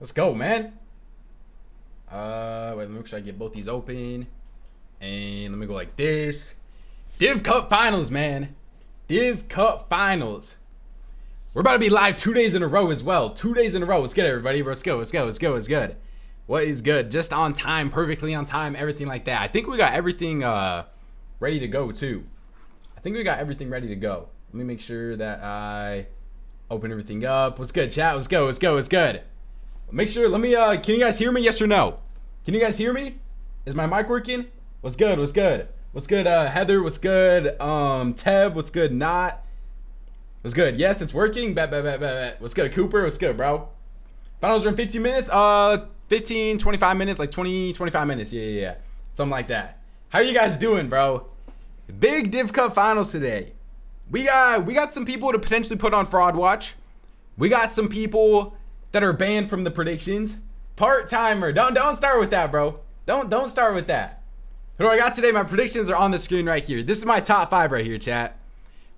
Let's go, man. Wait, let me make sure I get both these open. And let me go like this. Div Cup Finals, man. Div Cup Finals. We're about to be live 2 days in a row as well. 2 days in a row. What's good, everybody? Let's go, let's go, let's go, let's good. What is good? Just on time, perfectly on time, everything like that. I think we got everything ready to go, too. I think we got everything ready to go. Let me make sure that I open everything up. What's good, chat? Let's go, let's go, let's good. Make sure, let me, can you guys hear me? Yes or no? Can you guys hear me? Is my mic working? What's good, what's good? What's good, Heather? What's good? Teb, what's good? Not. What's good? Yes, it's working. Bet. What's good, Cooper? What's good, bro? Finals are in 15 minutes. 15, 25 minutes, like 20, 25 minutes. Yeah. Something like that. How you guys doing, bro? Big Div Cup Finals today. We got some people to potentially put on fraud watch. We got some people that are banned from the predictions. Part-timer. Don't start with that, bro. Don't start with that. Who do I got today? My predictions are on the screen right here. This is my top 5 right here, chat.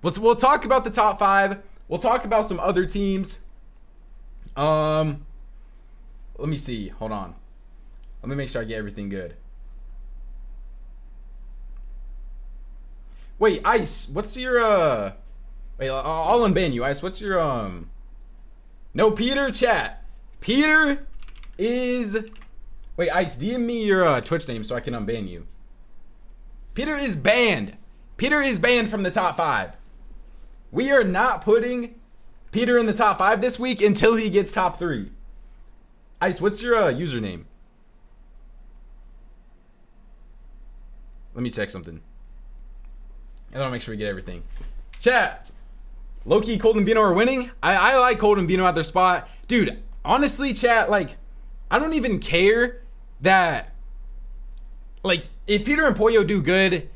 We'll talk about the top 5. We'll talk about some other teams. Let me see. Hold on. Let me make sure I get everything good. Wait, Ice, what's your wait, I'll unban you, Ice. What's your no, Peter, chat. Peter is wait, Ice, DM me your Twitch name so I can unban you. Peter is banned. Peter is banned from the top 5. We are not putting Peter in the top 5 this week until he gets top 3. Ice, what's your username? Let me check something. And then I'll make sure we get everything. Chat. Loki, Cold and Bino are winning. I like Cold and Bino at their spot. Dude, honestly, chat, like, I don't even care that, like, if Peter and Pollo do good,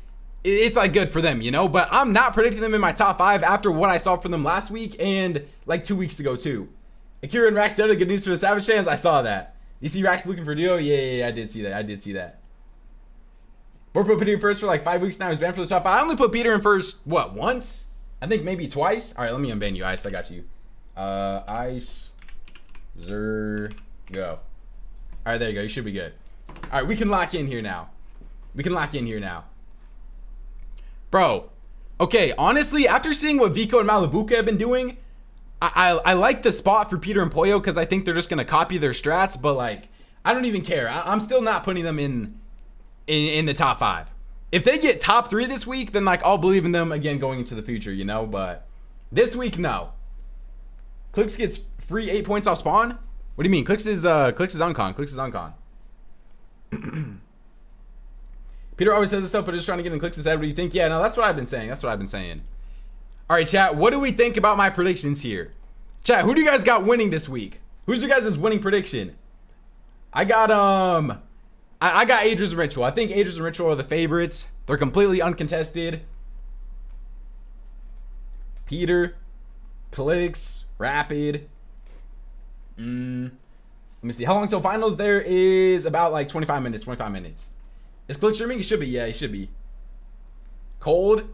it's like good for them, you know? But I'm not predicting them in my top 5 after what I saw from them last week and like 2 weeks ago too. Akira and Rax Delta, good news for the Savage fans. I saw that. You see Rax looking for duo? Yeah, I did see that. We're put Peter in first for like 5 weeks now. He's banned for the top 5. I only put Peter in first, what, once? I think maybe twice. All right, let me unban you, Ice. I got you. Ice, Zer, go. All right, there you go. You should be good. All right, we can lock in here now. Bro, okay, honestly, after seeing what Vico and Malibuca have been doing, I like the spot for Peter and Pollo because I think they're just going to copy their strats, but like, I don't even care. I'm still not putting them in the top 5. If they get top 3 this week, then like I'll believe in them again going into the future, you know, but this week, no. Clix gets free 8 points off spawn? What do you mean? Clix is uncon. Peter always says this stuff, but just trying to get in Clix's head. What do you think? Yeah, no, that's what I've been saying. All right, chat. What do we think about my predictions here? Chat, who do you guys got winning this week? Who's your guys' winning prediction? I got I got Aegis and Ritual. I think Aegis and Ritual are the favorites. They're completely uncontested. Peter, Clix, Rapid. Let me see. How long till finals? There is about like 25 minutes. Is Clix streaming? He should be. Yeah, he should be. Cold?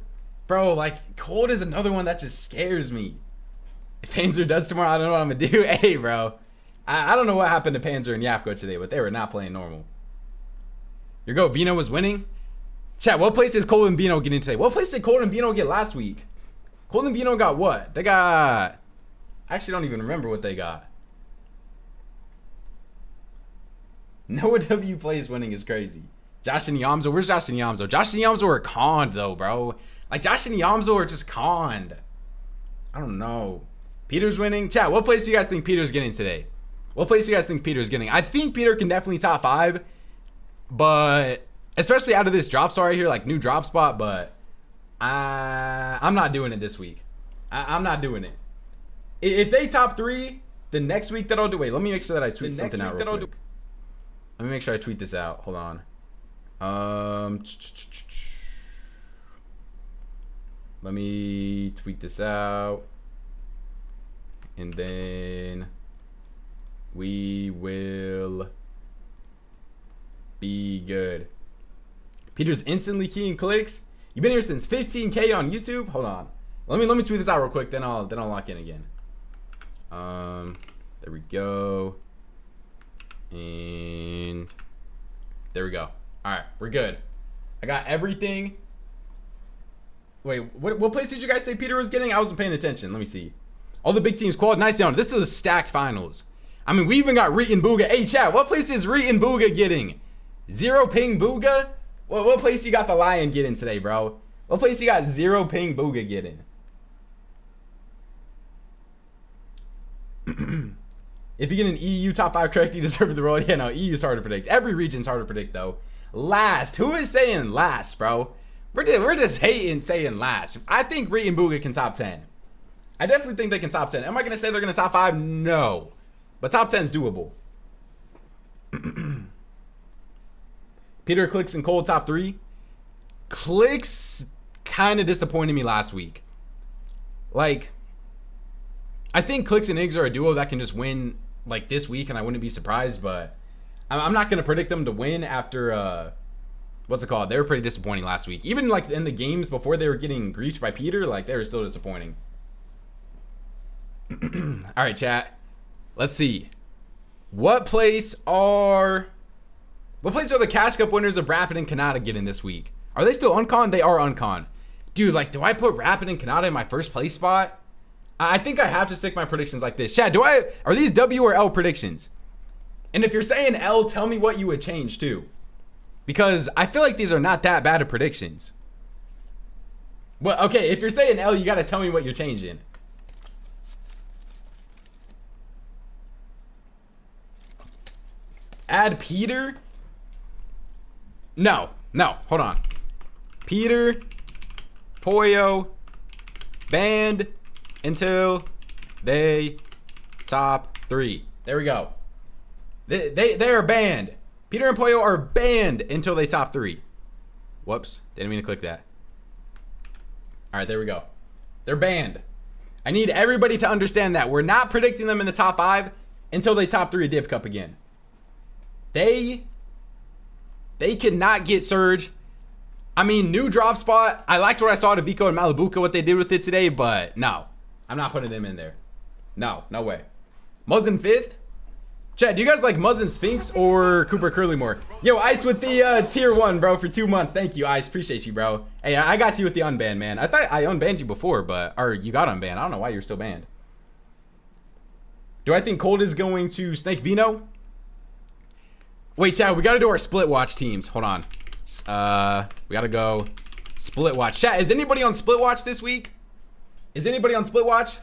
Bro, like, Cold is another one that just scares me. If Panzer does tomorrow, I don't know what I'm going to do. Hey, bro. I don't know what happened to Panzer and Yapko today, but they were not playing normal. Your go, Vino was winning. Chat, what place is Cold and Bino getting today? What place did Cold and Bino get last week? Cold and Bino got what? They got... I actually don't even remember what they got. Noah W plays winning is crazy. Josh and Yamzo. Where's Josh and Yamzo? Josh and Yamzo are conned, though, bro. Like, Josh and Yamzo are just conned. I don't know. Peter's winning. Chat, what place do you guys think Peter's getting today? I think Peter can definitely top 5. But, especially out of this drop spot right here, like, new drop spot. But, I'm not doing it this week. I'm not doing it. If they top 3, the next week that I'll do... Wait, let me make sure that I tweet something out real quick. Let me make sure I tweet this out. Hold on. Let me tweet this out, and then we will be good. Peter's instantly keying Clix. You've been here since 15K on YouTube. Hold on. Let me tweet this out real quick. Then I'll lock in again. There we go. And there we go. All right, we're good. I got everything. Wait, what place did you guys say Peter was getting? I wasn't paying attention. Let me see. All the big teams qualified. Nice down. This is a stacked finals. I mean, we even got Reet and Booga. Hey, chat, what place is Reet and Booga getting? 0 ping Booga? What place you got the Lion getting today, bro? What place you got 0 ping Booga getting? If you get an EU top 5 correct, you deserve the role. Yeah, no, EU's hard to predict. Every region's hard to predict, though. Last. Who is saying last, bro? We're just hating saying last. I think Reet and Booga can top 10. I definitely think they can top 10. Am I going to say they're going to top 5? No. But top 10 is doable. Peter, Clix, and Cole top 3. Clix kind of disappointed me last week. Like, I think Clix and Iggs are a duo that can just win like this week, and I wouldn't be surprised, but I'm not going to predict them to win after, what's it called? They were pretty disappointing last week. Even like in the games before they were getting griefed by Peter, like they were still disappointing. All right, chat. Let's see. What place are the Cash Cup winners of Rapid and Kanata getting this week? Are they still uncon? They are uncon. Dude, like, do I put Rapid and Kanata in my first place spot? I think I have to stick my predictions like this. Chad, are these W or L predictions? And if you're saying L, tell me what you would change too. Because I feel like these are not that bad of predictions. Well, okay, if you're saying L, you got to tell me what you're changing. Add Peter? No, hold on. Peter, Poyo, banned until they top 3. There we go. They are banned. Peter and Poyo are banned until they top 3. Whoops, didn't mean to click that. All right, there we go. They're banned. I need everybody to understand that. We're not predicting them in the top 5 until they top 3 a Div Cup again. They cannot get Surge. I mean, new drop spot. I liked what I saw to Vico and Malibuca, what they did with it today, but no. I'm not putting them in there. No way. Muzzin 5th? Chad, do you guys like Muzzin Sphinx or Cooper Curly more? Yo, Ice with the tier 1, bro, for 2 months. Thank you, Ice. Appreciate you, bro. Hey, I got you with the unban, man. I thought I unbanned you before, or you got unbanned. I don't know why you're still banned. Do I think Cold is going to Snake Vino? Wait, Chad, we got to do our split watch teams. Hold on. We got to go split watch. Chat, is anybody on split watch this week? Is anybody on split watch?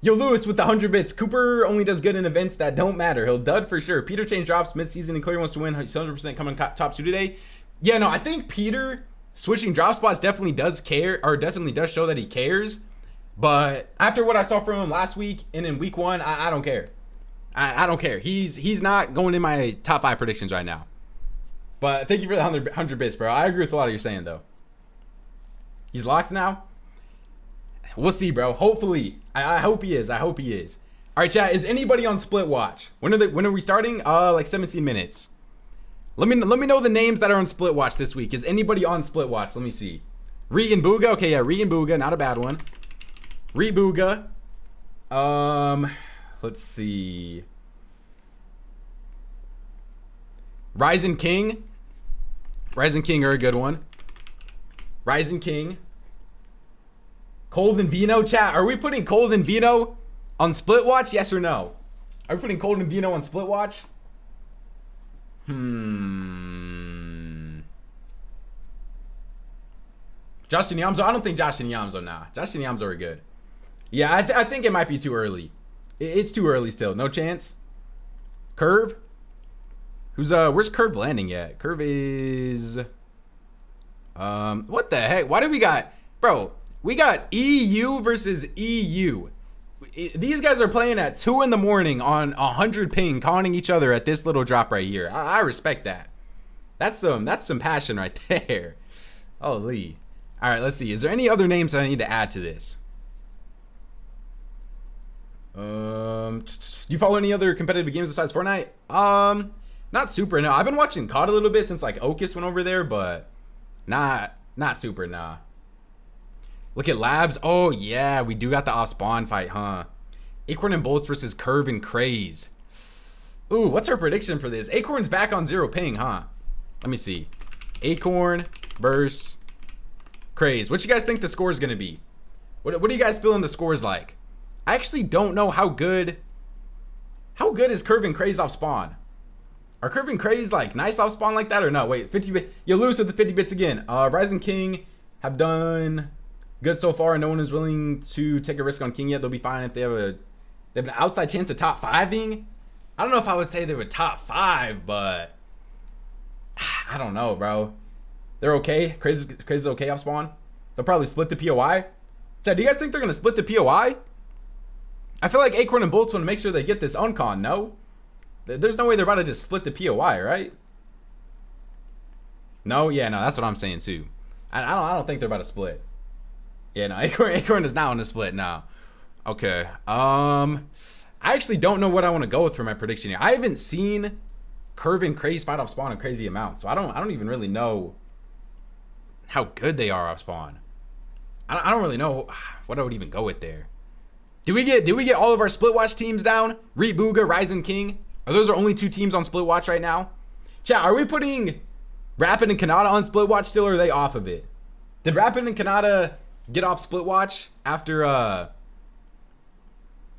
Yo, Lewis with the 100 bits. Cooper only does good in events that don't matter. He'll dud for sure. Peter change drops mid-season and clearly wants to win. He's 100% coming top 2 today. Yeah, no, I think Peter switching drop spots definitely does care, or definitely does show that he cares. But after what I saw from him last week and in week 1, I don't care. I don't care. He's not going in my top 5 predictions right now. But thank you for the 100 bits, bro. I agree with a lot of you're saying, though. He's locked now? We'll see, bro. Hopefully. I hope he is. I hope he is. All right, chat. Is anybody on split watch? When are we starting? Like 17 minutes. Let me know the names that are on split watch this week. Is anybody on split watch? Let me see. Reet and Booga. Okay, yeah, Reet and Booga. Not a bad one. Reet Booga. Let's see. Ryzen King. Ryzen King are a good one. Ryzen King. Cold and Vino. Chat, are we putting Cold and Vino on split watch? Yes or no? Are we putting Cold and Vino on split watch? Josh and Yamzo. I don't think Josh and Yamzo, nah. Josh and Yamzo are good. Yeah, I think it might be too early. It's too early still. No chance. Curve. Where's Curve landing at? Curve is what the heck? Why do we got, bro? We got EU versus EU. These guys are playing at 2 in the morning on 100 ping, conning each other at this little drop right here. I respect that. That's some passion right there. Holy. All right, let's see. Is there any other names that I need to add to this? Do you follow any other competitive games besides Fortnite? Not super. No, I've been watching COD a little bit since like Okus went over there, but not super. Nah. Look at Labs. Oh yeah, we do got the Offspawn fight, huh? Acorn and Bolts versus Curve and Craze. Ooh, what's our prediction for this? Acorn's back on 0 ping, huh? Let me see. Acorn versus Craze. What you guys think the score is going to be? What do you guys feeling the score is like? I actually don't know how good is Curve and Craze off spawn. Are Curve and Craze like nice off spawn like that or no? Wait, 50 bit. You lose with the 50 bits again. Rising King have done good so far, and no one is willing to take a risk on King yet. They'll be fine if they have an outside chance of top 5ing. I don't know if I would say they were top 5, but I don't know, bro. They're okay. Crazy is okay off spawn. They'll probably split the POI. Chad, do you guys think they're gonna split the POI? I feel like Acorn and Bolts want to make sure they get this uncon. No, there's no way they're about to just split the POI, right? No, yeah, no, that's what I'm saying too. I don't think they're about to split. Yeah, no, Acorn is not on the split now. Okay. I actually don't know what I want to go with for my prediction here. I haven't seen Curve and Craze fight off spawn a crazy amount, so I don't even really know how good they are off spawn. I don't really know what I would even go with there. Did we get all of our split watch teams down? Reet Booga, Ryzen King. Are those our only 2 teams on split watch right now? Chat, are we putting Rapid and Kanata on split watch still, or are they off of it? Did Rapid and Kanata get off split watch after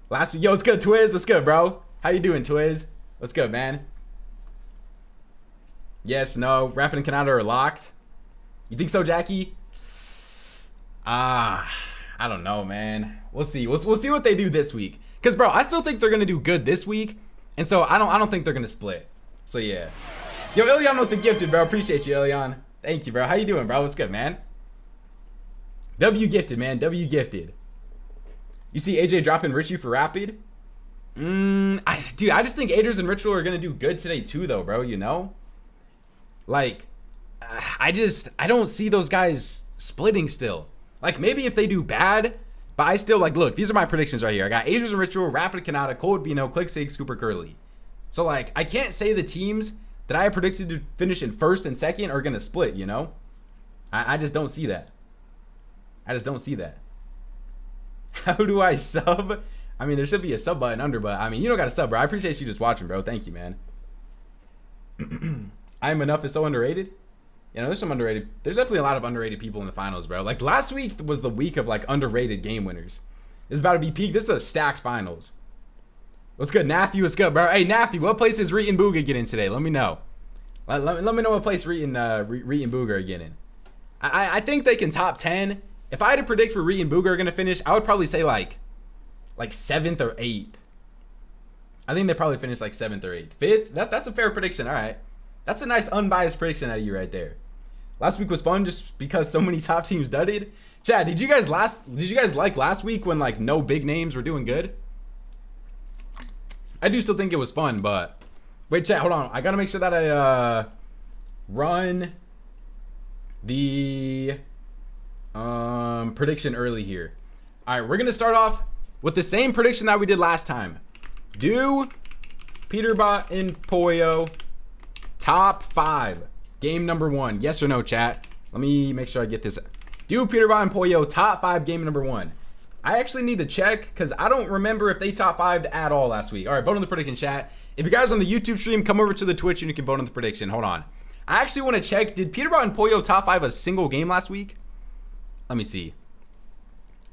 last week? Yo, what's good, Twiz? What's good, bro? How you doing, Twiz? What's good, man? Yes, no. Rapid and Kanata are locked. You think so, Jackie? I don't know, man. We'll see. We'll see what they do this week. Cause, bro, I still think they're gonna do good this week, and so I don't think they're gonna split. So yeah. Yo, Ilion with the gifted, bro. Appreciate you, Ilion. Thank you, bro. How you doing, bro? What's good, man? W gifted, man. W gifted. You see AJ dropping Richie for Rapid? Dude, I just think Aders and Ritual are gonna do good today too, though, bro. You know, like, I don't see those guys splitting still. Like, maybe if they do bad, but I still, like, look, these are my predictions right here. I got Aders and Ritual, Rapid Kanata, Cold Bino, Clix, Super Curly. So, like, I can't say the teams that I predicted to finish in first and second are gonna split, you know? I just don't see that. I just don't see that. How do I sub? I mean, there should be a sub button under, but I mean, you don't got a sub, bro. I appreciate you just watching, bro. Thank you, man. I Am Enough is so underrated. You know, there's some underrated. There's definitely a lot of underrated people in the finals, bro. Like, last week was the week of, like, underrated game winners. This is about to be peak. This is a stacked finals. What's good, Naffy? What's good, bro? Hey, Naffy, what place is Reet and Booga getting today? Let me know. Let me know what place Reet and Booga are getting. I think they can top 10. If I had to predict where Reet and Booga are going to finish, I would probably say, like 7th or 8th. I think they probably finish, like, 7th or 8th. 5th? That's a fair prediction. All right. That's a nice unbiased prediction out of you right there. Last week was fun just because so many top teams dudded. Chad, did you guys like last week when, like, no big names were doing good? I do still think it was fun, but wait, chat, hold on. I gotta make sure that I run the prediction early here. All right, we're gonna start off with the same prediction that we did last time. Do Peterbot and Poyo top 5 game number 1? Yes or no, chat? Let me make sure I get this. Do Peterbot and Poyo top 5 game number 1? I actually need to check because I don't remember if they top 5'd at all last week. All right, vote on the prediction, chat. If you guys on the YouTube stream, come over to the Twitch and you can vote on the prediction. Hold on. I actually want to check. Did Peterbot and Poyo top 5 a single game last week? Let me see.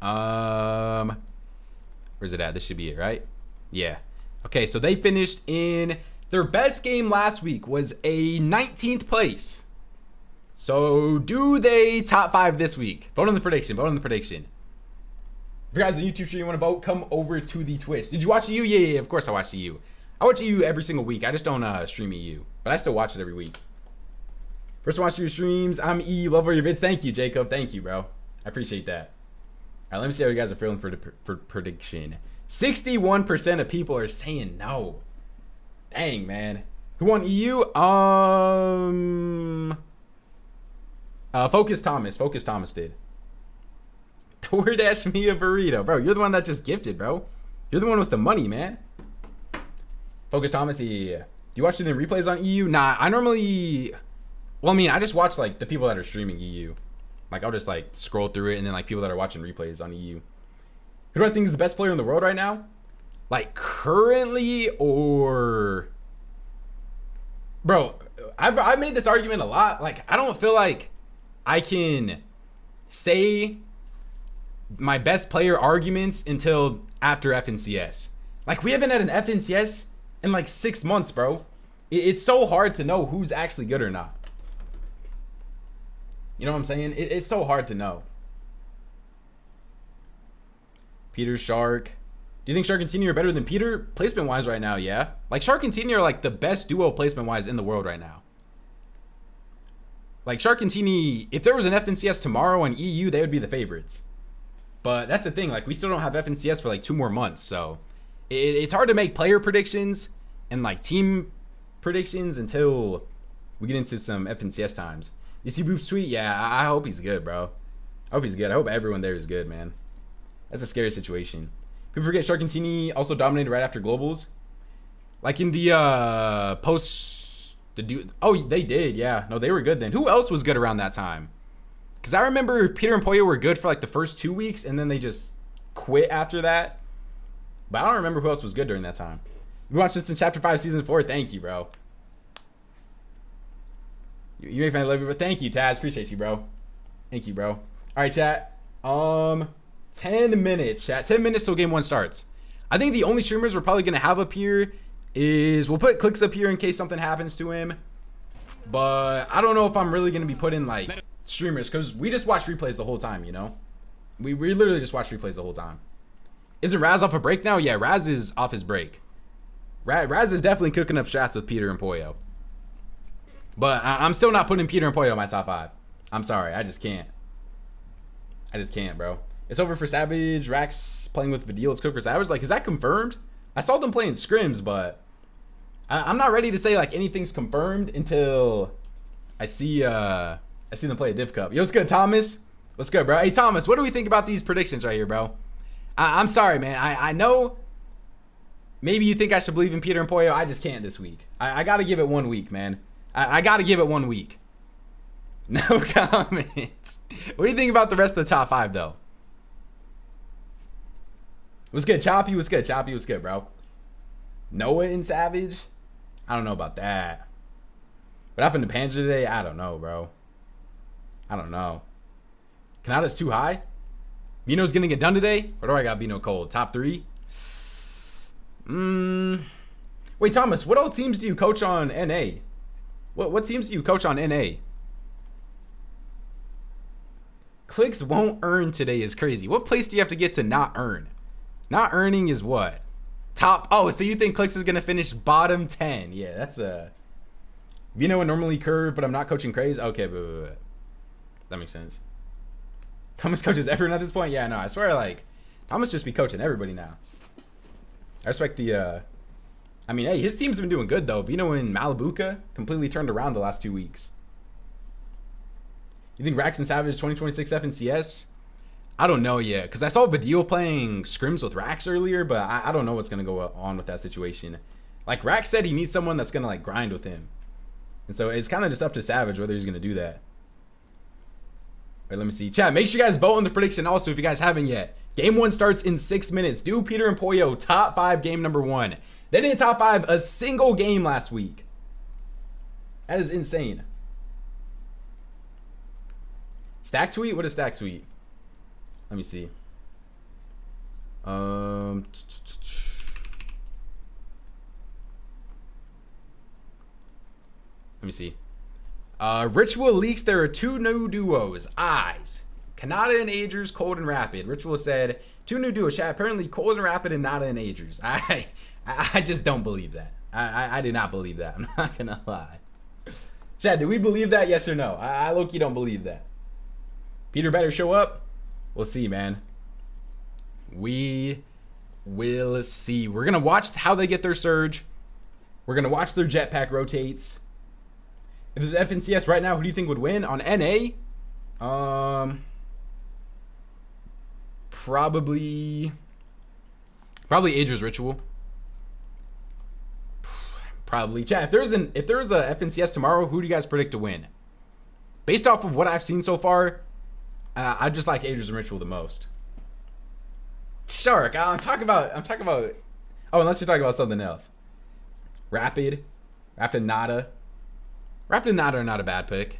Where's it at? This should be it, right? Yeah. Okay, so they finished in their best game last week was a 19th place. So do they top 5 this week? Vote on the prediction. Vote on the prediction. If you guys on the YouTube stream you want to vote, come over to the Twitch. Did you watch EU? Yeah, of course I watch EU. I watch EU every single week. I just don't stream EU, but I still watch it every week. First watch your streams. I'm EU. Love all your vids. Thank you, Jacob. Thank you, bro. I appreciate that. All right, let me see how you guys are feeling for prediction. 61% of people are saying no. Dang, man. Who won EU? Focus Thomas. Focus Thomas did. DoorDash me a burrito. Bro, you're the one that just gifted, bro. You're the one with the money, man. Focus Thomas, yeah. Do you watch it in replays on EU? Nah, I normally... Well, I mean, I just watch, like, the people that are streaming EU. Like, I'll just, like, scroll through it and then, like, people that are watching replays on EU. Who do I think is the best player in the world right now? Like, currently or... bro, I've made this argument a lot. Like, I don't feel like I can say my best player arguments until after FNCS. Like, we haven't had an FNCS in like 6 months, bro. It's so hard to know who's actually good or not. You know what I'm saying? It's so hard to know. Peter, Shark. Do you think Shark and Tini are better than Peter? Placement-wise right now, yeah. Like, Shark and Tini are like the best duo placement-wise in the world right now. Like, Shark and Tini, if there was an FNCS tomorrow on EU, they would be the favorites. But that's the thing. Like, we still don't have FNCS for like 2 more months. So, it's hard to make player predictions and like team predictions until we get into some FNCS times. You see Boop Sweet? Yeah, I hope he's good, bro. I hope he's good. I hope everyone there is good, man. That's a scary situation. People forget Shark and Tini also dominated right after Globals. Like in the oh, they did, yeah. No, they were good then. Who else was good around that time? Because I remember Peter and Pollo were good for like the first 2 weeks, and then they just quit after that. But I don't remember who else was good during that time. You watched this in Chapter 5, Season 4. Thank you, bro. You make me love you, but thank you, Taz. Appreciate you, bro. Thank you, bro. All right, chat. 10 minutes, chat. 10 minutes till game 1 starts. I think the only streamers we're probably going to have up here is... We'll put Clix up here in case something happens to him. But I don't know if I'm really going to be putting, like, streamers. Because we just watch replays the whole time, you know? We literally just watch replays the whole time. Isn't Raz off a break now? Yeah, Raz is off his break. Raz is definitely cooking up strats with Peter and Pollo. But I'm still not putting Peter and Pollo in my top 5. I'm sorry. I just can't. I just can't, bro. It's over for Savage. Rax playing with Vidil. It's good for Savage. Like, is that confirmed? I saw them playing scrims, but I'm not ready to say like anything's confirmed until I see them play a Div Cup. Yo, what's good, Thomas? What's good, bro? Hey, Thomas, what do we think about these predictions right here, bro? I'm sorry, man. I know maybe you think I should believe in Peter and Pollo. I just can't this week. I got to give it 1 week, man. I got to give it 1 week. No comments. What do you think about the rest of the top 5, though? What's good, Choppy? What's good, Choppy? What's good, bro? Noah and Savage? I don't know about that. What happened to Panja today? I don't know, bro. I don't know. Kanata's too high? Bino's gonna get done today? Or do I got Bino cold? Top 3? Wait, Thomas, what all teams do you coach on NA? What teams do you coach on NA? Clix won't earn today is crazy. What place do you have to get to not earn? Not earning is what? Top. Oh, so you think Clix is going to finish bottom 10. Yeah, that's a... Vino would normally curve, but I'm not coaching craze. Okay, but that makes sense. Thomas coaches everyone at this point? Yeah, no, I swear, like, Thomas just be coaching everybody now. I respect the... I mean, hey, his team's been doing good, though. Vino and Malibuca completely turned around the last 2 weeks. You think Rax and Savage 2026 FNCS? I don't know yet, because I saw Vidil playing scrims with Rax earlier, but I don't know what's going to go on with that situation. Like, Rax said he needs someone that's going to, like, grind with him. And so it's kind of just up to Savage whether he's going to do that. Wait, let me see. Chat, make sure you guys vote on the prediction also if you guys haven't yet. Game 1 starts in 6 minutes. Do Peter and Pollo top 5 game number 1. They didn't top 5 a single game last week. That is insane. Stack Tweet? What is Stack Tweet? Let me see. Let me see. Ritual leaks there are 2 new duos. Eyes. Kanata and Agers, Cold and Rapid. Ritual said 2 new duos. Chat, apparently Cold and Rapid and Nada and Agers. I just don't believe that. I do not believe that. I'm not gonna lie. Chat, do we believe that? Yes or no? I low-key don't believe that. Peter better show up. We'll see, man. We will see. We're going to watch how they get their surge. We're going to watch their jetpack rotates. If there's FNCS right now, who do you think would win? On NA? Probably Ager's Ritual. Probably. Chat, if there was a FNCS tomorrow, who do you guys predict to win? Based off of what I've seen so far, I just like Ager's Ritual the most. Shark, I'm talking about. Oh, unless you're talking about something else. Rapid Nada. Rapid and Nada are not a bad pick.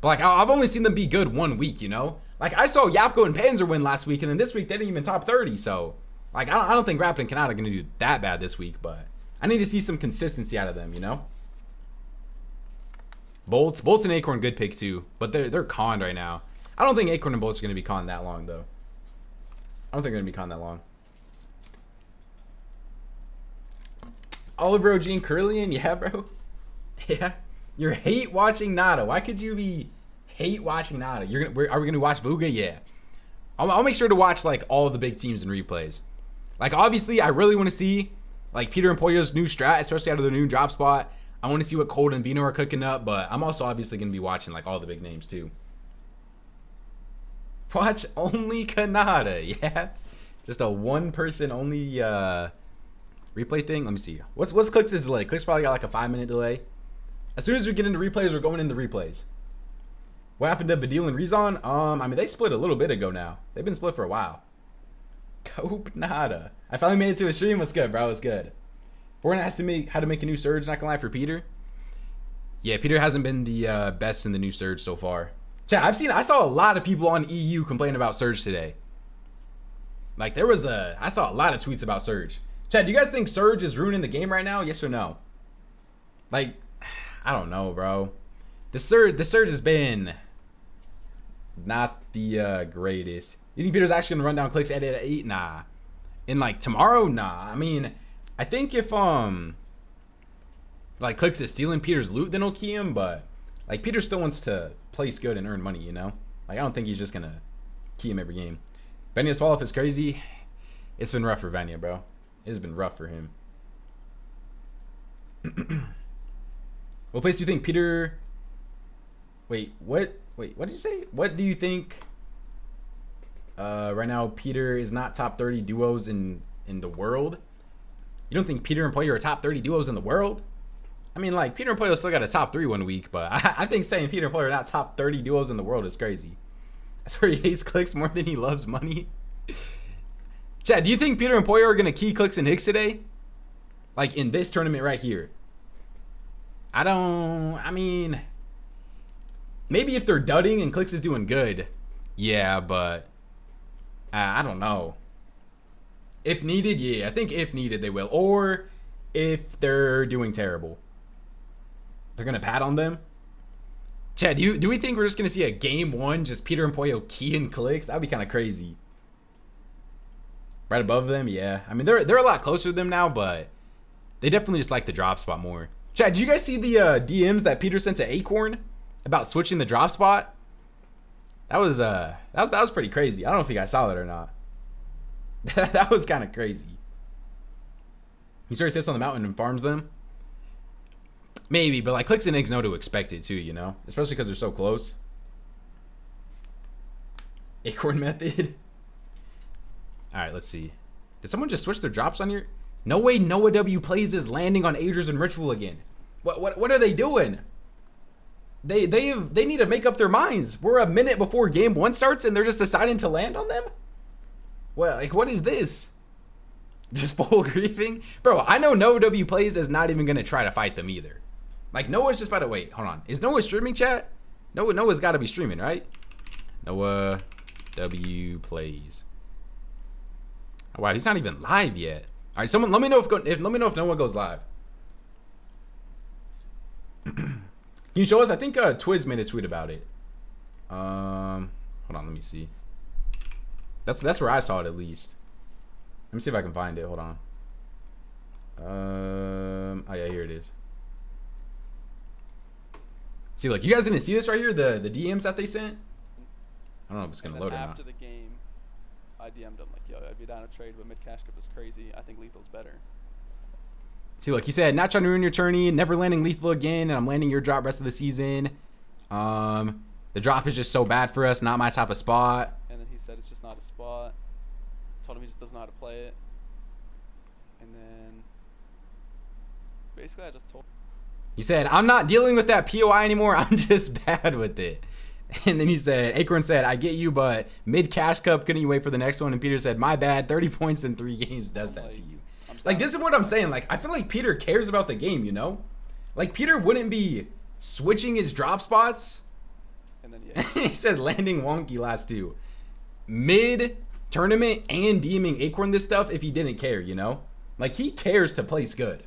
But, like, I've only seen them be good 1 week, you know? Like, I saw Yapko and Panzer win last week, and then this week they didn't even top 30, so... Like, I don't think Rapid and Kanata are going to do that bad this week, but... I need to see some consistency out of them, you know? Bolts and Acorn, good pick, too. But they're conned right now. I don't think Acorn and Bolts are going to be conned that long, though. I don't think they're going to be conned that long. Oliver OG and Curlian? Yeah, bro. Yeah. You're hate watching Nada. Why could you be hate watching Nada? Are we gonna watch Booga? Yeah. I'll make sure to watch like all of the big teams and replays. Like obviously, I really want to see like Peter and Pollo's new strat, especially out of their new drop spot. I want to see what Cold and Vino are cooking up, but I'm also obviously gonna be watching like all the big names too. Watch only Kanata, yeah. Just a one-person only replay thing. Let me see. What's Clix's delay? Clix probably got like a 5-minute delay. As soon as we get into replays, we're going into replays. What happened to Badil and Rezon? I mean, they split a little bit ago now. They've been split for a while. Cope Nada. I finally made it to a stream. What's good, bro? What's good? Fortnite has to make how to make a new Surge. Not gonna lie for Peter. Yeah, Peter hasn't been the best in the new Surge so far. Chat, I saw a lot of people on EU complain about Surge today. Like I saw a lot of tweets about Surge. Chat, do you guys think Surge is ruining the game right now? Yes or no? Like, I don't know, bro. The Surge has been not the greatest. You think Peter's actually gonna run down Clix at 8? Nah. And like tomorrow? Nah. I mean, I think if like Clix is stealing Peter's loot, then he'll key him. But like Peter still wants to place good and earn money, you know. Like I don't think he's just gonna key him every game. Venya's fall off is crazy. It's been rough for Venya, bro. It's been rough for him. What place do you think Peter... Wait, what did you say? What do you think right now Peter is not top 30 duos in the world? You don't think Peter and Pollo are top 30 duos in the world? I mean, like, Peter and Pollo still got a top 3 1 week, but I think saying Peter and Pollo are not top 30 duos in the world is crazy. I swear he hates Clix more than he loves money. Chad, do you think Peter and Pollo are going to key Clix and Hicks today? Like, in this tournament right here? I mean, maybe if they're dudding and Clix is doing good, yeah, but I don't know. If needed, yeah, I think if needed they will. Or if they're doing terrible, they're gonna pat on them. Chad, do we think we're just gonna see a game 1 just Peter and Pollo key and Clix? That'd be kind of crazy. Right above them, yeah. I mean, they're a lot closer to them now, but they definitely just like the drop spot more. Chad, did you guys see the DMs that Peter sent to Acorn about switching the drop spot? That was pretty crazy. I don't know if you guys saw that or not. That was kind of crazy. He sort of sits on the mountain and farms them. Maybe, but like Clix and Eggs know to expect it too, you know? Especially because they're so close. Acorn method. Alright, let's see. Did someone just switch their drops on your... No way Noah W plays is landing on Agers and Ritual again. What are they doing? They need to make up their minds. We're a minute before game 1 starts and they're just deciding to land on them? Well, like, what is this? Just full griefing? Bro, I know Noah W plays is not even going to try to fight them either. Like, Noah's just about to wait. Hold on. Is Noah streaming, chat? Noah's got to be streaming, right? Noah W plays. Oh, wow, he's not even live yet. All right, someone let me know if Noah goes live. Can you show us? I think Twiz made a tweet about it. Hold on, let me see. That's where I saw it at least. Let me see if I can find it. Hold on. Oh yeah, here it is. See, look, you guys didn't see this right here, the DMs that they sent. I don't know if it's gonna load or not. After the game, I DM'd him like, yo, I'd be down to trade, but mid cash grip is crazy. I think lethal's better. See, look, he said, not trying to ruin your tourney, never landing lethal again, and I'm landing your drop rest of the season. The drop is just so bad for us, not my type of spot. And then he said it's just not a spot. Told him he just doesn't know how to play it. And then basically I just told him. He said, I'm not dealing with that POI anymore, I'm just bad with it. And then he said, Acorn said, I get you, but mid cash cup, couldn't you wait for the next one? And Peter said, my bad, 30 points in 3 games does that to you. Like, this is what I'm saying. Like, I feel like Peter cares about the game, you know? Like, Peter wouldn't be switching his drop spots. And then yeah. He said landing wonky last two. Mid tournament and DMing Acorn this stuff if he didn't care, you know? Like, he cares to place good.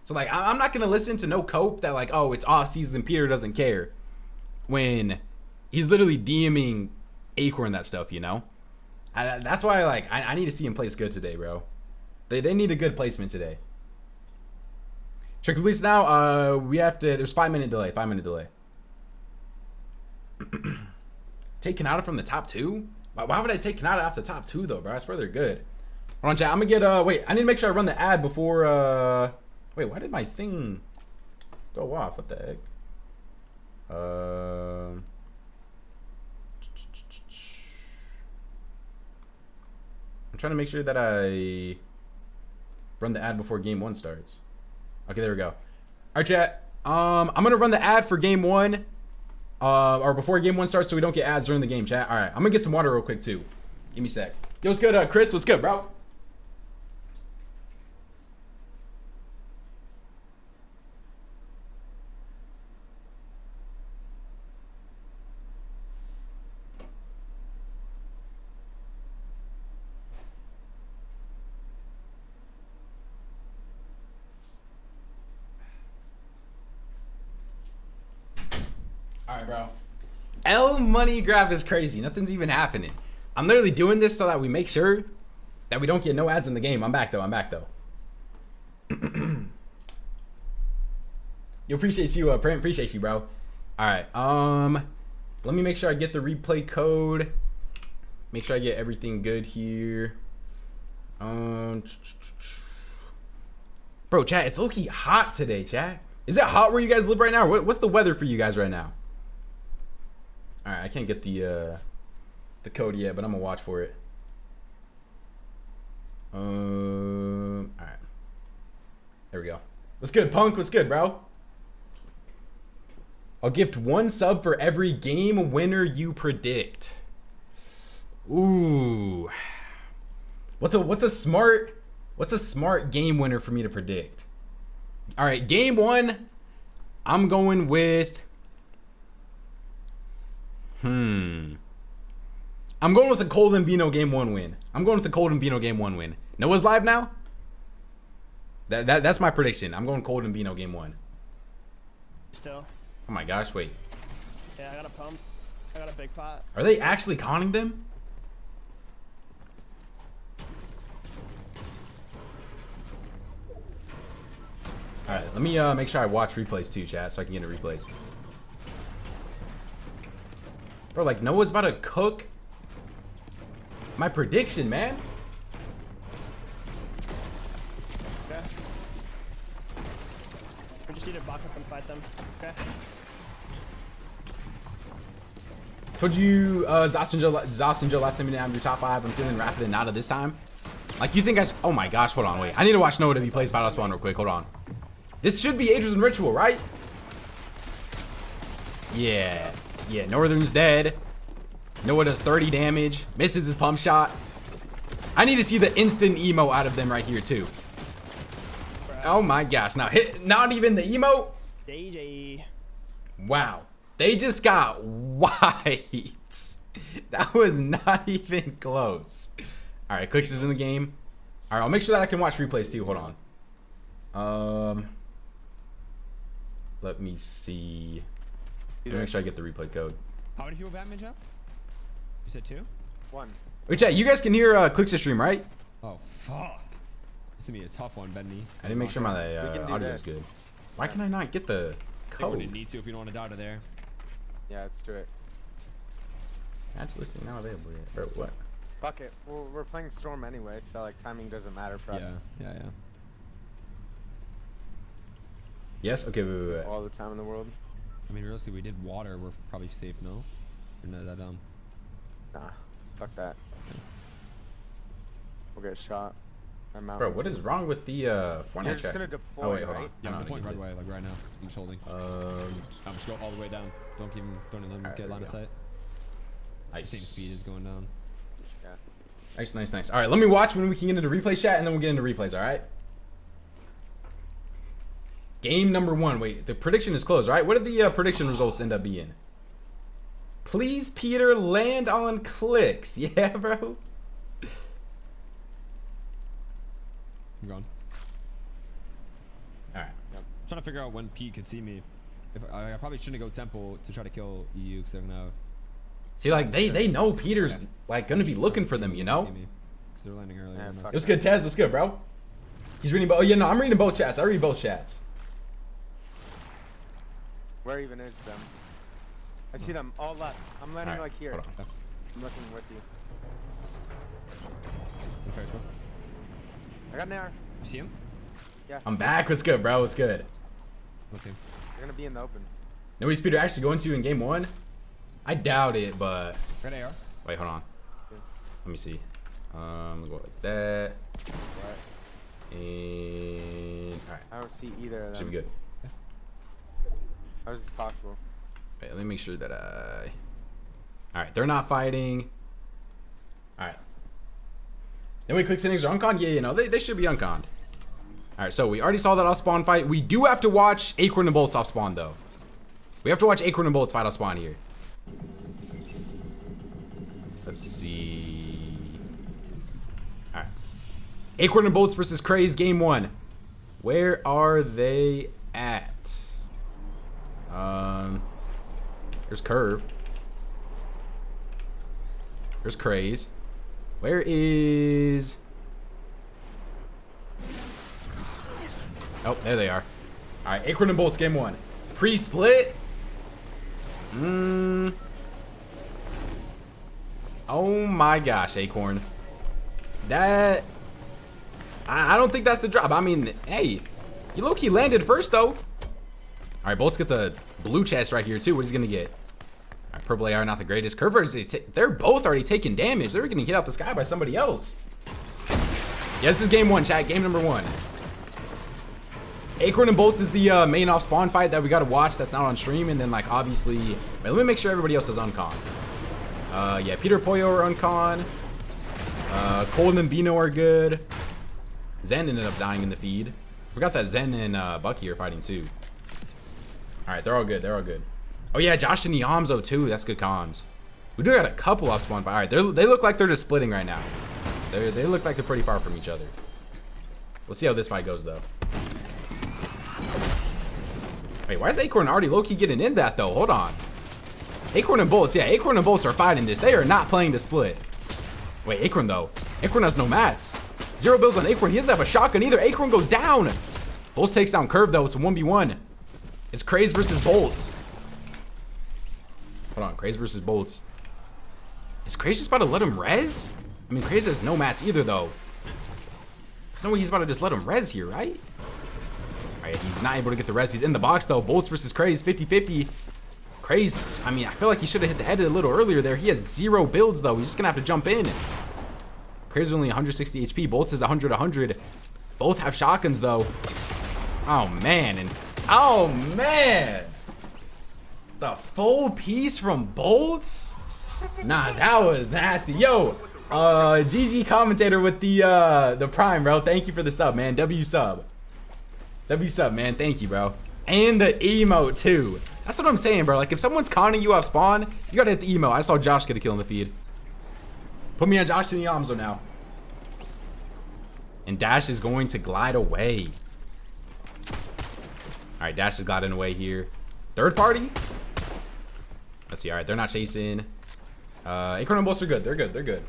So, like, I'm not going to listen to no cope that, like, oh, it's off season, Peter doesn't care. When he's literally DMing Acorn that stuff, you know? That's why, like, I need to see him place good today, bro. They need a good placement today. Check release now. We have to, there's 5-minute delay, 5-minute delay. Take Kanata from the top 2? Why would I take Kanata off the top 2 though, bro? I swear they're good. Hold on, chat. I'm gonna get wait, I need to make sure I run the ad before wait, why did my thing go off? What the heck? I'm trying to make sure that I run the ad before game 1 starts. Okay, there we go. Alright, chat. I'm gonna run the ad for game 1. Or before game 1 starts so we don't get ads during the game, chat. Alright, I'm gonna get some water real quick too. Give me a sec. Yo, what's good, Chris? What's good, bro? Alright, bro. L money grab is crazy. Nothing's even happening. I'm literally doing this so that we make sure that we don't get no ads in the game. I'm back though. You appreciate you, Print. Appreciate you, bro. Alright. Let me make sure I get the replay code. Make sure I get everything good here. Bro, chat, it's low-key hot today, chat. Is it hot where you guys live right now? What's the weather for you guys right now? All right, I can't get the code yet, but I'm gonna watch for it. All right, there we go. What's good, Punk? What's good, bro? I'll gift 1 sub for every game winner you predict. Ooh, what's a smart game winner for me to predict? All right, game 1, I'm going with. I'm going with a Cold and Bino game 1 win. Noah's live now? That's my prediction. I'm going Cold and Bino game 1. Still. Oh my gosh, wait. Yeah, I got a pump. I got a big pot. Are they actually conning them? Alright, let me make sure I watch replays too, chat, so I can get into replays. Bro, like, Noah's about to cook my prediction, man. Okay. We just need to back up and fight them. Okay. Told you, Zostenjo last time you didn't have your top 5. I'm feeling rapid and out of this time. Like, you think oh my gosh, hold on, wait. I need to watch Noah to be plays Battle Spawn real quick, hold on. This should be Ages and Ritual, right? Yeah, Northern's dead. Noah does 30 damage, misses his pump shot. I need to see the instant emo out of them right here too. Oh my gosh, now hit, not even the emo. JJ. Wow, they just got whites. That was not even close. All right, Clix is in the game. All right, I'll make sure that I can watch replays too. Hold on. Let me see. Let me make sure I get the replay code. How many people Batman up? You said 2? 1. Wait, chat, you guys can hear Clix's stream, right? Oh, fuck. This is gonna be a tough one, Benny. I didn't make sure my audio is good. Why can I not get the I code? wouldn't need to if you don't want to die to there. Yeah, let's do it. That's listing not available yet. Or what? Fuck it. Well, we're playing Storm anyway, so like timing doesn't matter for us. Yeah. Yes? Okay, wait. All the time in the world. I mean, realistically, we did water. We're probably safe, no? Or not that dumb. Nah, fuck that. We'll get shot. Bro, what is wrong with the Fortnite You're chat? just gonna deploy, Oh wait, hold on. right? Yeah, No, I'm no, point no, right no. away, like right now. I'm just holding. I'm just go all the way down. Don't let them Alright, get there line we of go. sight. Nice. Same speed is going down. Yeah. Nice. All right, let me watch when we can get into replay chat, and then we'll get into replays. All right. Game number 1. Wait, the prediction is closed, right? What did the prediction results end up being? Please, Peter, land on Clix. Yeah, bro. I'm gone. All right. Yep. Trying to figure out when Pete could see me. If I probably shouldn't go Temple to try to kill EU because they're gonna have. See, like they know Peter's like gonna be looking for them, you know. Because they're landing early. Yeah, fuck What's good, Tez? What's good, bro? He's reading. Oh yeah, no, I'm reading both chats. I read both chats. Where even is them? I see them all left. I'm landing Alright, like here. hold on. I'm looking with you. Okay, so. I got Nair. You see him? Yeah. I'm back. What's good, bro? What's good? Let's see him. They're gonna be in the open. Know who's Peter actually going to in game 1? I doubt it, but Got AR. wait, hold on. Let me see. Go like that. And all right, I don't see either of them. should be good. How is this possible? Wait, let me make sure that all right, they're not fighting. All right. Then we click settings are unconned. Yeah, you know they should be unconned. All right, so we already saw that off spawn fight. We do have to watch Acorn and Bolts off spawn though. We have to watch Acorn and Bolts fight off spawn here. Let's see. All right. Acorn and Bolts versus Craze game 1. Where are they at? There's Curve. There's Craze. Where is... Oh, there they are. All right, Acorn and Bolts game 1. Pre-split. Oh my gosh, Acorn. That... I don't think that's the drop. I mean, hey, you low-key landed first, though. All right, Bolts gets a blue chest right here, too. What is he going to get? All right, purple AR, not the greatest. Curvers, they're both already taking damage. They're getting hit out the sky by somebody else. Yeah, this is game 1, chat. Game number 1. Acorn and Bolts is the main off spawn fight that we got to watch that's not on stream. And then, like, obviously... Wait, let me make sure everybody else is uncon. Yeah, Peter Pollo are uncon. Cole and Bino are good. Zen ended up dying in the feed. Forgot that Zen and Bucky are fighting too. Alright, they're all good. They're all good. Oh yeah, Josh and Yamzo too. That's good comms. We do got a couple off spawn. Alright, they look like they're just splitting right now. They look like they're pretty far from each other. We'll see how this fight goes though. Wait, why is Acorn already low-key getting in that though? Hold on. Acorn and Bolts. Yeah, Acorn and Bolts are fighting this. They are not playing to split. Wait, Acorn though. Acorn has no mats. 0 builds on Acorn. He doesn't have a shotgun either. Acorn goes down. Bolts takes down Curve though. It's a 1v1. It's Craze versus Bolts. Hold on, Craze versus Bolts. Is Craze just about to let him res? I mean, Craze has no mats either though. There's no way he's about to just let him res here, right? Alright, he's not able to get the res. He's in the box though. Bolts versus Craze, 50-50. Craze, I mean, I feel like he should have hit the head a little earlier there. He has 0 builds though. He's just gonna have to jump in. Craze is only 160 HP. Bolts is 100. Both have shotguns though. Oh man, and oh man, the full piece from Bolts. Nah, that was nasty. Yo, GG commentator with the prime, bro. Thank you for the sub, man. W sub, man. Thank you, bro. And the emote too. That's what I'm saying, bro. Like if someone's conning you off spawn, you gotta hit the emote. I saw Josh get a kill in the feed. Put me on Josh and Yamzo now. And Dash is going to glide away. Alright, Dash is gliding away here. Third party? Let's see. Alright, they're not chasing. Acorn and Bolts are good. They're good.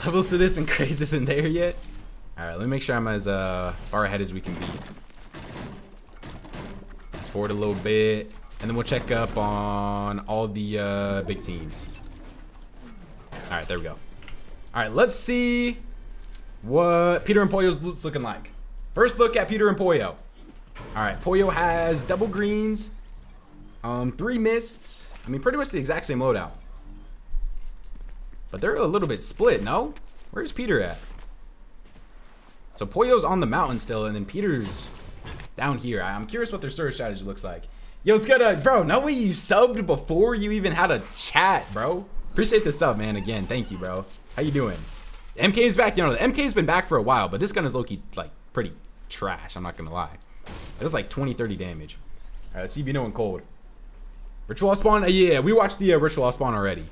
Levels to this and Craze isn't there yet. Alright, let me make sure I'm as far ahead as we can be. Let's forward a little bit. And then we'll check up on all the big teams. Alright, there we go. Alright, let's see what Peter and Pollo's loot's looking like. First look at Peter and Pollo. Alright, Pollo has double greens, 3 mists. I mean, pretty much the exact same loadout. But they're a little bit split, no? Where's Peter at? So Pollo's on the mountain still, and then Peter's down here. I'm curious what their surge strategy looks like. Yo, it's good, bro. No way you subbed before you even had a chat, bro. Appreciate the sub, man. Again, thank you, bro. How you doing? The MK's back. You know, the MK's been back for a while, but this gun is low-key, like, pretty trash. I'm not gonna lie. It was like 20, 30 damage. All right, let's see Vino and Cold. Ritual Offspawn? Yeah, we watched the Ritual Offspawn already.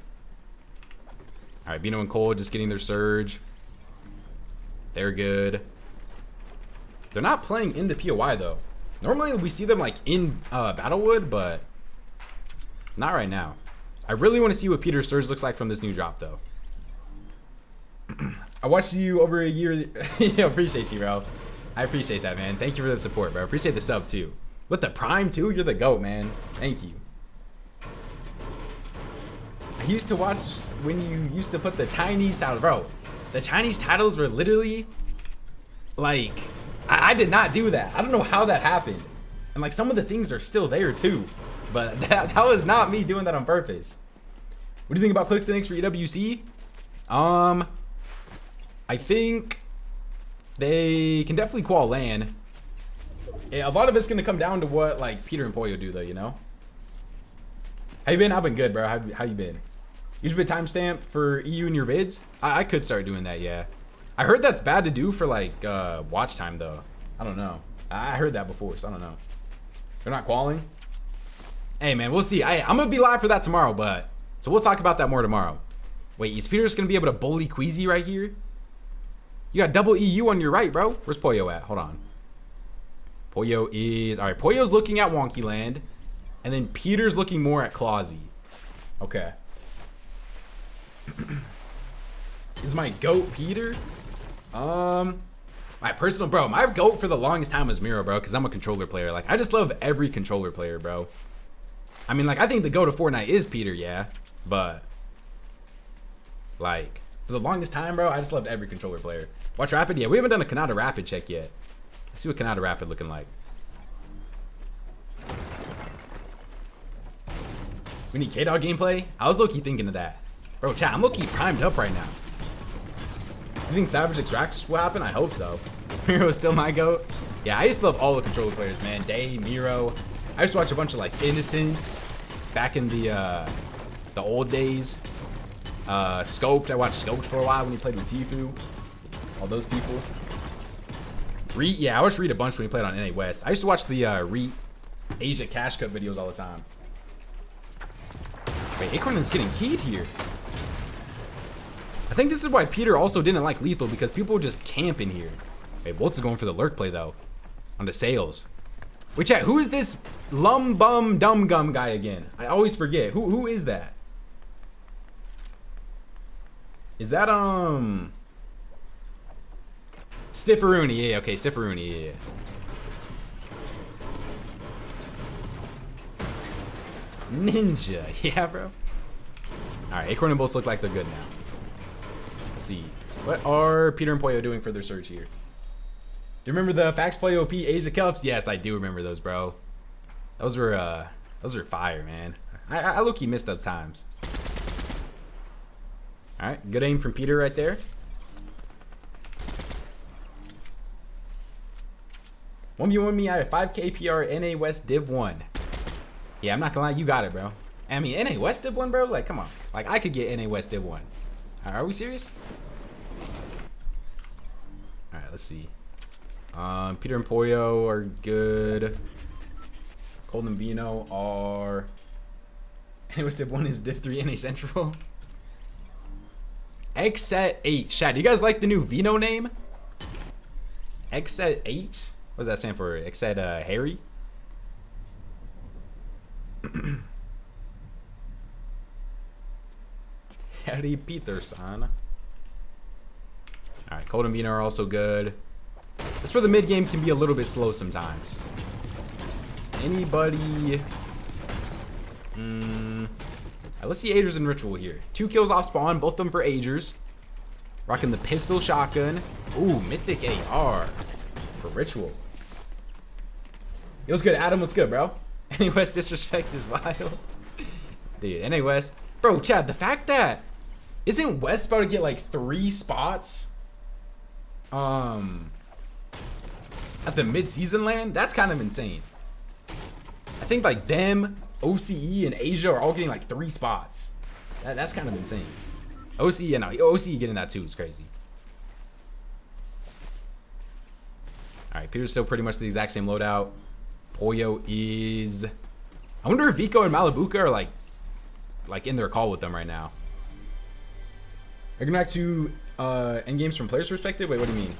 All right, Vino and Cold just getting their surge. They're good. They're not playing in the POI though. Normally we see them like in Battlewood, but not right now. I really want to see what Peter's surge looks like from this new drop though. I watched you over a year. Yeah, appreciate you, bro. I appreciate that, man. Thank you for the support, bro. Appreciate the sub too. With the Prime too, you're the GOAT, man. Thank you. I used to watch when you used to put the Chinese titles, bro. The Chinese titles were literally like, I did not do that. I don't know how that happened. And like some of the things are still there too. But that was not me doing that on purpose. What do you think about Clix for EWC? I think they can definitely qual LAN. Yeah, a lot of it's gonna come down to what like Peter and Pollo do though, you know? How you been? I've been good, bro. How you been? Use a timestamp for EU in your vids? I could start doing that, yeah. I heard that's bad to do for like watch time though. I don't know. I heard that before, so I don't know. They're not qualling? Hey man, we'll see. I'm gonna be live for that tomorrow, but so we'll talk about that more tomorrow. Wait, is Peter just gonna be able to bully Queasy right here? You got double EU on your right, bro. Where's Pollo at? Hold on. Pollo is all right. Pollo's looking at Wonky Land, and then Peter's looking more at Clausy. Okay. Is my GOAT Peter? My personal bro. My GOAT for the longest time was Miro, bro, because I'm a controller player. Like I just love every controller player, bro. I mean, like I think the GOAT of Fortnite is Peter, yeah, but like for the longest time, bro, I just loved every controller player. Watch Rapid? Yeah, we haven't done a Kanata Rapid check yet. Let's see what Kanata Rapid looking like. We need K-Dog gameplay? I was low-key thinking of that. Bro, chat, I'm low-key primed up right now. You think Savage Extracts will happen? I hope so. Miro is still my GOAT. Yeah, I used to love all the controller players, man. Day, Miro. I used to watch a bunch of like Innocence back in the old days. Scoped. I watched Scoped for a while when he played with Tfue. All those people. Reet, yeah, I watched Reet a bunch when he played on NA West. I used to watch the Reet Asia Cash Cup videos all the time. Wait, Acorn is getting keyed here. I think this is why Peter also didn't like Lethal, because people just camp in here. Wait, Bolts is going for the lurk play though. On the sales. Wait, chat, who is this lum bum dum gum guy again? I always forget. Who is that? Is that Stifferoony? Yeah, okay, Stifferoony, yeah. Ninja, yeah, bro. Alright, Acorn and Bolts look like they're good now. Let's see. What are Peter and Pollo doing for their search here? Do you remember the Fax Play OP Asia Cups? Yes, I do remember those, bro. Those were fire, man. I low-key missed those times. Alright, good aim from Peter right there. One v one me, I have 5K PR NA West Div 1. Yeah, I'm not gonna lie, you got it, bro. I mean, NA West Div 1, bro? Like, come on. Like, I could get NA West Div 1. Are we serious? Alright, let's see. Peter and Pollo are good. Cold and Vino are... NA West Div 1 is Div 3 NA Central. Xset H. Chat, do you guys like the new Vino name? Xset H? What does that stand for? Xset Harry? Harry Peterson. Alright, Cold and Vino are also good. That's where the mid game can be a little bit slow sometimes. Is anybody... Right, let's see Agers and Ritual here. 2 kills off spawn, both of them for Agers. Rocking the pistol shotgun. Ooh, Mythic AR for Ritual. It was good. Adam, what's good, bro? NA West disrespect is wild. Dude, NA West. Bro, Chad, the fact that... Isn't West about to get like 3 spots? At the mid-season land? That's kind of insane. I think like them, OCE, and Asia are all getting like 3 spots. That's kind of insane. OCE, no, OCE getting that too is crazy. Alright, Peter's still pretty much the exact same loadout. Pollo is... I wonder if Vico and Malibuca are like in their call with them right now. Are you going back to endgames from players' perspective? Wait, what do you mean?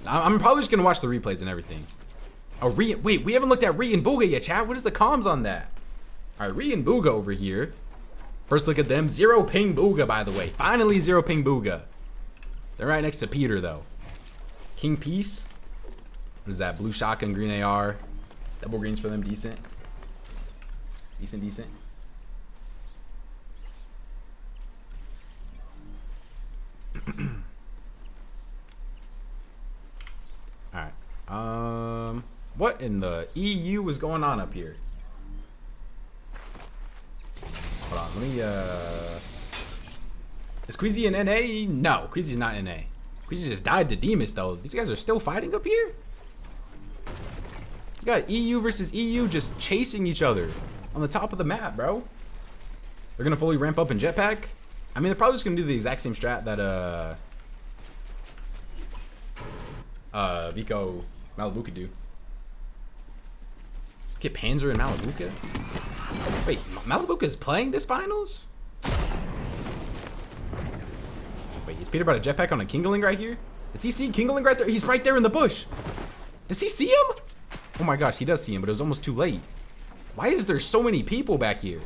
I'm probably just going to watch the replays and everything. Oh, wait, we haven't looked at Ree and Booga yet, chat. What is the comms on that? All right, Ree and Booga over here. First look at them. 0 ping Booga, by the way. Finally 0 ping Booga. They're right next to Peter, though. King Peace. What is that? Blue shotgun, green AR. Double greens for them. Decent. Decent. Alright. What in the EU is going on up here? Hold on, let me, is Queasy in NA? No, Queasy's not in NA. Queasy just died to Demas, though. These guys are still fighting up here? You got EU versus EU just chasing each other on the top of the map, bro. They're gonna fully ramp up in jetpack. I mean, they're probably just gonna do the exact same strat that, Vico Malibuca do. Get Panzer and Malibuca? Wait, Malibuca is playing this finals? Wait, is Peter about a jetpack on a Kingling right here? Does he see Kingling right there? He's right there in the bush. Does he see him? Oh my gosh, he does see him, but it was almost too late. Why is there so many people back here?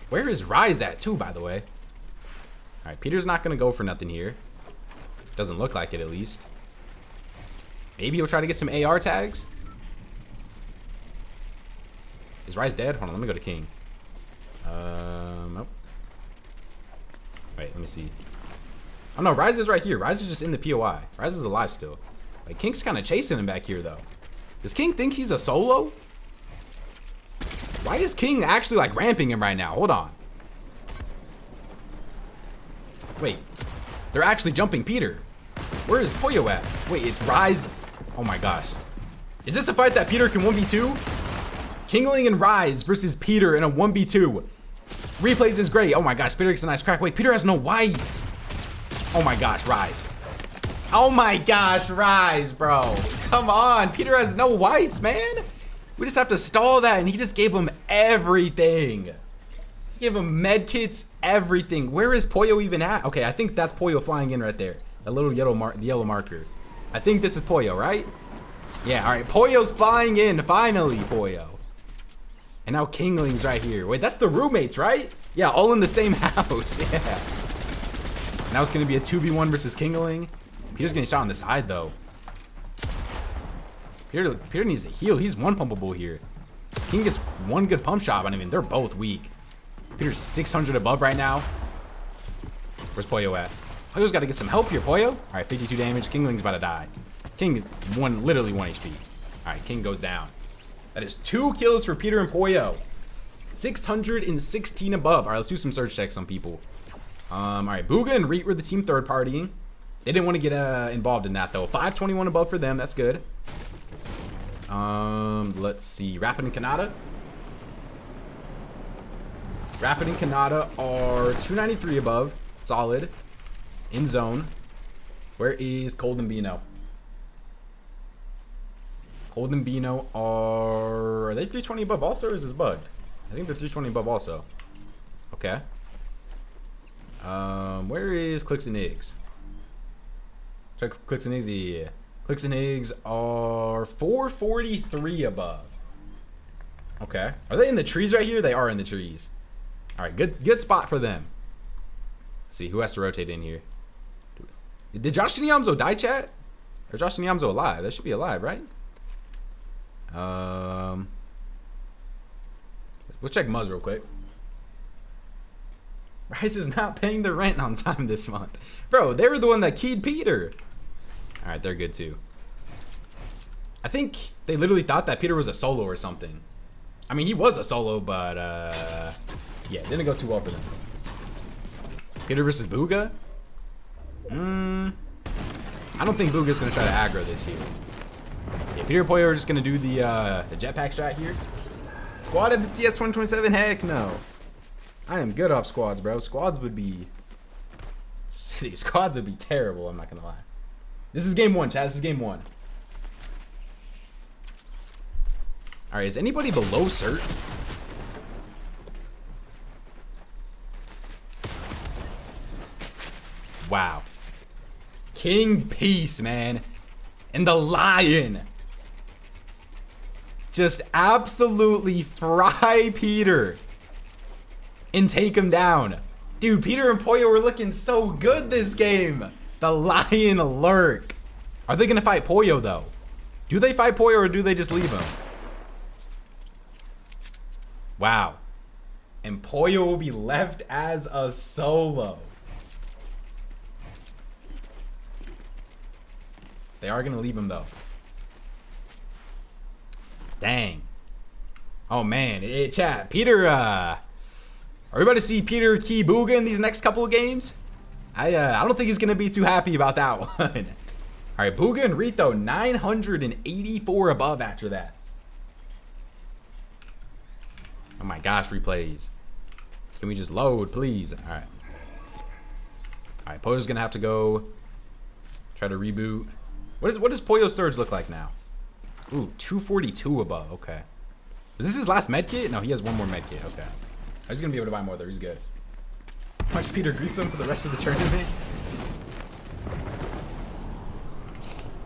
Where is Rise at too, by the way? Alright, Peter's not gonna go for nothing here. Doesn't look like it, at least. Maybe he'll try to get some AR tags. Is Rise dead? Hold on, let me go to King. Nope. Wait, let me see. Oh no, Rise is right here. Rise is just in the POI. Rise is alive still. Like, King's kind of chasing him back here, though. Does King think he's a solo? Why is King actually, like, ramping him right now? Hold on. Wait. They're actually jumping Peter. Where is Pollo at? Wait, it's Rise. Oh my gosh. Is this a fight that Peter can 1v2? Kingling and Rise versus Peter in a 1v2. Replays is great. Oh my gosh, Peter gets a nice crack. Wait, Peter has no whites. Oh my gosh, Rise. Oh my gosh, Rise, bro. Come on, Peter has no whites, man. We just have to stall that, and he just gave him everything. He gave him medkits, everything. Where is Pollo even at? Okay, I think that's Pollo flying in right there. That little yellow marker. I think this is Pollo, right? Yeah, all right. Pollo's flying in, finally, Pollo. And now Kingling's right here. Wait, that's the roommates, right? Yeah, all in the same house. Yeah. Now it's going to be a 2v1 versus Kingling. Peter's getting shot on the side, though. Peter needs to heal. He's one pumpable here. King gets one good pump shot on him, and they're both weak. Peter's 600 above right now. Where's Pollo at? Pollo's got to get some help here, Pollo. All right, 52 damage. Kingling's about to die. King literally 1 HP. All right, King goes down. That is 2 kills for Peter and Pollo. 616 above. All right, let's do some search checks on people. All right, Booga and Reet were the team third partying. They didn't want to get involved in that, though. 521 above for them. That's good. Let's see. Rapid and Kanata. Rapid and Kanata are 293 above. Solid. In zone. Where is Cold and Bino? Cold and Bino are they 320 above also, or is this bugged? I think they're 320 above also. Okay. Where is Clix and Iggs? Check Clix and Iggs. Yeah. Clix and Iggs are 443 above. Okay. Are they in the trees right here? They are in the trees. All right. Good spot for them. Let's see who has to rotate in here. Did Josh Nyamzo die, chat? Or Josh Nyamzo alive? That should be alive, right? Let's check Muzz real quick. Rice is not paying their rent on time this month. Bro, they were the one that keyed Peter. Alright, they're good too. I think they literally thought that Peter was a solo or something. I mean, he was a solo, but yeah, it didn't go too well for them. Peter versus Booga? I don't think Booga's gonna try to aggro this here. Yeah, Peter and Pollo are just gonna do the jetpack shot here. Squad of CS 2027? Heck no. I am good off squads, bro. Squads would be terrible, I'm not gonna lie. This is game one, Chad. This is game one. All right, is anybody below cert? Wow. King Peace, man. And the Lion. Just absolutely fry Peter. And take him down. Dude, Peter and Pollo were looking so good this game. The Lion lurk. Are they going to fight Pollo, though? Do they fight Pollo or do they just leave him? Wow. And Pollo will be left as a solo. They are going to leave him, though. Dang. Oh, man. Hey, chat. Peter, are we about to see Peter Key Booga in these next couple of games? I don't think he's going to be too happy about that one. All right, Booga and Rito, 984 above after that. Oh, my gosh, replays. Can we just load, please? All right. All right, Pollo's going to have to go try to reboot. What does Pollo's surge look like now? Ooh, 242 above. Okay. Is this his last med kit? No, he has one more med kit. Okay. He's going to be able to buy more, though. He's good. Watch Peter grief them for the rest of the tournament.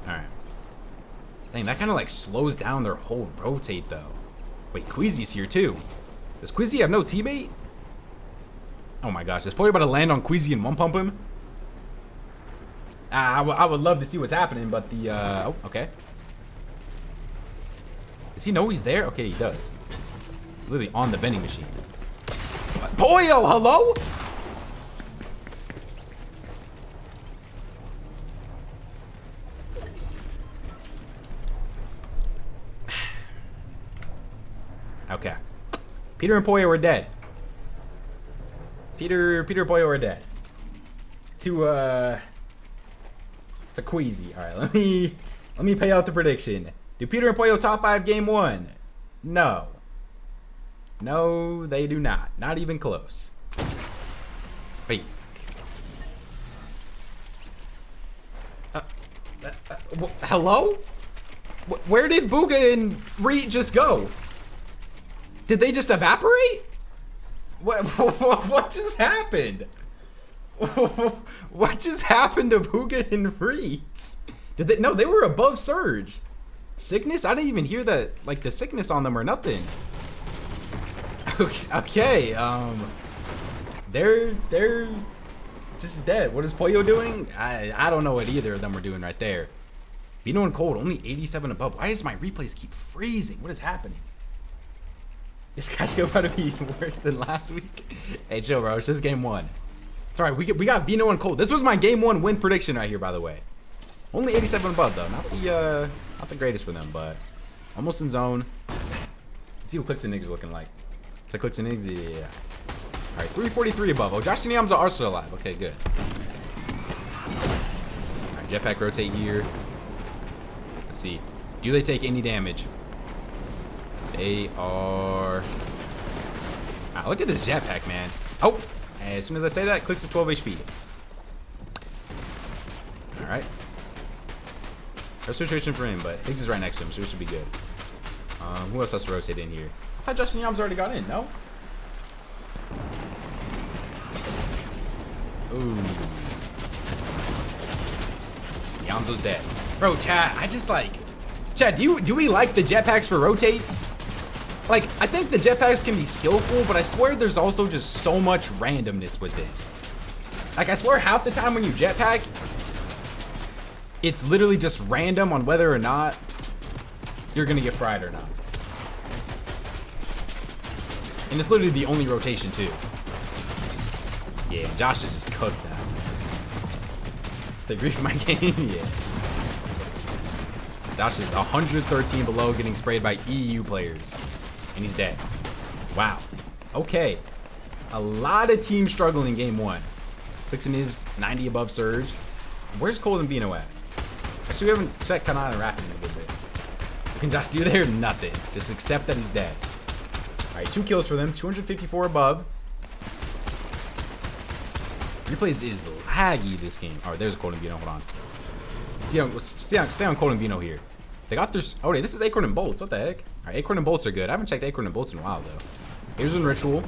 Alright. Dang, that kind of like slows down their whole rotate, though. Wait, Queasy's here, too. Does Queasy have no teammate? Oh my gosh. Is Pollo about to land on Queasy and one-pump him? I would love to see what's happening, but the... oh, okay. Does he know he's there? Okay, he does. He's literally on the vending machine. Pollo, hello? Okay. Peter and Pollo are dead. Peter and Pollo are dead. To Queasy. All right, let me pay out the prediction. Do Peter and Pollo top 5 game 1? No. No, they do not. Not even close. Wait. Hello? Where did Booga and Reet just go? Did they just evaporate? What just happened? What just happened to Booga and Reet? Did they? No, they were above surge. Sickness? I didn't even hear that, like the sickness on them or nothing. Okay, they're just dead. What is Pollo doing? I don't know what either of them were doing right there. Vino and Cold, only 87 above. Why does my replays keep freezing? What is happening? This guy's about to be worse than last week. Hey, chill, bro. It's just game 1. It's all right. We got Vino and Cold. This was my game 1 win prediction right here, by the way. Only 87 above, though. Not the greatest for them, but almost in zone. Let's see what Clix and Niggs are looking like. The Clix and Niggs, yeah. All right, 343 above. Oh, Josh and Yams are still alive. Okay, good. All right, jetpack rotate here. Let's see. Do they take any damage? They are... Ah, look at this jetpack, man. Oh, as soon as I say that, Clix is 12 HP. All right. No situation for him, but Higgs is right next to him, so it should be good. Who else has to rotate in here? I thought Justin Yams already got in, no? Ooh. Yams was dead. Bro, Chad, I just like... Chad, do we like the jetpacks for rotates? Like, I think the jetpacks can be skillful, but I swear there's also just so much randomness with it. Like, I swear half the time when you jetpack, it's literally just random on whether or not you're gonna get fried or not. And it's literally the only rotation too. Yeah, Josh is just cooked now. They grief my game? Yeah. Josh is 113 below, getting sprayed by EU players. And he's dead. Wow. Okay. A lot of teams struggling in game 1. Fixing his 90 above surge. Where's Cold and Bino at? Actually, we haven't checked Kanan and Rapping in a good bit. What can Josh do there? Nothing. Just accept that he's dead. All right, 2 kills for them. 254 above. Replays is laggy this game. All right, there's a Cold and Bino. Hold on. Stay on Cold and Vino here. They got their... Oh, wait, this is Acorn and Bolts. What the heck? All right, Acorn and Bolts are good. I haven't checked Acorn and Bolts in a while, though. Here's a Ritual.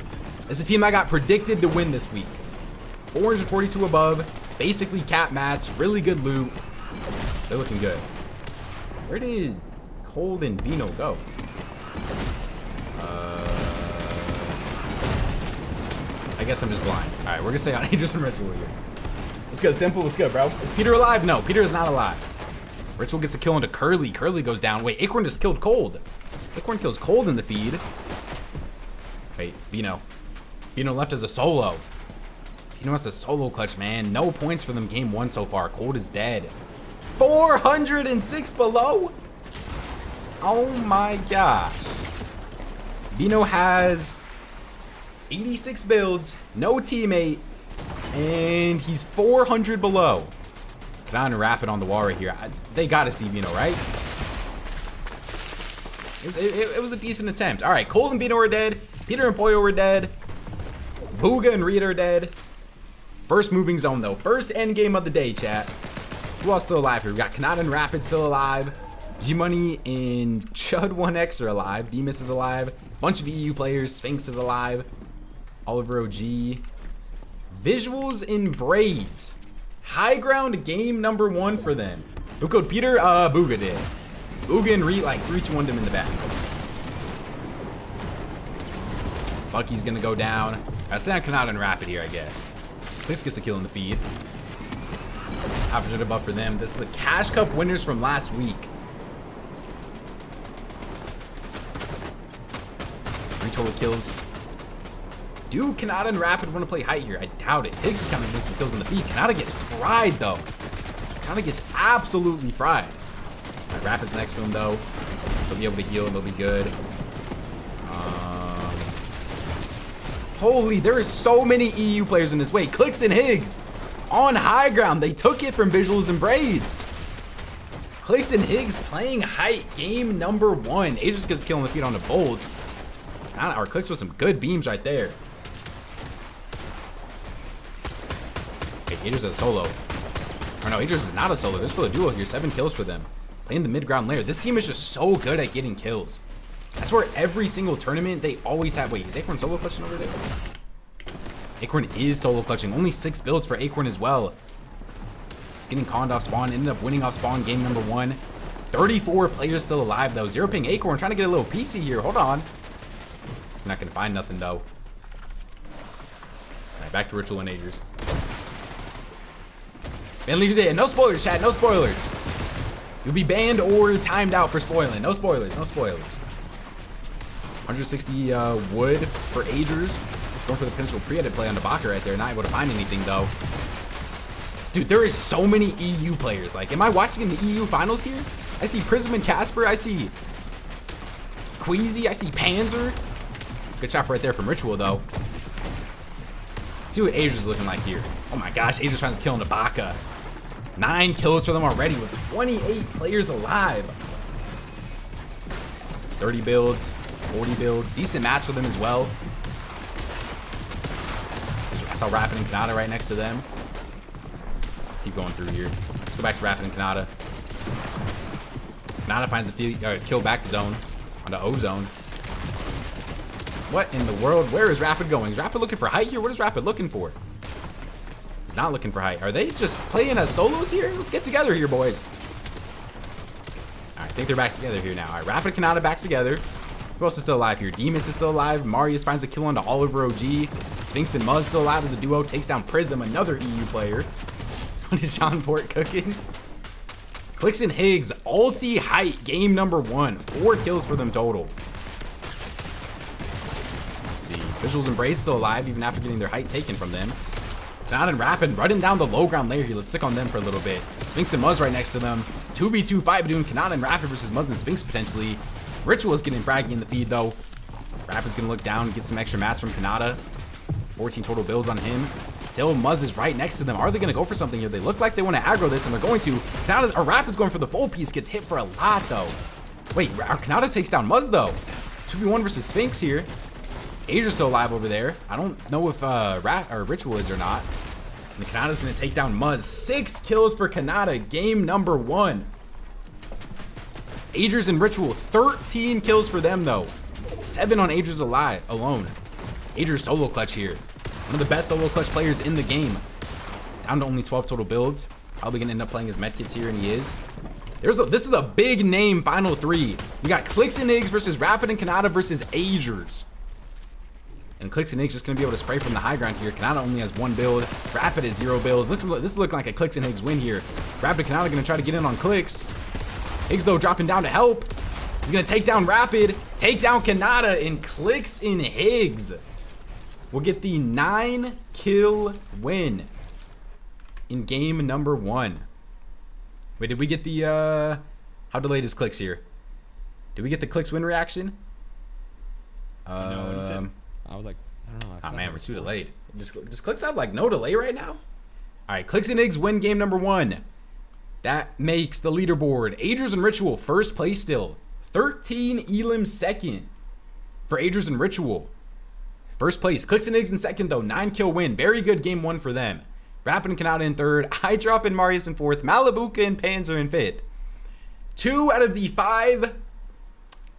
It's a team I got predicted to win this week. 442 above. Basically cap mats. Really good loot. They're looking good. Where did Cold and Vino go? I guess I'm just blind. All right, we're going to stay on Aegis and Ritual here. Let's go. Simple. Let's go, bro. Is Peter alive? No, Peter is not alive. Ritual gets a kill into Curly. Curly goes down. Wait, Acorn just killed Cold. Acorn kills Cold in the feed. Wait, Vino. Vino left as a solo. Vino has a solo clutch, man. No points for them game 1 so far. Cold is dead. 406 below? Oh my gosh. Vino has 86 builds, no teammate, and he's 400 below. Kanata and Rapid on the wall right here. They gotta see Vino, right? It was a decent attempt. All right, Cole and Vino are dead. Peter and Pollo were dead. Booga and Reed are dead. First moving zone, though. First end game of the day, chat. Who else still alive here? We got Kanata and Rapid still alive. G-Money and Chud1X are alive. Demus is alive. Bunch of EU players. Sphinx is alive. Oliver OG. Visuals in Braids. High ground game number 1 for them. Who code Peter? Booga did. Booga and Reed like 3-2-1'd him in the back. Bucky's gonna go down. I stay on Kanata and Rapid here, I guess. Clix gets a kill in the feed. Opposite above for them. This is the Cash Cup winners from last week. 3 total kills. Do Kanata and Rapid want to play height here? I doubt it. Higgs is coming to get some kills in the feed. Kanata gets fried, though. Kanata gets absolutely fried. All right, Rapid's next to him, though. They'll be able to heal and they'll be good. Holy, there is so many EU players in this. Wait, Clix and Higgs on high ground. They took it from Visuals and Braids. Clix and Higgs playing height game number 1. Aegis gets killing the feet on the bolts. Our Clix with some good beams right there. Okay, Aegis is a solo. Or no, Aegis is not a solo. There's still a duo here. 7 kills for them. Playing the mid-ground layer. This team is just so good at getting kills. I swear every single tournament they always have. Wait, is Acorn solo clutching over there? Acorn is solo clutching. Only 6 builds for Acorn as well. He's getting conned off spawn. Ended up winning off spawn game number 1. 34 players still alive though. 0 ping Acorn trying to get a little PC here. Hold on. Not gonna find nothing though. All right, back to Ritual and Aegis. Man, leaves it. No spoilers, chat. No spoilers. You'll be banned or timed out for spoiling. No spoilers. No spoilers. 160 wood for Aegis. Going for the potential pre-edit play on the Baka right there. Not able to find anything though. Dude, there is so many EU players. Like, am I watching in the EU finals here? I see Prism and Casper. I see Queasy. I see Panzer. Good shot right there from Ritual though. Let's see what Aegis is looking like here. Oh my gosh, Aegis finds a kill on the Baka. 9 kills for them already with 28 players alive. 30 builds. 40 builds. Decent match for them as well. I saw Rapid and Kanata right next to them. Let's keep going through here. Let's go back to Rapid and Kanata. Kanata finds a kill back zone on the O zone. What in the world? Where is Rapid going? Is Rapid looking for height here? What is Rapid looking for? He's not looking for height. Are they just playing as solos here? Let's get together here, boys. All right, I think they're back together here now. All right, Rapid and Kanata back together. Who else is still alive here? Demus is still alive. Marius finds a kill onto Oliver OG. Sphinx and Muzz still alive as a duo. Takes down Prism, another EU player. What is John Port cooking? Clix and Higgs, ulti height, game number 1. 4 kills for them total. Let's see. Visuals and Braids still alive, even after getting their height taken from them. Kanata and Rapid running down the low ground layer here. Let's stick on them for a little bit. Sphinx and Muzz right next to them. 2v2 fight between Kanata and Rapid versus Muzz and Sphinx potentially. Ritual is getting fraggy in the feed though. Rapid's gonna look down and get some extra mats from Kanata. 14 total builds on him. Still, Muzz is right next to them. Are they gonna go for something here? They look like they want to aggro this, and they're going to. Kanata, or Rapid's going for the full piece. Gets hit for a lot though. Wait, Kanata takes down Muzz though. 2v1 versus Sphinx here. Aegis still alive over there. I don't know if Ritual is or not. And Kanata's going to take down Muzz. 6 kills for Kanata. Game number 1. Agers and Ritual. 13 kills for them, though. 7 on Agers alone. Agers solo clutch here. One of the best solo clutch players in the game. Down to only 12 total builds. Probably going to end up playing his medkits here, and he is. This is a big name final 3. We got Clix and Iggs versus Rapid and Kanata versus Agers. And Clix and Iggs just going to be able to spray from the high ground here. Kanata only has 1 build. Rapid has 0 builds. This is looking like a Clix and Iggs win here. Rapid and Kanata going to try to get in on Clix. Iggs, though, dropping down to help. He's going to take down Rapid, take down Kanata, and Clix and Iggs will get the 9-kill win in game number 1. Wait, did we get the, how delayed is Clix here? Did we get the Clix win reaction? No, when he said, I was like, I don't know. Oh man, we're too delayed. Does Clix have like no delay right now? All right, Clix and Iggs win game number 1. That makes the leaderboard. Agers and Ritual first place still. 13 Elim second for Agers and Ritual. First place. Clix and Iggs in second though. 9-kill win. Very good game 1 for them. Rapid and Kanata in third. I drop in Marius in fourth. Malibuka and Panzer in fifth. 2 out of the 5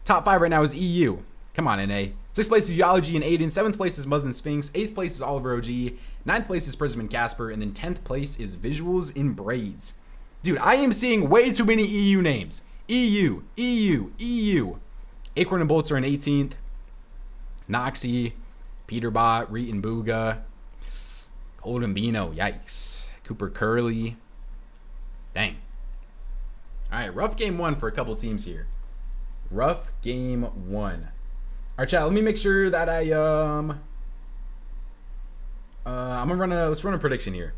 top 5 right now is EU. Come on, NA. 6th place is Geology and Aiden. 7th place is Muzz and Sphinx. 8th place is Oliver OG. 9th place is Prism and Casper. And then 10th place is Visuals in Braids. Dude, I am seeing way too many EU names. EU, EU, EU. Acorn and Bolts are in 18th. Noxy, Peterbot, Reet and Booga. Golden Beano, yikes. Cooper Curly. Dang. All right, rough game 1 for a couple teams here. Rough game 1. All right, chat, let me make sure that I'm gonna let's run a prediction here.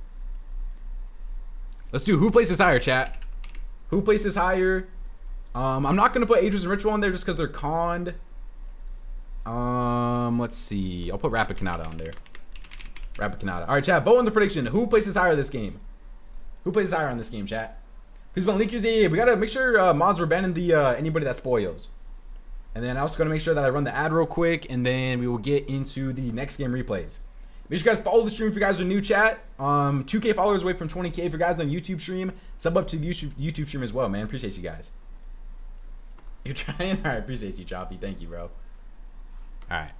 Let's do who places higher, chat. Who places higher? I'm not gonna put Agers and Ritual on there just because they're conned. Let's see. I'll put Rapid Kanata on there. Rapid Kanata. All right, chat. Vote on the prediction. Who places higher this game? Who places higher on this game, chat? Who's been leakers? Yeah, we gotta make sure mods were banning the anybody that spoils. And then I also gotta make sure that I run the ad real quick, and then we will get into the next game replays. Make sure you guys follow the stream if you guys are new, chat. 2K followers away from 20K. If you guys on YouTube stream, sub up to the YouTube stream as well, man. Appreciate you guys. You're trying? All right, appreciate you, Choppy. Thank you, bro. All right.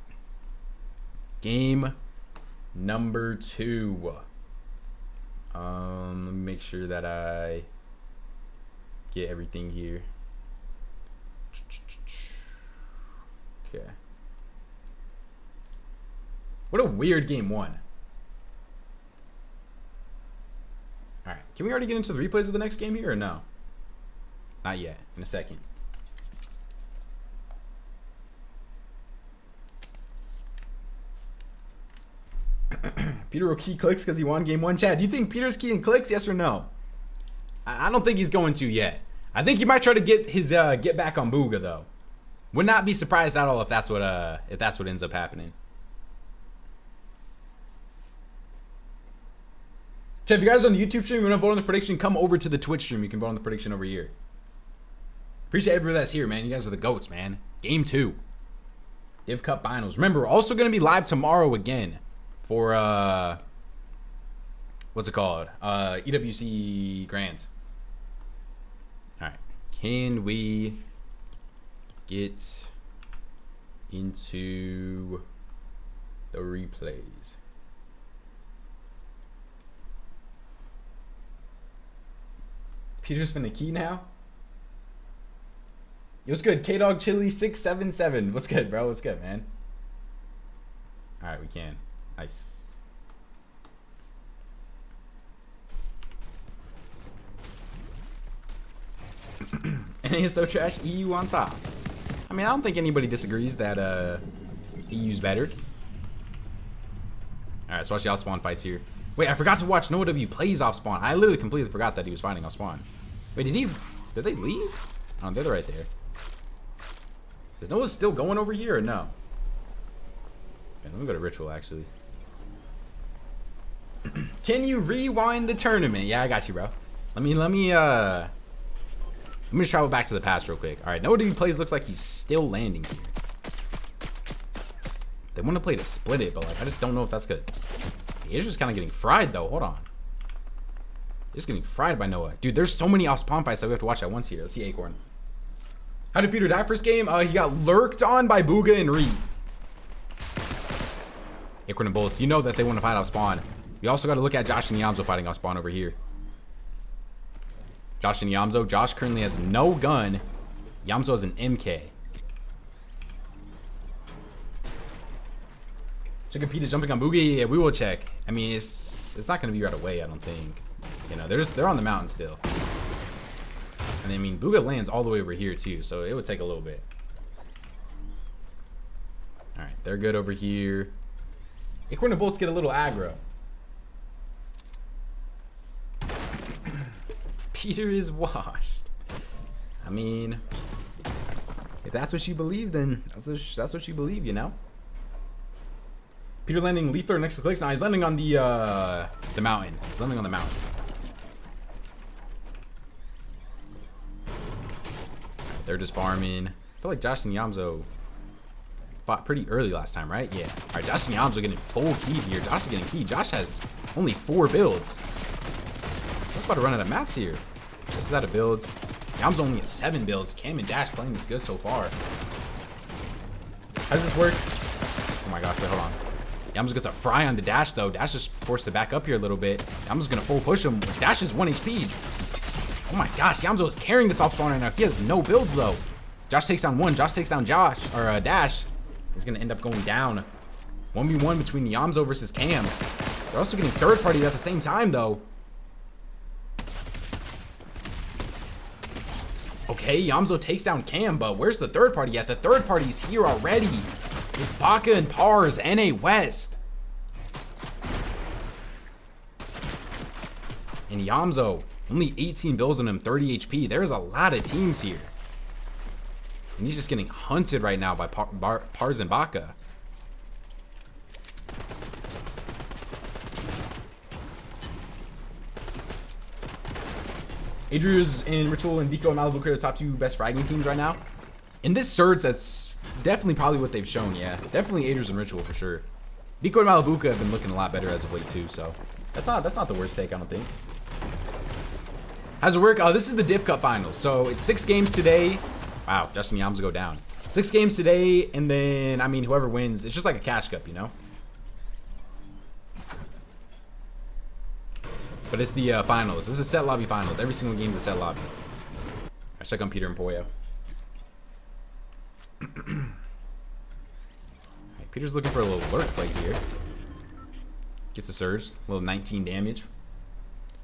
Game number 2. Let me make sure that I get everything here. Okay. What a weird game 1. All right. Can we already get into the replays of the next game here or no? Not yet. In a second. Peter will key Clix because he won game 1. Chad, do you think Peter's keying Clix? Yes or no? I don't think he's going to yet. I think he might try to get his get back on Booga though. Would not be surprised at all if that's what ends up happening. Chad, if you guys are on the YouTube stream, you want to vote on the prediction, come over to the Twitch stream. You can vote on the prediction over here. Appreciate everybody that's here, man. You guys are the GOATs, man. Game 2. Div Cup Finals. Remember, we're also going to be live tomorrow again for, what's it called? EWC Grands. All right. Can we get into the replays? Peter's finna key now. Yo, what's good? K-Dog Chili 677. What's good, bro? What's good, man? All right, we can. Nice. And he's so trash. EU on top. I mean, I don't think anybody disagrees that EU's better. All right, so watch the Offspawn fights here. Wait, I forgot to watch Noah W plays Offspawn. I literally completely forgot that he was fighting Offspawn. Wait, did they leave? Oh, they're right there. Is Noah still going over here or no? Okay, let me go to Ritual actually. Can you rewind the tournament? Yeah, I got you, bro. Let me just travel back to the past real quick. All right, Noah W plays looks like he's still landing here. They want to play to split it, but like I just don't know if that's good. He is just kind of getting fried though. Hold on. Just getting fried by Noah. Dude, there's so many off spawn fights that we have to watch at once here. Let's see Acorn. How did Peter die first game? He got lurked on by Booga and Reed. Acorn and Bullets, you know that they want to fight off spawn. We also got to look at Josh and Yamzo fighting off spawn over here. Josh and Yamzo. Josh currently has no gun. Yamzo has an MK. Check Peter jumping on Boogie. Yeah, we will check. I mean, it's not going to be right away, I don't think. You know, they're on the mountain still. And I mean, Booga lands all the way over here too, so it would take a little bit. All right, they're good over here. Acorn and Bolts get a little aggro. Peter is washed. I mean, if that's what you believe, then that's what you believe, you know. Peter landing Lethor next to Clix. Now he's landing on the mountain. He's landing on the mountain. They're just farming. I feel like Josh and Yamzo fought pretty early last time, right? Yeah. All right, Josh and Yamzo getting full key here. Josh is getting key. Josh has only 4 builds. Just about to run out of mats here. Just out of builds. Yamzo only at 7 builds. Cam and Dash playing this good so far. How does this work? Oh my gosh, wait, hold on. Yamzo gets a fry on the Dash though. Dash is forced to back up here a little bit. Yamzo's gonna full push him. Dash is 1 HP. Oh my gosh, Yamzo is carrying this off spawn right now. He has no builds though. Josh takes down 1. Josh takes down Dash. He's gonna end up going down. 1v1 between Yamzo versus Cam. They're also getting third party at the same time though. Okay, Yamzo takes down Cam, but where's the third party at? The third party's here already. It's Baka and Pars, NA West. And Yamzo, only 18 builds on him, 30 HP. There's a lot of teams here. And he's just getting hunted right now by Pars and Baka. Adria's and Ritual and Vico and Malibu are the top 2 best fragging teams right now. In this surge, that's definitely probably what they've shown, yeah. Definitely Adria's and Ritual for sure. Vico and Malibuca have been looking a lot better as of late too, so that's not the worst take, I don't think. How's it work? This is the DIV Cup Finals. So it's 6 games today. Wow, Justin Yams go down. 6 games today, and then, I mean, whoever wins, it's just like a cash cup, you know? But it's the finals. This is set lobby finals. Every single game is a set lobby. I check on Peter and Poyo. Right, Peter's looking for a little lurk play here. Gets the surge, a little 19 damage.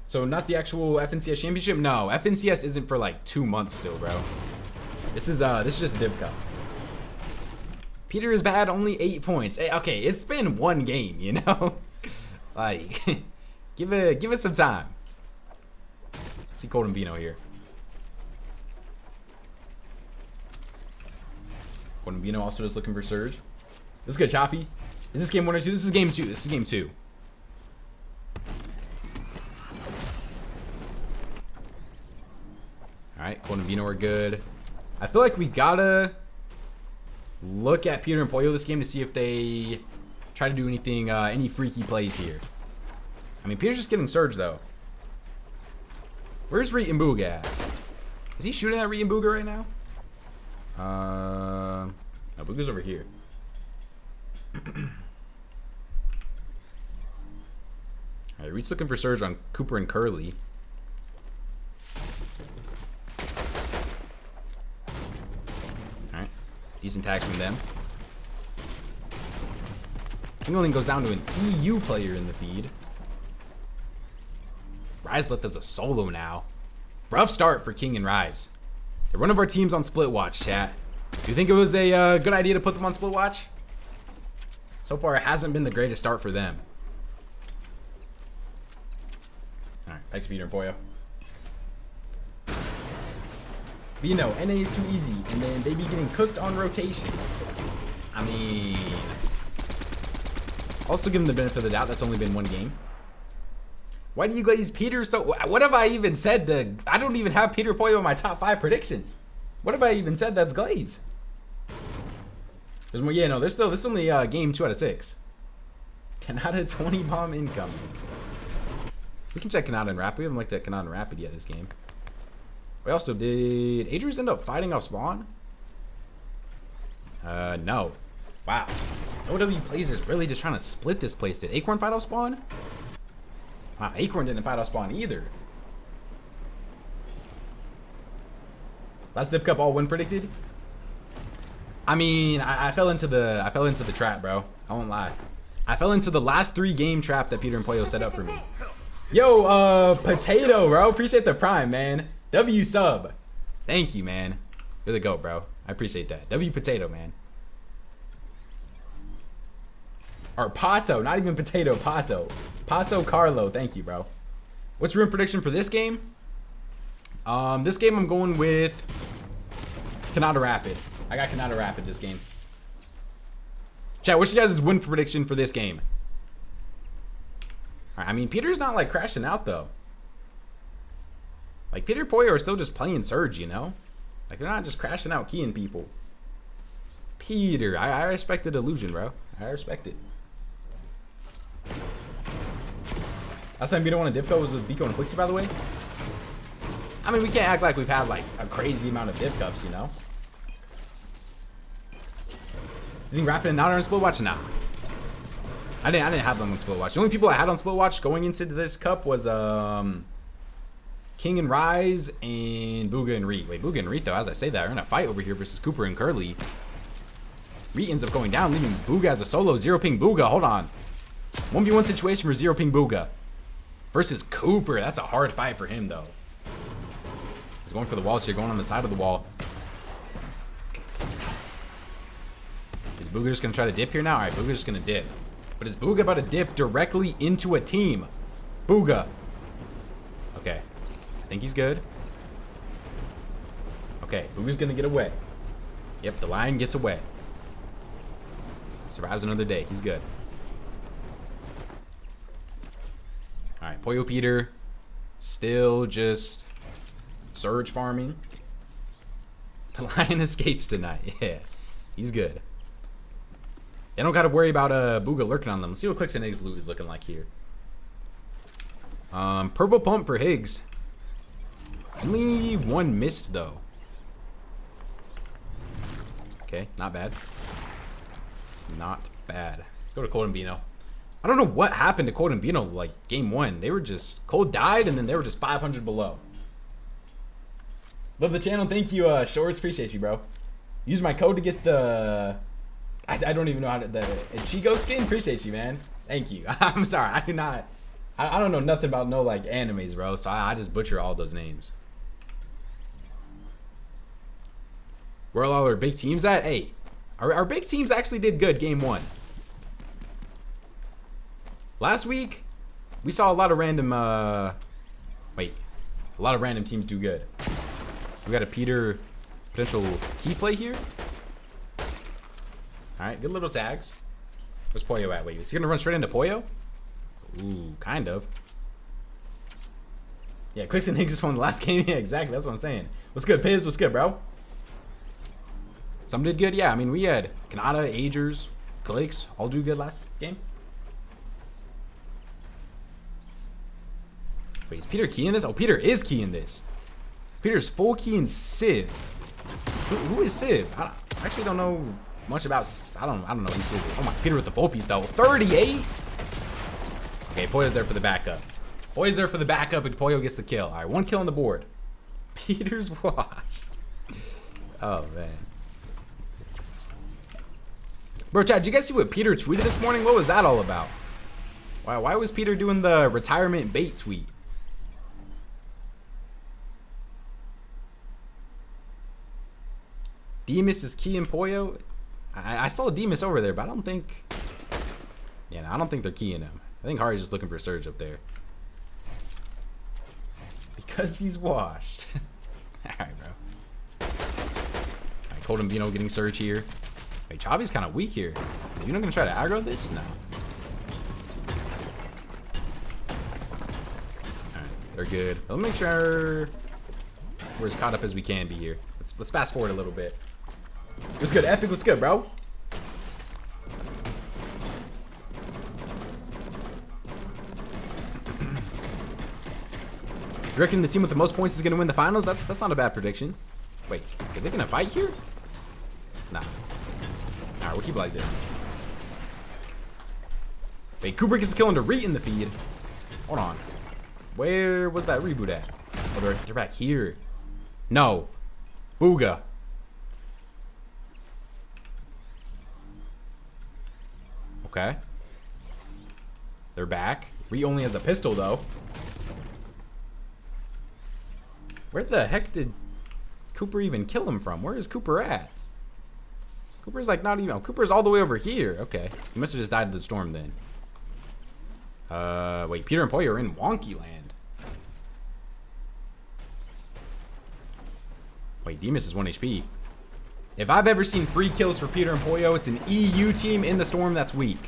So not the actual FNCS championship. No, FNCS isn't for like 2 months still, bro. This is just DIV Cup. Peter is bad, only 8 points. Hey, okay, it's been 1 game, you know. Like, give it some time. Let's see Colton Vino here. Colton Vino also just looking for surge. This is good, Choppy. Is this game 1 or 2? This is game 2. This is game 2. Alright, Colton Vino are good. I feel like we gotta look at Peter and Poyo this game to see if they try to do anything, any freaky plays here. I mean, Peter's just getting surge though. Where's Reet and Booga at? Is he shooting at Reet and Booga right now? No, Booga's over here. Alright, Reet's looking for surge on Cooper and Curly. Alright, decent tags from them. Kingling goes down to an EU player in the feed. Riseleth does a solo now. Rough start for King and Rise. They're one of our teams on Split Watch, chat. Do you think it was a good idea to put them on Split Watch? So far, it hasn't been the greatest start for them. Alright, thanks, Peter and Poyo. But you know, NA is too easy, and then they be getting cooked on rotations. I mean, also give them the benefit of the doubt. That's only been 1 game. Why do you glaze Peter so? What have I even said to? I don't even have Peter Poyo in my top 5 predictions. What have I even said that's glaze? There's more. Yeah, no, there's still. This is only game 2 out of 6. Canada 20 bomb incoming. We can check Kanata and Rapid. We haven't looked at Kanata and Rapid yet this game. We also did Adrius end up fighting off spawn? No. Wow. OW Plays is really just trying to split this place. Did Acorn fight off spawn? Wow, Acorn didn't fight off spawn either. Last Zip Cup all win predicted? I mean, I fell into the trap, bro. I won't lie. I fell into the last 3 game trap that Peter and Pollo set up for me. Yo, Potato, bro. Appreciate the prime, man. W sub. Thank you, man. You're the GOAT, bro. I appreciate that. W Potato, man. Or Pato, not even Potato, Pato. Pato Carlo, thank you, bro. What's your win prediction for this game? This game I'm going with Kanata Rapid. I got Kanata Rapid this game. Chat, what's your guys' win prediction for this game? Alright, I mean, Peter's not like crashing out though. Like Peter and Pollo are still just playing Surge, you know? Like they're not just crashing out keying people. Peter, I respect the delusion, bro. I respect it. Last time Peter won a div cup was with Biko and Clixy, by the way. I mean, we can't act like we've had like a crazy amount of div cups, you know? You think Rapid and Nada are on Split Watch? Nah. I didn't have them on Split Watch. The only people I had on Split Watch going into this cup was King and Rise and Booga and Reet. Wait, Booga and Reet though, as I say that, are in a fight over here versus Cooper and Curly. Reet ends up going down, leaving Booga as a solo. Zero ping Booga, hold on. 1v1 situation for Zero ping Booga. Versus Cooper, that's a hard fight for him though. He's going for the walls here, going on the side of the wall. Is Booga just gonna try to dip here now? Alright, Booga's just gonna dip. But is Booga about to dip directly into a team? Booga. Okay. I think he's good. Okay, Booga's gonna get away. Yep, the lion gets away. Survives another day. He's good. Alright, Pollo Peter. Still just Surge farming. The lion escapes tonight. Yeah, he's good. They don't got to worry about Booga lurking on them. Let's see what Clix and Higgs loot is looking like here. Purple pump for Higgs. Only 1 missed though. Okay, not bad. Not bad. Let's go to Cold and Bino. I don't know what happened to Cold and Bino like game 1. They were just Cold died and then they were just 500 below. Love the channel. Thank you, Shorts. Appreciate you, bro. Use my code to get the I don't even know how to the Ichigo skin. Appreciate you, man. Thank you. I'm sorry. I do not. I don't know nothing about no like animes, bro. So I just butcher all those names. Where are all our big teams at? Hey, our big teams actually did good game 1. Last week, we saw a lot of random. A lot of random teams do good. We got a Peter potential key play here. Alright, good little tags. Where's Pollo at? Wait, is he gonna run straight into Pollo? Ooh, kind of. Yeah, Clix and Higgs just won the last game. Yeah, exactly. That's what I'm saying. What's good, Piz? What's good, bro? Some did good. Yeah, I mean, we had Kanata, Agers, Clix all do good last game. Wait, is Peter keying this? Oh, Peter is keying this. Peter's full keying Civ. Who is Civ? I actually don't know much about. I don't know who Civ is. Oh my, Peter with the full piece though. 38. Okay, Pollo's there for the backup. Pollo's there for the backup, and Pollo gets the kill. All right, 1 kill on the board. Peter's washed. Oh man. Bro, chat, did you guys see what Peter tweeted this morning? What was that all about? Why was Peter doing the retirement bait tweet? Demus is key in Pollo. I saw Demus over there, but I don't think. Yeah, no, I don't think they're keying him. I think Hari's just looking for Surge up there. Because he's washed. Alright, bro. Alright, Cold and Bino getting Surge here. Wait, Chavi's kind of weak here. Is Bino gonna try to aggro this? No. Alright, they're good. Let's make sure we're as caught up as we can be here. Let's fast forward a little bit. What's good, Epic? What's good, bro? You reckon the team with the most points is gonna win the finals? That's not a bad prediction. Wait, are they gonna fight here? Nah. Alright, we'll keep it like this. Wait, Cooper gets a kill into Reet in the feed. Hold on. Where was that reboot at? Oh, they're back here. No. Booga. Okay. They're back. Reet only has a pistol, though. Where the heck did Cooper even kill him from? Where is Cooper at? Cooper's like not even... Oh, Cooper's all the way over here. Okay. He must have just died in the storm then. Wait. Peter and Poyo are in Wonky Land. Wait. Demus is 1 HP. If I've ever seen free kills for Peter and Poyo, it's an EU team in the storm that's weak.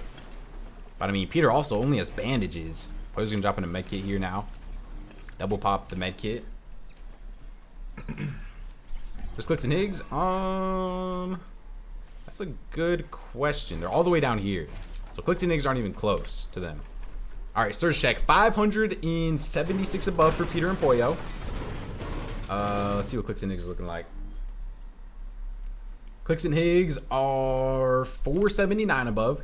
But I mean, Peter also only has bandages. Poyo's gonna drop in a med kit here now. Double pop the med kit. There's Clix and Higgs. That's a good question. They're all the way down here. So Clix and Higgs aren't even close to them. Alright, Surge check. 576 above for Peter and Poyo. Let's see what Clix and Higgs is looking like. Clix and Higgs are 479 above.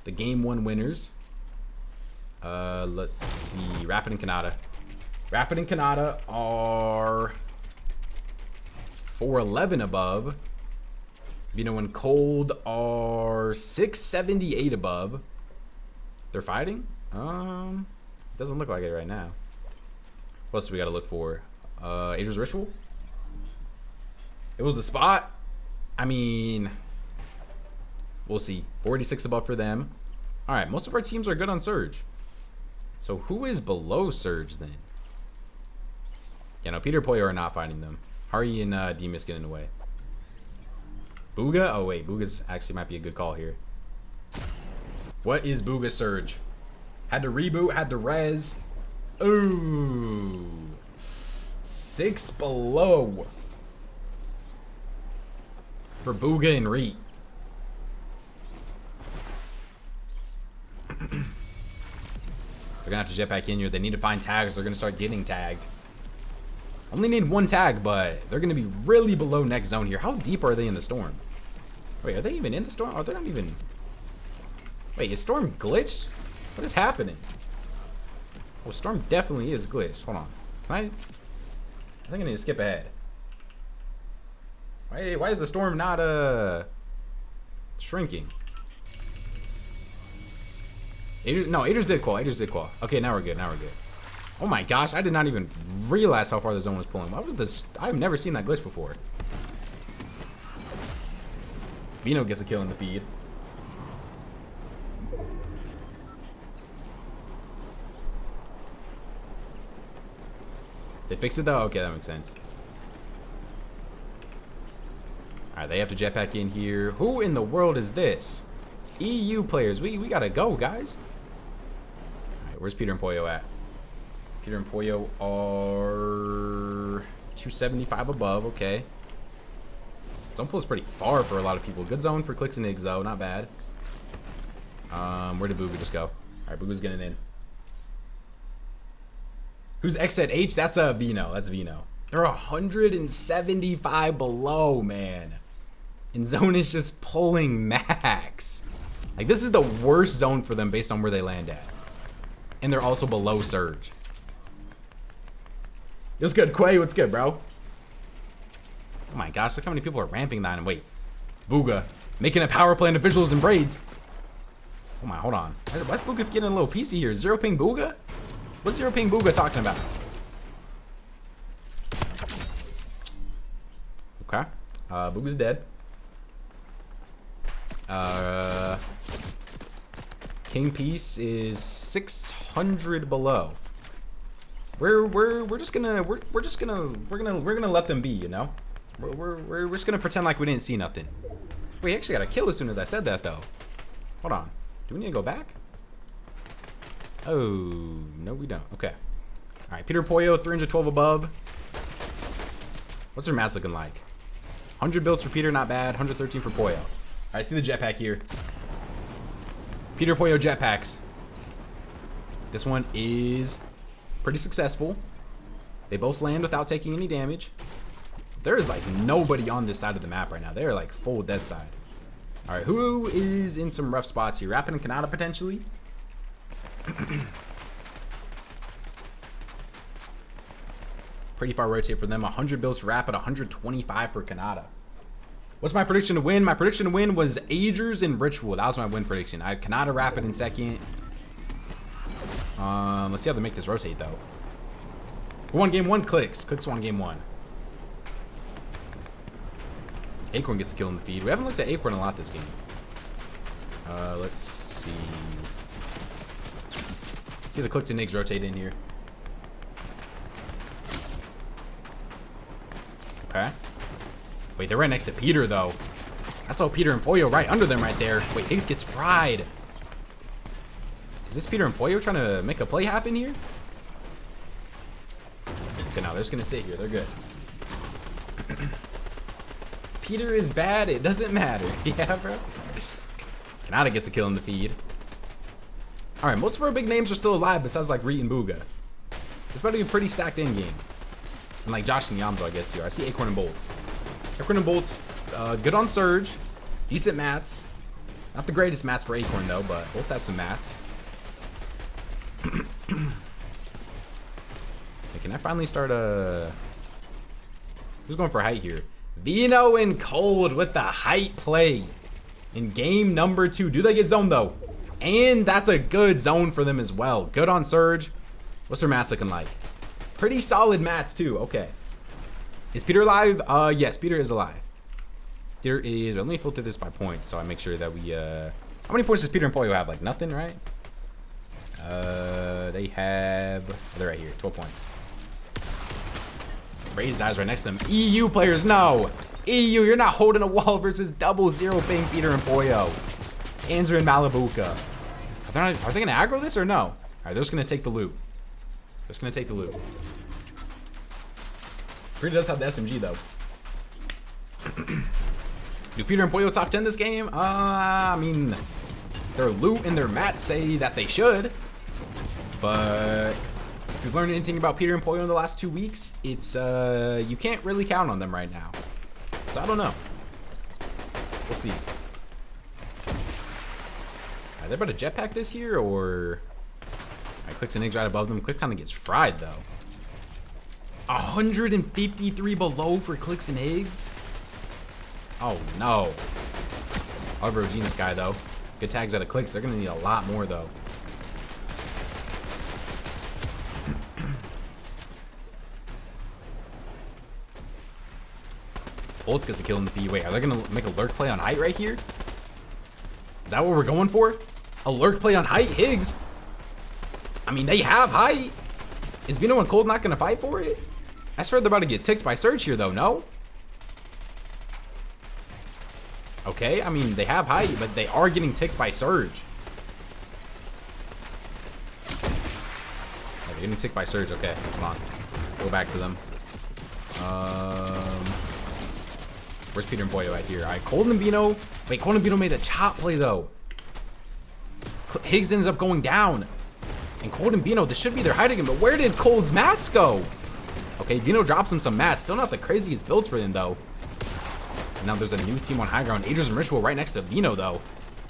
The game 1 winners. Let's see. Rapid and Kanata. Rapid and Kanata are 411 above. Vino and Cold are 678 above. They're fighting? Doesn't look like it right now. What else do we gotta look for? Ager's Ritual? It was the spot. I mean, we'll see. 46 above for them. Alright, most of our teams are good on Surge. So who is below Surge then? Yeah, no, Peter Poyo are not fighting them. Hari and Demus getting away. Booga? Oh wait, Booga's actually might be a good call here. What is Booga Surge? Had to reboot, had to res. Ooh. 6 below. For Booga and Reet. They're gonna have to jet back in here. They need to find tags. They're gonna start getting tagged. Only need 1 tag, but they're gonna be really below next zone here. How deep are they in the storm? Wait, are they even in the storm? Oh, they're not even... Wait, is storm glitched? What is happening? Oh, storm definitely is glitched. Hold on. I think I need to skip ahead. Why is the storm not shrinking? No, Aders did qual. Aders did qual. Okay, now we're good. Now we're good. Oh my gosh, I did not even realize how far the zone was pulling. What was this? I've never seen that glitch before. Vino gets a kill in the feed. They fixed it though? Okay, that makes sense. Alright, they have to jetpack in here. Who in the world is this? EU players. We gotta go, guys. Alright, where's Peter and Poyo at? Peter and Poyo are 275 above. Okay. Zone pull is pretty far for a lot of people. Good zone for Clix and Higgs though. Not bad. Where did Booga just go? Alright, Booga's getting in. Who's X at H? That's Vino. That's Vino. They're 175 below, man. And zone is just pulling max. Like, this is the worst zone for them based on where they land at. And they're also below Surge. What's good, Quay? What's good, bro? Oh my gosh, look how many people are ramping that. And wait, Booga making a power play into visuals and braids. Oh my, hold on. Why's Booga getting a little PC here? Zero ping Booga? What's Zero ping Booga talking about? Okay. Booga's dead. King Peace is 600 below. We're just gonna let them be, you know. We're just gonna pretend like we didn't see nothing. We actually got a kill as soon as I said that though. Hold on. Do we need to go back? Oh no, we don't. Okay. All right, Peter Poyo 312 above. What's their mats looking like? 100 builds for Peter, not bad. 113 for Poyo. All right, see the jetpack here. Peter Poyo jetpacks. This one is pretty successful. They both land without taking any damage. There is like nobody on this side of the map right now. They are like full dead side. All right, who is in some rough spots here? Rapid and Kanata potentially. Pretty far rotate for them. 100 builds for Rapid, 125 for Kanata. What's my prediction to win? My prediction to win was Agers and Ritual. That was my win prediction. I had Kanata Rapid in second. Let's see how they make this rotate though. Who won game one? Clix. Clix won game one. Acorn gets a kill in the feed. We haven't looked at Acorn a lot this game. Let's see. Let's see the Clix and Niggs rotate in here. Okay. Wait, they're right next to Peter though. I saw Peter and Pollo right under them right there. Wait, Higgs gets fried. Is this Peter and Pollo trying to make a play happen here? Okay, no, they're just gonna sit here. They're good. Peter is bad. It doesn't matter. Yeah, bro. Kanata gets a kill in the feed. All right, most of our big names are still alive besides like Reet and Booga. It's about to be a pretty stacked in game. And like Josh and Yamzo, I guess too. I see Acorn and Bolts. Acorn and Bolts, good on Surge. Decent mats. Not the greatest mats for Acorn though, but Bolts has some mats. Hey, can I finally start who's going for height here? Vino and Cold with the height play in game number 2. Do they get zoned though? And that's a good zone for them as well. Good on Surge. What's their mats looking like? Pretty solid mats too. Okay. Is Peter alive? Yes, Peter is alive. There is, let me filter this by points so I make sure that we, how many points does Peter and Pollo have? Like nothing, right? They have, they're right here, 12 points. Raised eyes right next to them. EU players, no. EU, you're not holding a wall versus double zero ping Peter and Pollo. Anzer and Malabuka. Are they gonna aggro this or no? All right, they're just gonna take the loot. They're just gonna take the loot. Peter does have the SMG though. Do Peter and Pollo top 10 this game? I mean, their loot and their mats say that they should. But if you've learned anything about Peter and Pollo in the last 2 weeks, it's you can't really count on them right now. So I don't know. We'll see. Are they about to jetpack this here or? Alright, Clix and Niggs right above them. Clix kind of gets fried though. 153 below for Clix and Niggs. Oh no. Oliver OG in this guy though. Good tags out of Clix. They're gonna need a lot more though. Bolts gets a kill in the feed. Wait, are they gonna make a lurk play on height right here? Is that what we're going for? A lurk play on height? Higgs? I mean, they have height. Is Vino and Cold not gonna fight for it? I swear they're about to get ticked by Surge here though, no? Okay, I mean, they have height, but they are getting ticked by Surge. Yeah, they're getting ticked by Surge. Okay, come on. Go back to them. Where's Peter and Pollo at here? All right, Cold and Vino. Wait, Cold and Vino made a chop play though. Higgs ends up going down. And Cold and Vino, this should be their height again, but where did Cold's mats go? Okay, Vino drops him some mats. Still not the craziest builds for him though. Now there's a new team on high ground. Agers and Ritual right next to Vino though.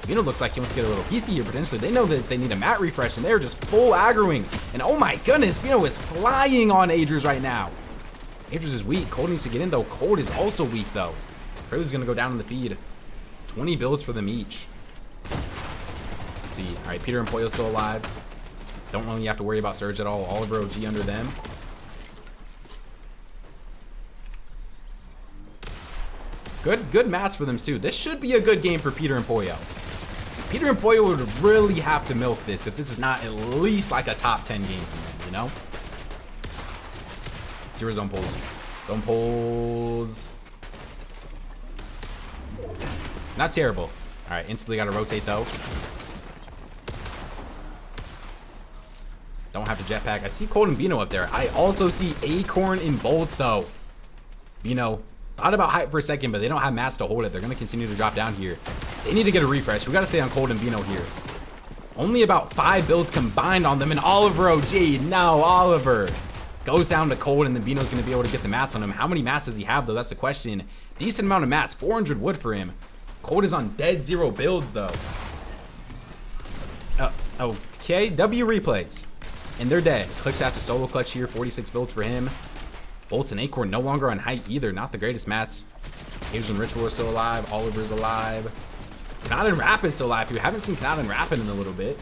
Vino looks like he wants to get a little PC here potentially. They know that they need a mat refresh and they're just full aggroing. And oh my goodness, Vino is flying on Agers right now. Agers is weak. Cold needs to get in though. Cold is also weak though. Curly's gonna go down in the feed. 20 builds for them each. Let's see. All right, Peter and Pollo still alive. Don't really have to worry about Surge at all. Oliver OG under them. Good mats for them too. This should be a good game for Peter and Pollo. Peter and Pollo would really have to milk this if this is not at least like a top 10 game for them, you know? Zero zone pulls. Zone pulls. Not terrible. All right, instantly got to rotate though. Don't have to jetpack. I see Cold and Vino up there. I also see Acorn and Bolts though. Vino. Thought about hype for a second, but they don't have mats to hold it. They're going to continue to drop down here. They need to get a refresh. We got to stay on Cold and Vino here. Only about 5 builds combined on them, and Oliver OG. No, Oliver. Goes down to Cold, and then Bino's going to be able to get the mats on him. How many mats does he have, though? That's the question. Decent amount of mats. 400 wood for him. Cold is on dead 0 builds, though. Okay, W replays. And they're dead. Clix after solo clutch here. 46 builds for him. Bolts and Acorn no longer on height either. Not the greatest mats. Asian Ritual are still alive. Oliver's alive. Kanata and Rapid's still alive, too. Haven't seen Kanata and Rapid in a little bit.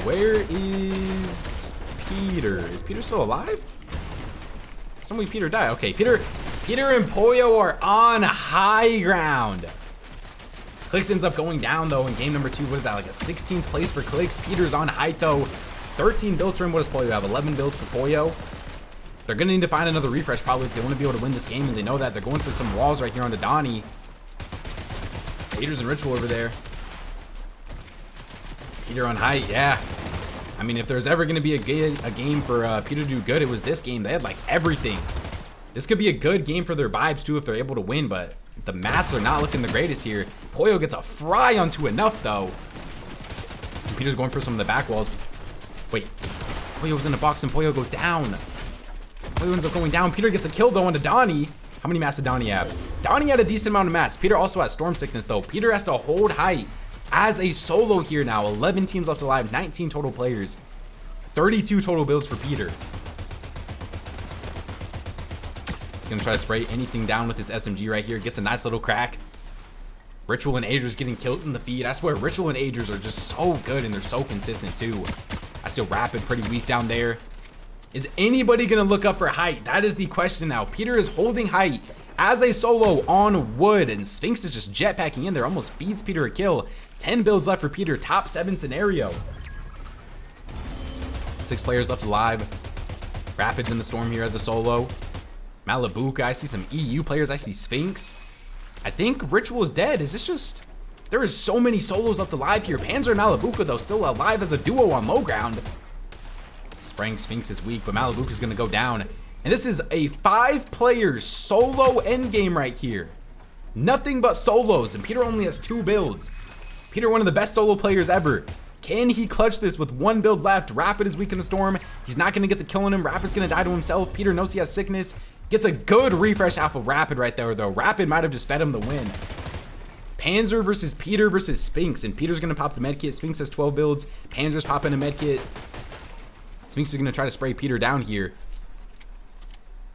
Where is Peter? Is Peter still alive? Somebody Peter died. Okay, Peter and Poyo are on high ground. Clix ends up going down, though, in game number 2. What is that, like a 16th place for Clix? Peter's on height, though. 13 builds for him. What does Poyo have? 11 builds for Poyo. They're going to need to find another refresh, probably, if they want to be able to win this game, and they know that. They're going for some walls right here on the Donnie. Peters and Ritual over there. Peter on height, yeah. I mean, if there's ever going to be a game for Peter to do good, it was this game. They had, like, everything. This could be a good game for their vibes, too, if they're able to win, but the mats are not looking the greatest here. Poyo gets a fry onto enough, though. And Peter's going for some of the back walls. Wait. Poyo was in the box, and Poyo goes down. Poyo ends up going down. Peter gets a kill, though, onto Donnie. How many mats did Donnie have? Donnie had a decent amount of mats. Peter also has Storm Sickness, though. Peter has to hold height as a solo here now. 11 teams left alive, 19 total players. 32 total builds for Peter. He's gonna try to spray anything down with this SMG right here. Gets a nice little crack. Ritual and Agers getting killed in the feed. I swear, Ritual and Agers are just so good, and they're so consistent, too. I see Rapid pretty weak down there. Is anybody gonna look up for height? That is the question now. Peter is holding height as a solo on wood, and Sphinx is just jetpacking in there. Almost feeds Peter a kill. 10 builds left for Peter. Top 7 scenario. 6 players left alive. Rapid's in the storm here as a solo. Malibuka. I see some EU players. I see Sphinx. I think Ritual is dead. Is this just... There is so many solos left alive here. Panzer and Malibuka, though, still alive as a duo on low ground. Spraying Sphinx is weak, but Malibuka is going to go down. And this is a 5-player solo endgame right here. Nothing but solos, and Peter only has 2 builds. Peter, one of the best solo players ever. Can he clutch this with 1 build left? Rapid is weak in the storm. He's not going to get the kill on him. Rapid's going to die to himself. Peter knows he has sickness. Gets a good refresh off of Rapid right there, though. Rapid might have just fed him the win. Panzer versus Peter versus Sphinx, and Peter's going to pop the medkit. Sphinx has 12 builds. Panzer's popping a medkit. Sphinx is going to try to spray Peter down here.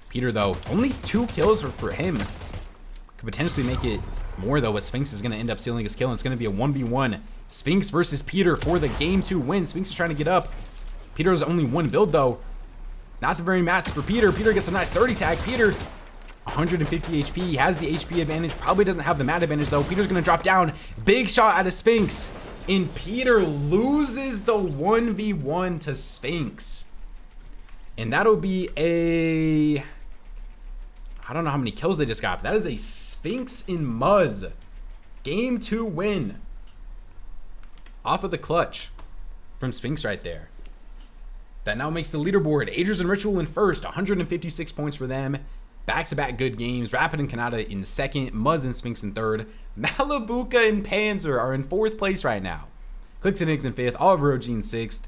Peter, though, only 2 kills for him. Could potentially make it more, though, but Sphinx is going to end up sealing his kill, and it's going to be a 1v1. Sphinx versus Peter for the game 2 win. Sphinx is trying to get up. Peter has only 1 build, though. Not the very mats for Peter. Peter gets a nice 30 tag. Peter, 150 HP. He has the HP advantage. Probably doesn't have the mat advantage, though. Peter's going to drop down. Big shot out of Sphinx. And Peter loses the 1v1 to Sphinx. And that'll be a... I don't know how many kills they just got, but that is a Sphinx in Muzz. Game 2 win. Off of the clutch from Sphinx right there. That now makes the leaderboard. Agers and Ritual in first. 156 points for them. Back-to-back good games. Rapid and Kanata in second. Muzz and Sphinx in third. Malibuka and Panzer are in 4th place right now. Clix and Higgs in 5th. Oliver OG in 6th.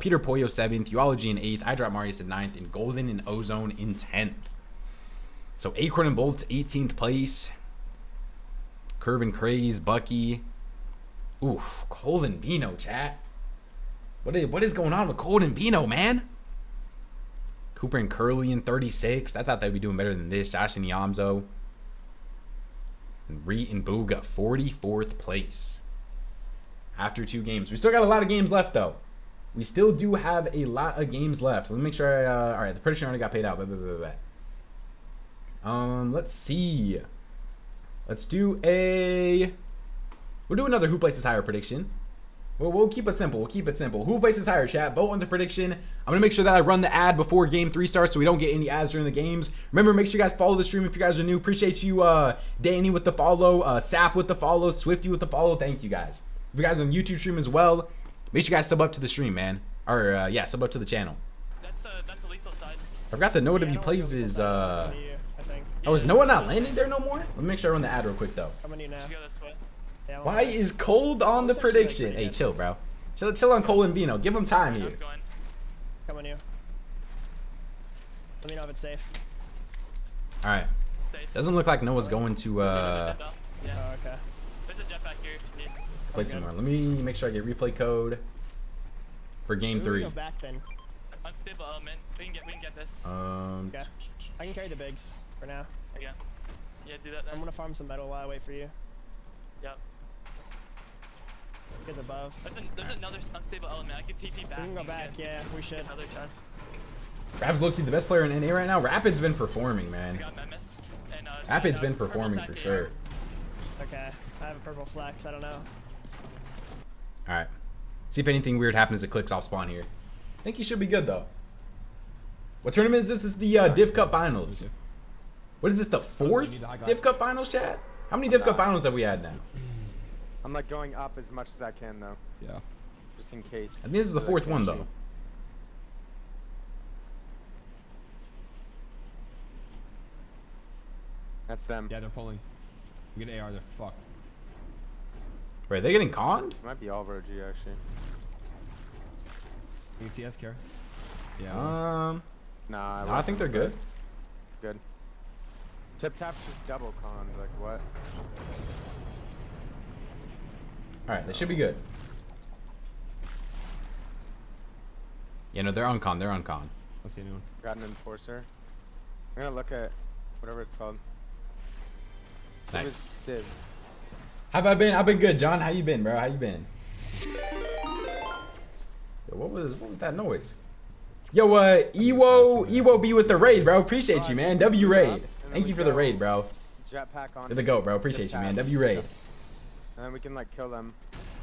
Peter Poyo 7th. Uology in 8th. I Drop Marius in 9th. And Golden and Ozone in 10th. So Acorn and Bolt's 18th place. Curve and Craze. Bucky. Oof. Cold and Vino, chat. What is going on with Cold and Vino, man? Cooper and Curly in 36th. I thought they'd be doing better than this. Josh and Yamzo. And Reet and Booga, 44th place. After 2 games. We still got a lot of games left, though. We still do have a lot of games left. Let me make sure I... Alright, the prediction already got paid out. Let's see. Let's do a... We'll do another Who Places Higher prediction. We'll keep it simple. Who places higher, chat? Vote on the prediction. I'm going to make sure that I run the ad before game 3 starts so we don't get any ads during the games. Remember, make sure you guys follow the stream if you guys are new. Appreciate you, Danny with the follow, Sap with the follow, Swifty with the follow. Thank you, guys. If you guys are on YouTube stream as well, make sure you guys sub up to the stream, man. Or, yeah, sub up to the channel. That's the lethal side. I forgot that Noah W Plays is, Oh, is Noah not landing there no more? Let me make sure I run the ad real quick, though. Coming to you now. Go this way. Yeah, Why is Cold on the prediction? Hey, chill, bro. Chill on Cole and Vino. Give him time here. on you. Let me know if it's safe. All right. Safe. Doesn't look like Noah's going to There's a jet Oh, bell. okay. There's a jetpack here if you need. play some more. Let me make sure I get replay code for game Maybe we 3. go back then. Unstable element. We can get this. Okay. I can carry the bigs for now. Again. Yeah, do that then. I'm gonna farm some metal while I wait for you. Yep. Get above. There's another unstable element. I can TP back. We can go and back. get Yeah, we should. another chest. Rapid's low-key the best player in NA right now. Rapid's been performing, I man. got Memis. And, Rapid's and, been purple performing pack for here. sure. Okay. I have a purple flex. I don't know. All right. See if anything weird happens at Clix off spawn here. I think he should be good though. What tournament is this? This is the Div Cup Finals. What is this? The 4th need the high guy. Div Cup Finals, chat? How many Div Cup Finals have we had now? I'm like going up as much as I can though, Yeah. just in case. I think this is the so that I 4th can't one shoot. though. That's them. Yeah, they're pulling. We get AR, they're fucked. Wait, are they getting conned? Might be all Roji actually. You can TS care. Yeah. Nah. No, I think they're good. Good. Tip Tap's just double conned. Like what? All right, they should be good. Yeah, no, they're on con. They're on con. I don't see anyone. Got an enforcer. I'm gonna look at whatever it's called. It was Nice. Civ. How have I been? I've been good, John. How you been, bro? How you been? Yo, what was that noise? Yo, Ewo be with the raid, bro. Appreciate you, man. W raid. Thank you for the raid, bro. Jetpack on. You're the goat, bro. Appreciate you, man. W raid. And then we can like kill them.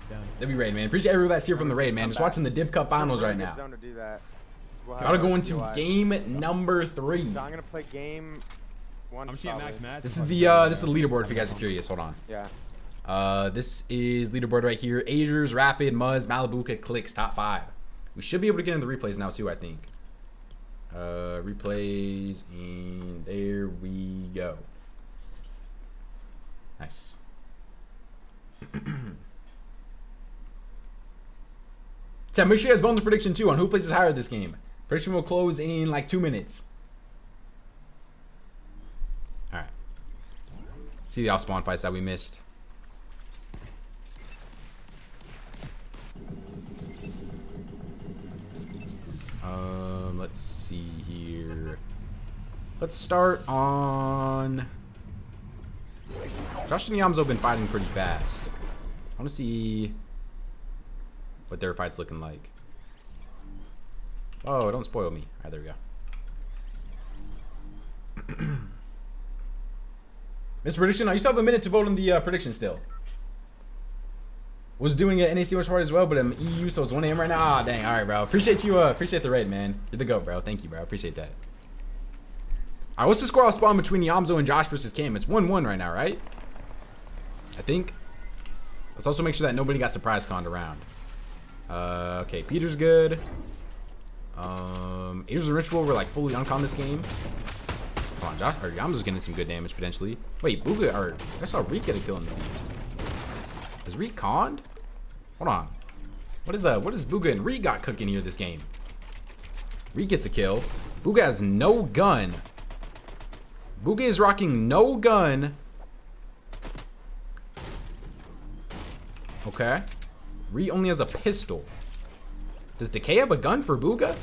Down. W raid, man. Appreciate everyone that's here from the raid, man. Just watching the Div Cup Finals right now. Zone to do that. We'll Gotta have go our into UI. game number 3. So I'm gonna play game 1. I'm seeing Max Mad. This is the leaderboard if you guys are curious. Hold on. Yeah. This is leaderboard right here. Azers, Rapid, Muzz, Malibuca, Clix, top 5. We should be able to get into the replays now too, I think. Replays, and there we go. Nice. Yeah, make sure you guys vote on the prediction too on who places higher this game. Prediction will close in like 2 minutes. All right. See the off-spawn fights that we missed. Let's see here. Let's start on. Josh and Yamzo been fighting pretty fast. I want to see what their fight's looking like. Oh, don't spoil me. All right, there we go. Mr. Prediction, you still have a minute to vote on the prediction still. Was doing an NAC watch party as well, but I'm EU, so it's 1 AM right now. Ah, dang. All right, bro. Appreciate you. Appreciate the raid, man. You're the GOAT, bro. Thank you, bro. Appreciate that. All right, what's the score off spawn between Yamzo and Josh versus Cam? It's 1-1 right now, right? I think. Let's also make sure that nobody got surprise conned around. Okay, Peter's good. Azers and Ritual were like fully uncon this game. Come on, Josh. Or Yamzo's getting some good damage potentially. Wait, Booga, or I saw Reek get a kill in the feed. Is Reek conned? Hold on. What is Booga and Reek got cooking here this game? Reek gets a kill. Booga has no gun. Booga is rocking no gun. Okay. Reek only has a pistol. Does Decay have a gun for Booga?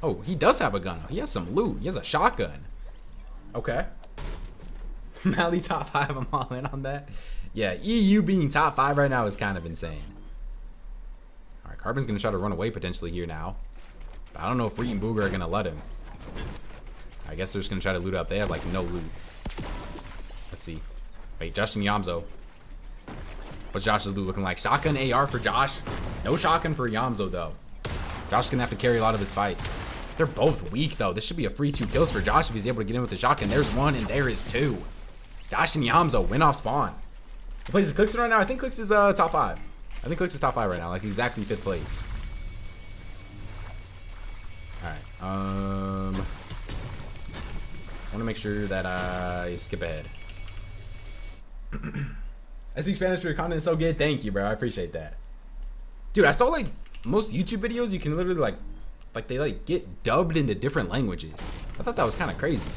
Oh, he does have a gun. He has some loot. He has a shotgun. Okay. Mally top 5. I'm all in on that. Yeah, EU being top 5 right now is kind of insane. All right, Carbon's going to try to run away potentially here now. But I don't know if Reek and Booga are going to let him. I guess they're just going to try to loot up. They have, like, no loot. Let's see. Wait, Josh and Yamzo. What's Josh's loot looking like? Shotgun AR for Josh. No shotgun for Yamzo, though. Josh is going to have to carry a lot of his fight. They're both weak, though. This should be a free 2 kills for Josh if he's able to get in with the shotgun. There's 1 and there is 2. Josh and Yamzo win off spawn. He plays his Clix right now. I think Clix is top 5. I think Clix is top 5 right now, like exactly 5th place. Alright. I want to make sure that I skip ahead. I speak Spanish for your content is so good. Thank you, bro. I appreciate that. Dude, I saw like most YouTube videos you can literally like they like get dubbed into different languages. I thought that was kind of crazy.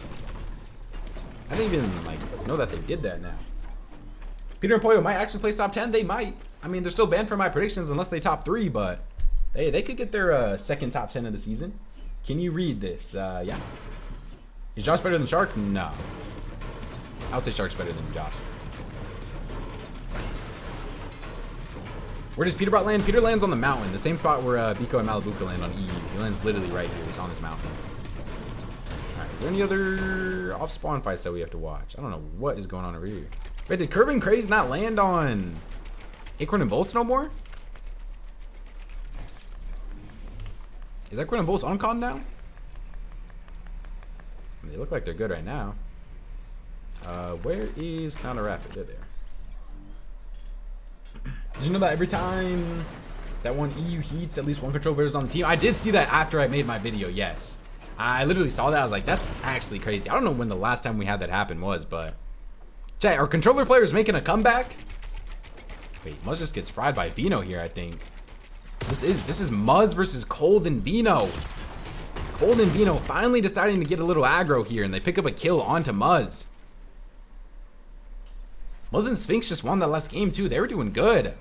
I didn't even like know that they did that now. Peter and Pollo might actually place top 10. They might. I mean, they're still banned from my predictions unless they top 3, but they could get their second top 10 of the season. Can you read this? Yeah. Is Josh better than Shark? No. I would say Shark's better than Josh. Where does Peterbot land? Peter lands on the mountain, the same spot where Biko and Malibuca land on EU. He lands literally right here. He's on this mountain. Alright, is there any other off-spawn fights that we have to watch? I don't know what is going on over here. Wait, did Curve and Craze not land on Acorn and Bolts no more? Is Acorn and Bolts on con now? I mean, they look like they're good right now. Where is Counter Rapid? They're there. Did you know that every time that one EU heats, at least one control player is on the team? I did see that after I made my video, yes. I literally saw that. I was like, that's actually crazy. I don't know when the last time we had that happen was, but... Chat, are controller players making a comeback? Wait, Muzz just gets fried by Vino here, I think. This is Muzz versus Cold and Vino. Cold and Vino finally deciding to get a little aggro here, and they pick up a kill onto Muzz. Muzz and Sphinx just won that last game too. They were doing good.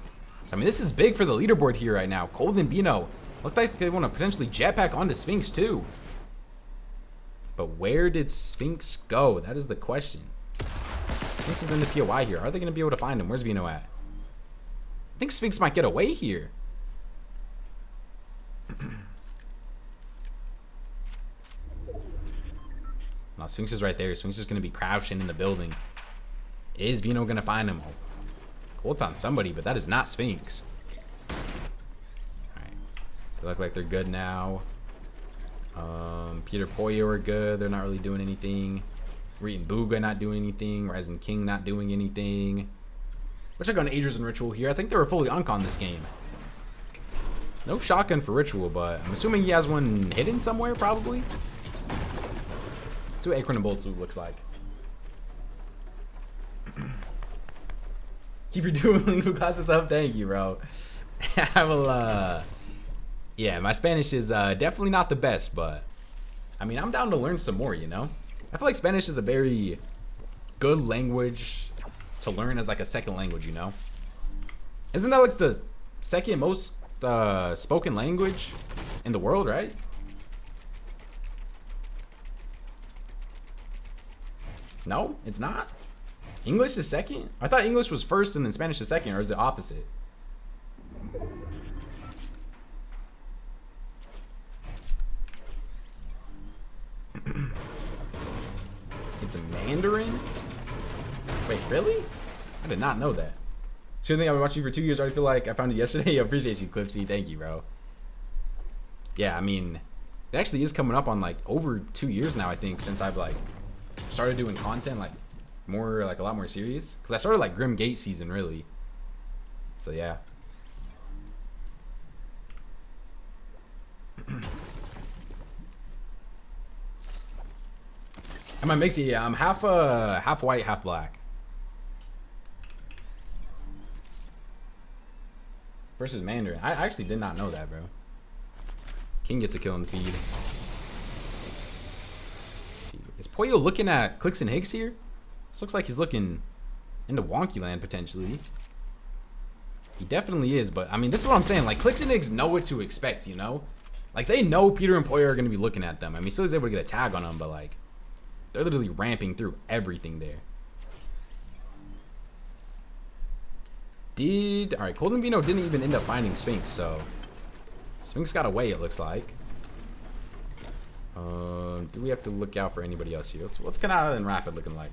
I mean, this is big for the leaderboard here right now. Cold and Bino look like they want to potentially jetpack onto Sphinx too. But where did Sphinx go? That is the question. Sphinx is in the POI here. Are they going to be able to find him? Where's Vino at? I think Sphinx might get away here. No, Sphinx is right there. Sphinx is going to be crouching in the building. Is Vino going to find him? Cold found somebody, but that is not Sphinx. Alright. They look like they're good now. Peter Pollo are good. They're not really doing anything. Reet and Booga not doing anything. Ryzen King not doing anything. We'll check on Agers and Ritual here. I think they were fully uncon this game. No shotgun for Ritual, but I'm assuming he has one hidden somewhere, probably. Let's see what Acorn and Bolts looks like. Keep your Duolingo classes up. Thank you, bro. I will, yeah, my Spanish is definitely not the best, but I mean, I'm down to learn some more, you know? I feel like Spanish is a very good language to learn as like a second language, you know? Isn't that like the second most spoken language in the world, right? No, it's not. English is second? I thought English was first and then Spanish is second, or is it opposite? It's a Mandarin? Wait, really? I did not know that. So you think I've been watching you for 2 years, I already feel like I found you yesterday. I appreciate you, Clipsy. Thank you, bro. Yeah, I mean, it actually is coming up on like over 2 years now, I think, since I've like started doing content like more, like a lot more serious. Because I started like Grim Gate season, really. So yeah. Am I mixed? Yeah, I'm half white, half black. Versus Mandarin. I actually did not know that, bro. King gets a kill in the feed. Is Pollo looking at Clix and Higgs here? This looks like he's looking into Wonky Land potentially. He definitely is, but I mean, this is what I'm saying. Like, Clix and Higgs know what to expect, you know? Like, they know Peter and Pollo are going to be looking at them. I mean, still is able to get a tag on them, but like, they're literally ramping through everything there. Alright, Cold and Vino didn't even end up finding Sphinx, so Sphinx got away, it looks like. Do we have to look out for anybody else here? What's Canada and Rapid looking like?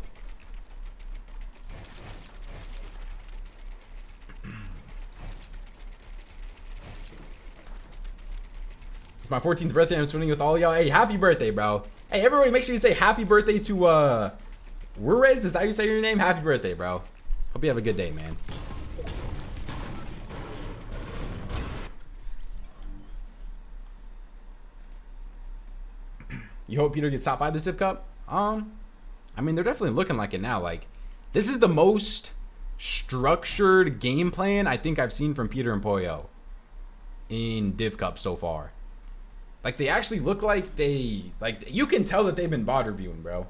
It's my 14th birthday. I'm spending with all y'all. Hey, happy birthday, bro. Hey, everybody, make sure you say happy birthday to Wurrez. Is that how you say your name? Happy birthday, bro. Hope you have a good day, man. You hope Peter gets top 5 the Zip Cup? I mean, they're definitely looking like it now. Like, this is the most structured game plan I think I've seen from Peter and Pollo in Div Cup so far. Like, they actually look like you can tell that they've been VOD reviewing, bro.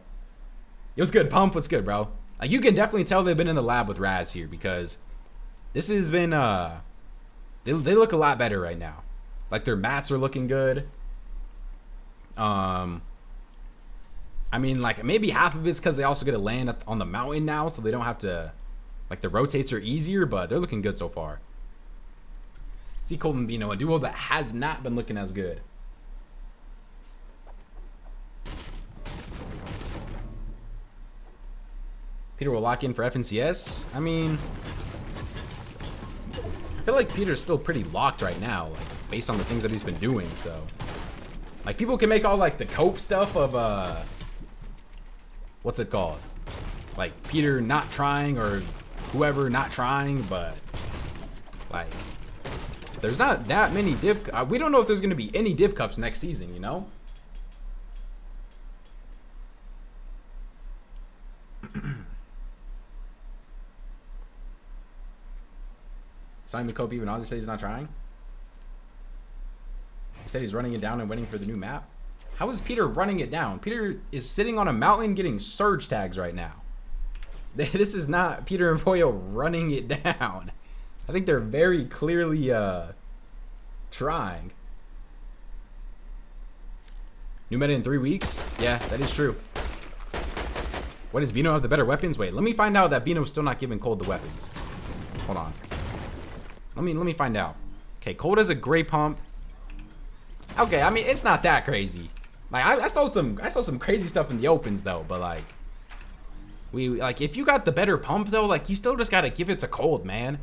It was good. Pump was good, bro. Like, you can definitely tell they've been in the lab with Raz here, because this has been, they look a lot better right now. Like, their mats are looking good. I mean, like, maybe half of it's because they also get to land on the mountain now, so they don't have to, like, the rotates are easier, but they're looking good so far. See Colt and Vino, a duo that has not been looking as good. Peter will lock in for FNCS. I mean, I feel like Peter's still pretty locked right now, like, based on the things that he's been doing, so. Like, people can make all, like, the cope stuff of, what's it called? Like, Peter not trying or whoever not trying, but, like, there's not that many div. We don't know if there's going to be any div cups next season, you know? Simon Cope even Ozzy said he's not trying. He said he's running it down and waiting for the new map. How is Peter running it down? Peter is sitting on a mountain getting surge tags right now. This is not Peter and Poyo running it down. I think they're very clearly trying. New meta in 3 weeks? Yeah, that is true. What, does Vino have the better weapons? Wait, let me find out that Vino's still not giving Cold the weapons. Hold on. Let me find out. Okay, Cold has a gray pump. Okay, I mean, it's not that crazy. Like, I saw some crazy stuff in the opens though, but like, if you got the better pump though, like, you still just gotta give it to Cold, man.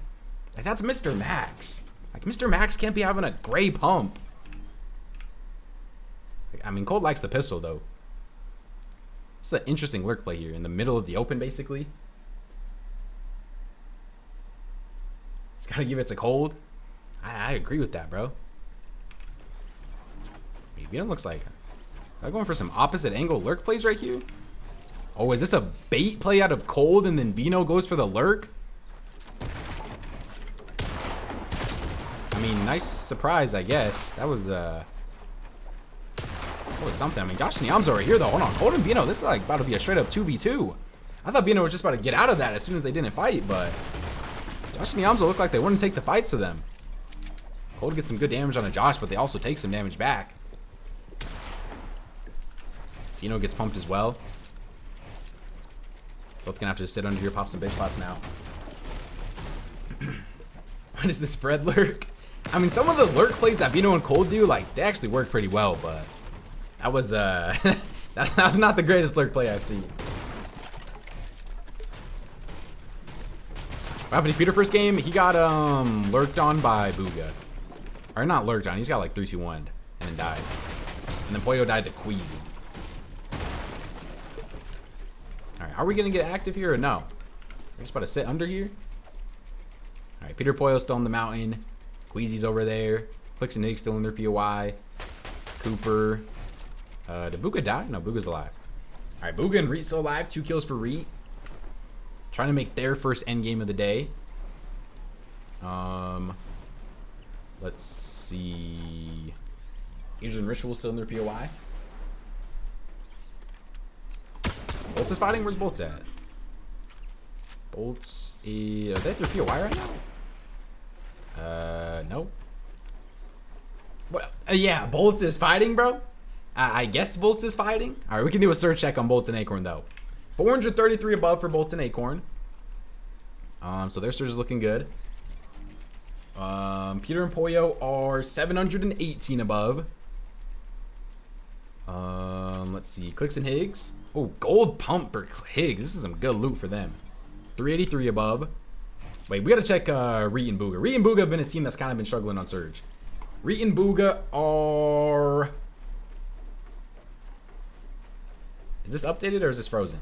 Like, that's Mr. Max. Like, Mr. Max can't be having a gray pump. Like, I mean, Cold likes the pistol though. It's an interesting lurk play here in the middle of the open, basically. He's gotta give it to Cold. I agree with that, bro. Vino looks like they're going for some opposite angle lurk plays right here. Oh, is this a bait play out of Cold and then Vino goes for the lurk? I mean, nice surprise, I guess. That was something. I mean, Josh Niam's over here though. Hold on, Cold and Vino. This is like about to be a straight up 2v2. I thought Vino was just about to get out of that as soon as they didn't fight, but Josh and Yamza look like they wouldn't take the fights to them. Cold gets some good damage on a Josh, but they also take some damage back. Vino gets pumped as well. Both gonna have to just sit under here, pop some big spots now. What is the spread lurk? I mean, some of the lurk plays that Vino and Cold do, like, they actually work pretty well, but that was that was not the greatest lurk play I've seen. What happened to Peter first game? He got lurked on by Booga. Or not lurked on, he's got like 3-2-1 and then died. And then Poyo died to Queasy. Alright, are we gonna get active here or no? We're just about to sit under here. Alright, Peter Poyo's still on the mountain. Queasy's over there. Clix and Nick still in their POI. Cooper. Did Booga die? No, Booga's alive. Alright, Booga and Reet still alive. 2 kills for Reet. Trying to make their first endgame of the day. Let's see. Angels and Ritual still in their POI. Bolts is fighting? Where's Bolts at? Bolts is... Are they at their POI right now? No. What? Yeah, Bolts is fighting, bro? I guess Bolts is fighting. Alright, we can do a search check on Bolts and Acorn, though. 433 above for Bolts and Acorn. So their search is looking good. Peter and Poyo are 718 above. Let's see. Clix and Higgs. Oh, gold pump for Higgs. This is some good loot for them. 383 above. Wait, we gotta check Reet and Booga. Reet and Booga have been a team that's kind of been struggling on Surge. Reet and Booga are... Is this updated or is this frozen?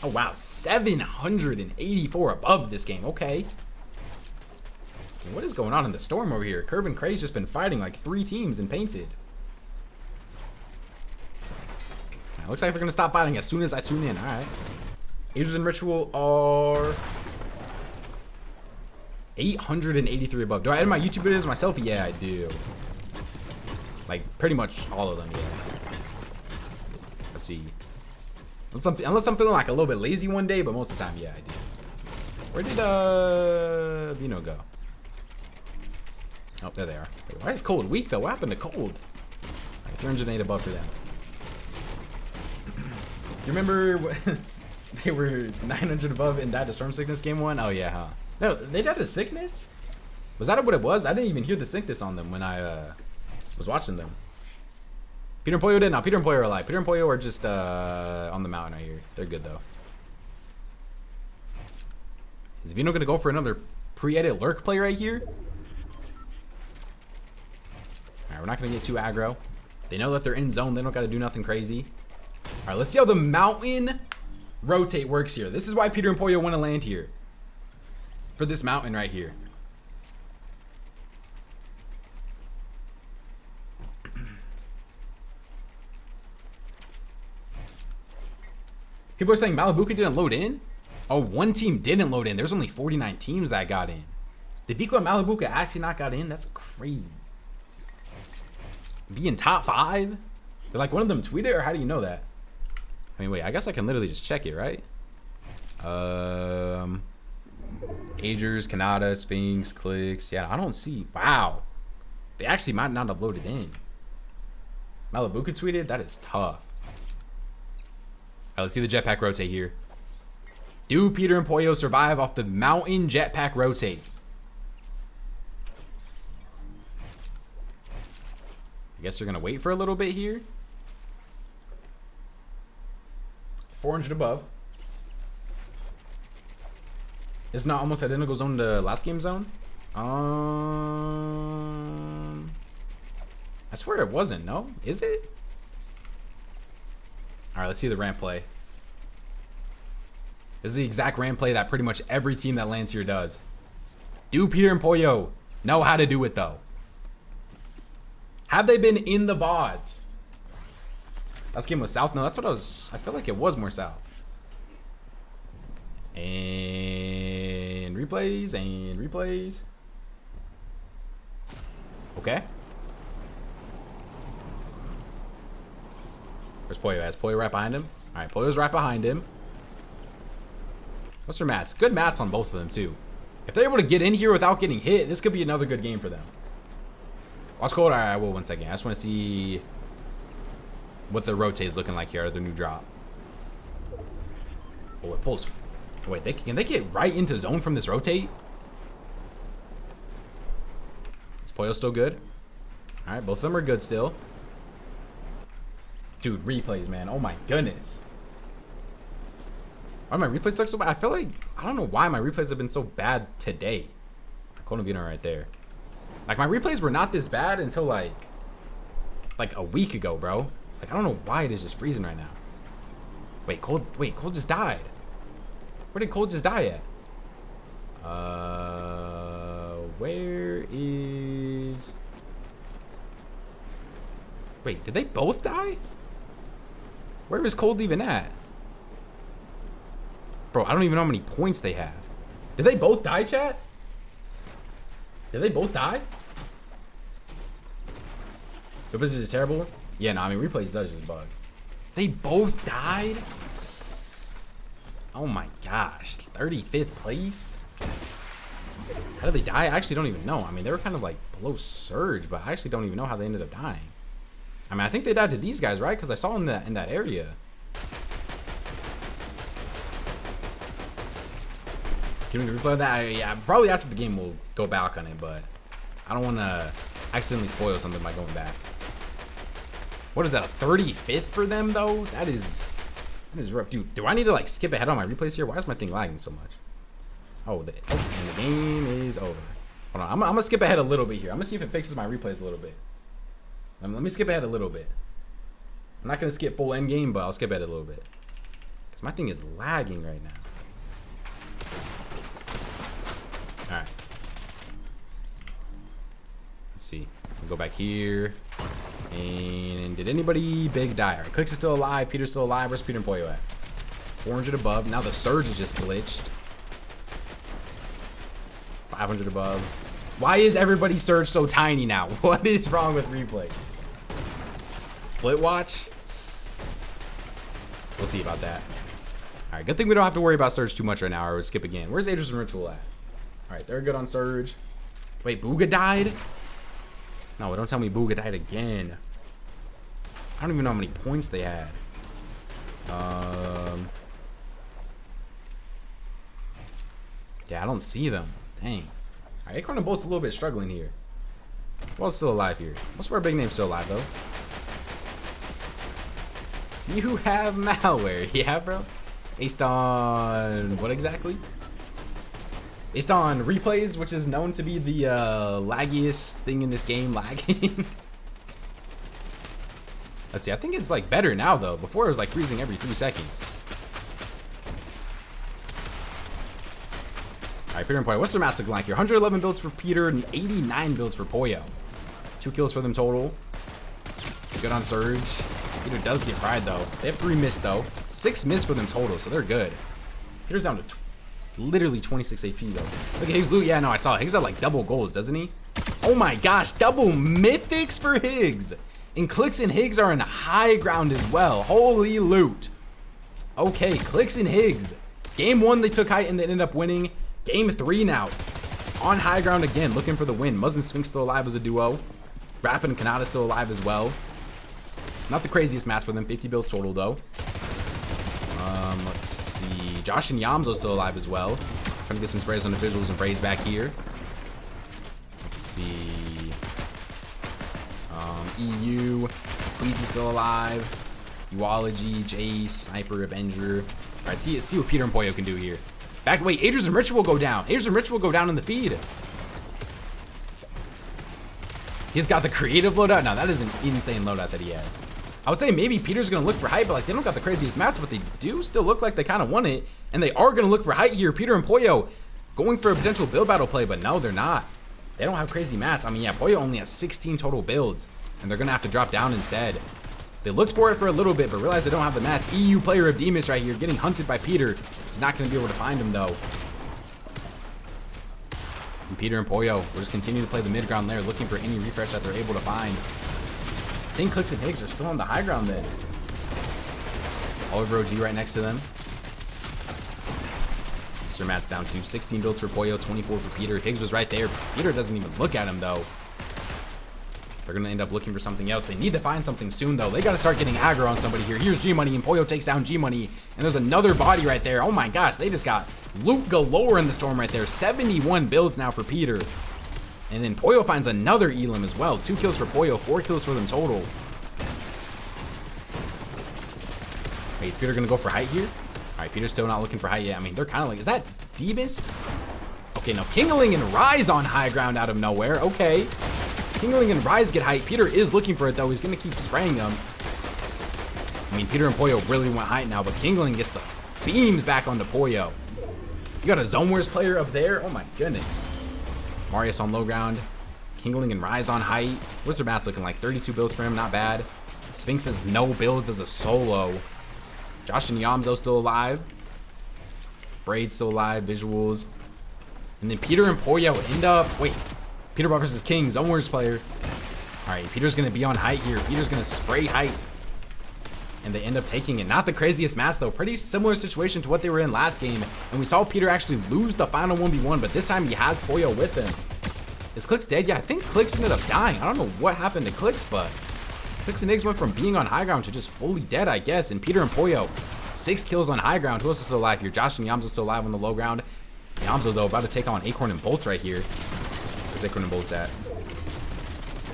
Oh, wow. 784 above this game. Okay. What is going on in the storm over here? Curb and Cray's just been fighting like 3 teams and painted. Looks like they're going to stop fighting as soon as I tune in. All right. Angels and Ritual are... 883 above. Do I edit my YouTube videos myself? Yeah, I do. Like, pretty much all of them, yeah. Let's see. Unless I'm feeling like a little bit lazy one day, but most of the time, yeah, I do. Where did, Vino go? Oh, there they are. Wait, why is Cold weak, though? What happened to Cold? Like, 308 above for them. You remember what they were 900 above and died to storm sickness game 1? Oh, yeah, huh? No, they died to sickness? Was that what it was? I didn't even hear the sickness on them when I was watching them. Peter and Pollo did. Now, Peter and Pollo are alive. Peter and Pollo are just on the mountain right here. They're good, though. Is Vino going to go for another pre-edit lurk play right here? Alright, we're not going to get too aggro. They know that they're in zone. They don't got to do nothing crazy. Alright, let's see how the mountain rotate works here. This is why Peter and Pollo want to land here. For this mountain right here. People are saying Malibuca didn't load in? Oh, one team didn't load in. There's only 49 teams that got in. Did Vico and Malibuca actually not got in? That's crazy. Be in top 5? Did like one of them tweet it, or how do you know that? I mean, wait, I guess I can literally just check it, right? Agers, Canada, Sphinx, Clix. Yeah, I don't see. Wow. They actually might not have loaded in. Malibuca tweeted? That is tough. Alright, let's see the jetpack rotate here. Do Peter and Pollo survive off the mountain jetpack rotate? I guess they're going to wait for a little bit here. 400 above. It's not almost identical zone to last game zone? I swear it wasn't, no? Is it? Alright, let's see the ramp play. This is the exact ramp play that pretty much every team that lands here does. Do Peter and Pollo know how to do it, though? Have they been in the VODs? Last game was south? No, that's what I feel like it was more south. And replays, and replays. Okay. Where's Pollo? Has Pollo right behind him? Alright, Pollo's right behind him. What's their mats? Good mats on both of them, too. If they're able to get in here without getting hit, this could be another good game for them. Watch Cold. Alright, I will 1 second. I just want to see what the rotate is looking like here, their new drop. Oh, it pulls. Wait, can they get right into zone from this rotate? Is Pollo still good? Alright, both of them are good still. Dude, replays, man. Oh my goodness. Why my replays suck so bad? I feel like, I don't know why my replays have been so bad today. Konavino right there. Like, my replays were not this bad until like a week ago, bro. Like, I don't know why it is just freezing right now. Wait, Cold just died. Where did Cold just die at? Where is... Wait, did they both die? Where is Cold even at? Bro, I don't even know how many points they have. Did they both die, chat? Did they both die? The business is terrible. Yeah, no, I mean, replays does just bug. They both died? Oh my gosh. 35th place? How did they die? I actually don't even know. I mean, they were kind of like below surge, but I actually don't even know how they ended up dying. I mean, I think they died to these guys, right? Because I saw them in that area. Can we replay that? Yeah, probably after the game we'll go back on it, but I don't want to accidentally spoil something by going back. What is that, a 35th for them, though? That is rough. Dude, do I need to, like, skip ahead on my replays here? Why is my thing lagging so much? Oh, and the game is over. Hold on, I'm going to skip ahead a little bit here. I'm going to see if it fixes my replays a little bit. Let me skip ahead a little bit. I'm not going to skip full end game, but I'll skip ahead a little bit. Because my thing is lagging right now. Alright. Let's see. We'll go back here. And did anybody big die? Alright, Clix is still alive. Peter's still alive. Where's Peter and Pollo at? 400 above. Now the surge is just glitched. 500 above. Why is everybody Surge so tiny now? What is wrong with replays? Split watch? We'll see about that. All right, good thing we don't have to worry about Surge too much right now, or we'll skip again. Where's Aegis and Ritual at? All right, they're good on Surge. Wait, Booga died? No, don't tell me Booga died again. I don't even know how many points they had. Yeah, I don't see them. Dang. All right, Acorn and Bolt's a little bit struggling here. Who's still alive here? Most of our big names still alive, though. You have malware. Yeah, bro. Based on what exactly? Based on replays, which is known to be the laggiest thing in this game, lagging. Let's see. I think it's like better now, though. Before it was like freezing every 3 seconds. All right, Peter and Poyo. What's their mass looking like here? 111 builds for Peter and 89 builds for Poyo. 2 kills for them total. Good on Surge. Peter does get fried, though. They have 3 missed, though. 6 missed for them total, so they're good. Peter's down to literally 26 AP, though. Look at Higgs' loot. Yeah, no, I saw it. Higgs had like double golds, doesn't he? Oh my gosh, double mythics for Higgs. And Clix and Higgs are in high ground as well. Holy loot. Okay, Clix and Higgs. Game 1, they took height and they ended up winning. Game 3 now. On high ground again, looking for the win. Muzz and Sphinx still alive as a duo. Rapid and Kanata still alive as well. Not the craziest match for them. 50 builds total, though. Let's see. Josh and Yamzo still alive as well. Trying to get some sprays on the visuals and braids back here. Let's see. EU. Queasy still alive. Uology, Jace, Sniper, Avenger. All right, see what Peter and Poyo can do here. Back, wait, Aegis and Ritual go down. Aegis and Ritual go down in the feed. He's got the creative loadout. Now, that is an insane loadout that he has. I would say maybe Peter's going to look for height, but like they don't got the craziest mats, but they do still look like they kind of want it. And they are going to look for height here. Peter and Poyo going for a potential build battle play, but no, they're not. They don't have crazy mats. I mean, yeah, Poyo only has 16 total builds, and they're going to have to drop down instead. They looked for it for a little bit, but realized they don't have the mats. EU player of Demas right here, getting hunted by Peter. He's not going to be able to find him, though. And Peter and Poyo will just continue to play the mid ground there, looking for any refresh that they're able to find. I think Clix and Higgs are still on the high ground then. Oliver OG right next to them. Sir Matt's down to 16 builds for Poyo, 24 for Peter. Higgs was right there. Peter doesn't even look at him, though. They're going to end up looking for something else. They need to find something soon, though. They got to start getting aggro on somebody here. Here's G-Money, and Poyo takes down G-Money. And there's another body right there. Oh, my gosh. They just got loot galore in the storm right there. 71 builds now for Peter. And then Poyo finds another Elim as well. 2 kills for Poyo, 4 kills for them total. Wait, is Peter going to go for height here? All right, Peter's still not looking for height yet. I mean, they're kind of like, is that Demas? Okay, now Kingling and Rise on high ground out of nowhere. Okay. Kingling and Rise get height. Peter is looking for it, though. He's going to keep spraying them. I mean, Peter and Poyo really want height now, but Kingling gets the beams back onto Poyo. You got a Zone Wars player up there? Oh, my goodness. Marius on low ground. Kingling and Rise on height. What's their mats looking like? 32 builds for him. Not bad. Sphinx has no builds as a solo. Josh and Yamzo still alive. Braid's still alive. Visuals. And then Peter and Poyo end up... Wait. Peterbot versus King. Zone Wars player. Alright, Peter's going to be on height here. Peter's going to spray height. And they end up taking it. Not the craziest mats, though. Pretty similar situation to what they were in last game. And we saw Peter actually lose the final 1v1, but this time he has Poyo with him. Is Clix dead? Yeah, I think Clix ended up dying. I don't know what happened to Clix, but Clix and Iggs went from being on high ground to just fully dead, I guess. And Peter and Poyo, 6 kills on high ground. Who else is still alive here? Josh and Yamzo still alive on the low ground. Yamzo, though, about to take on Acorn and Bolts right here. Where's Acorn and Bolts at?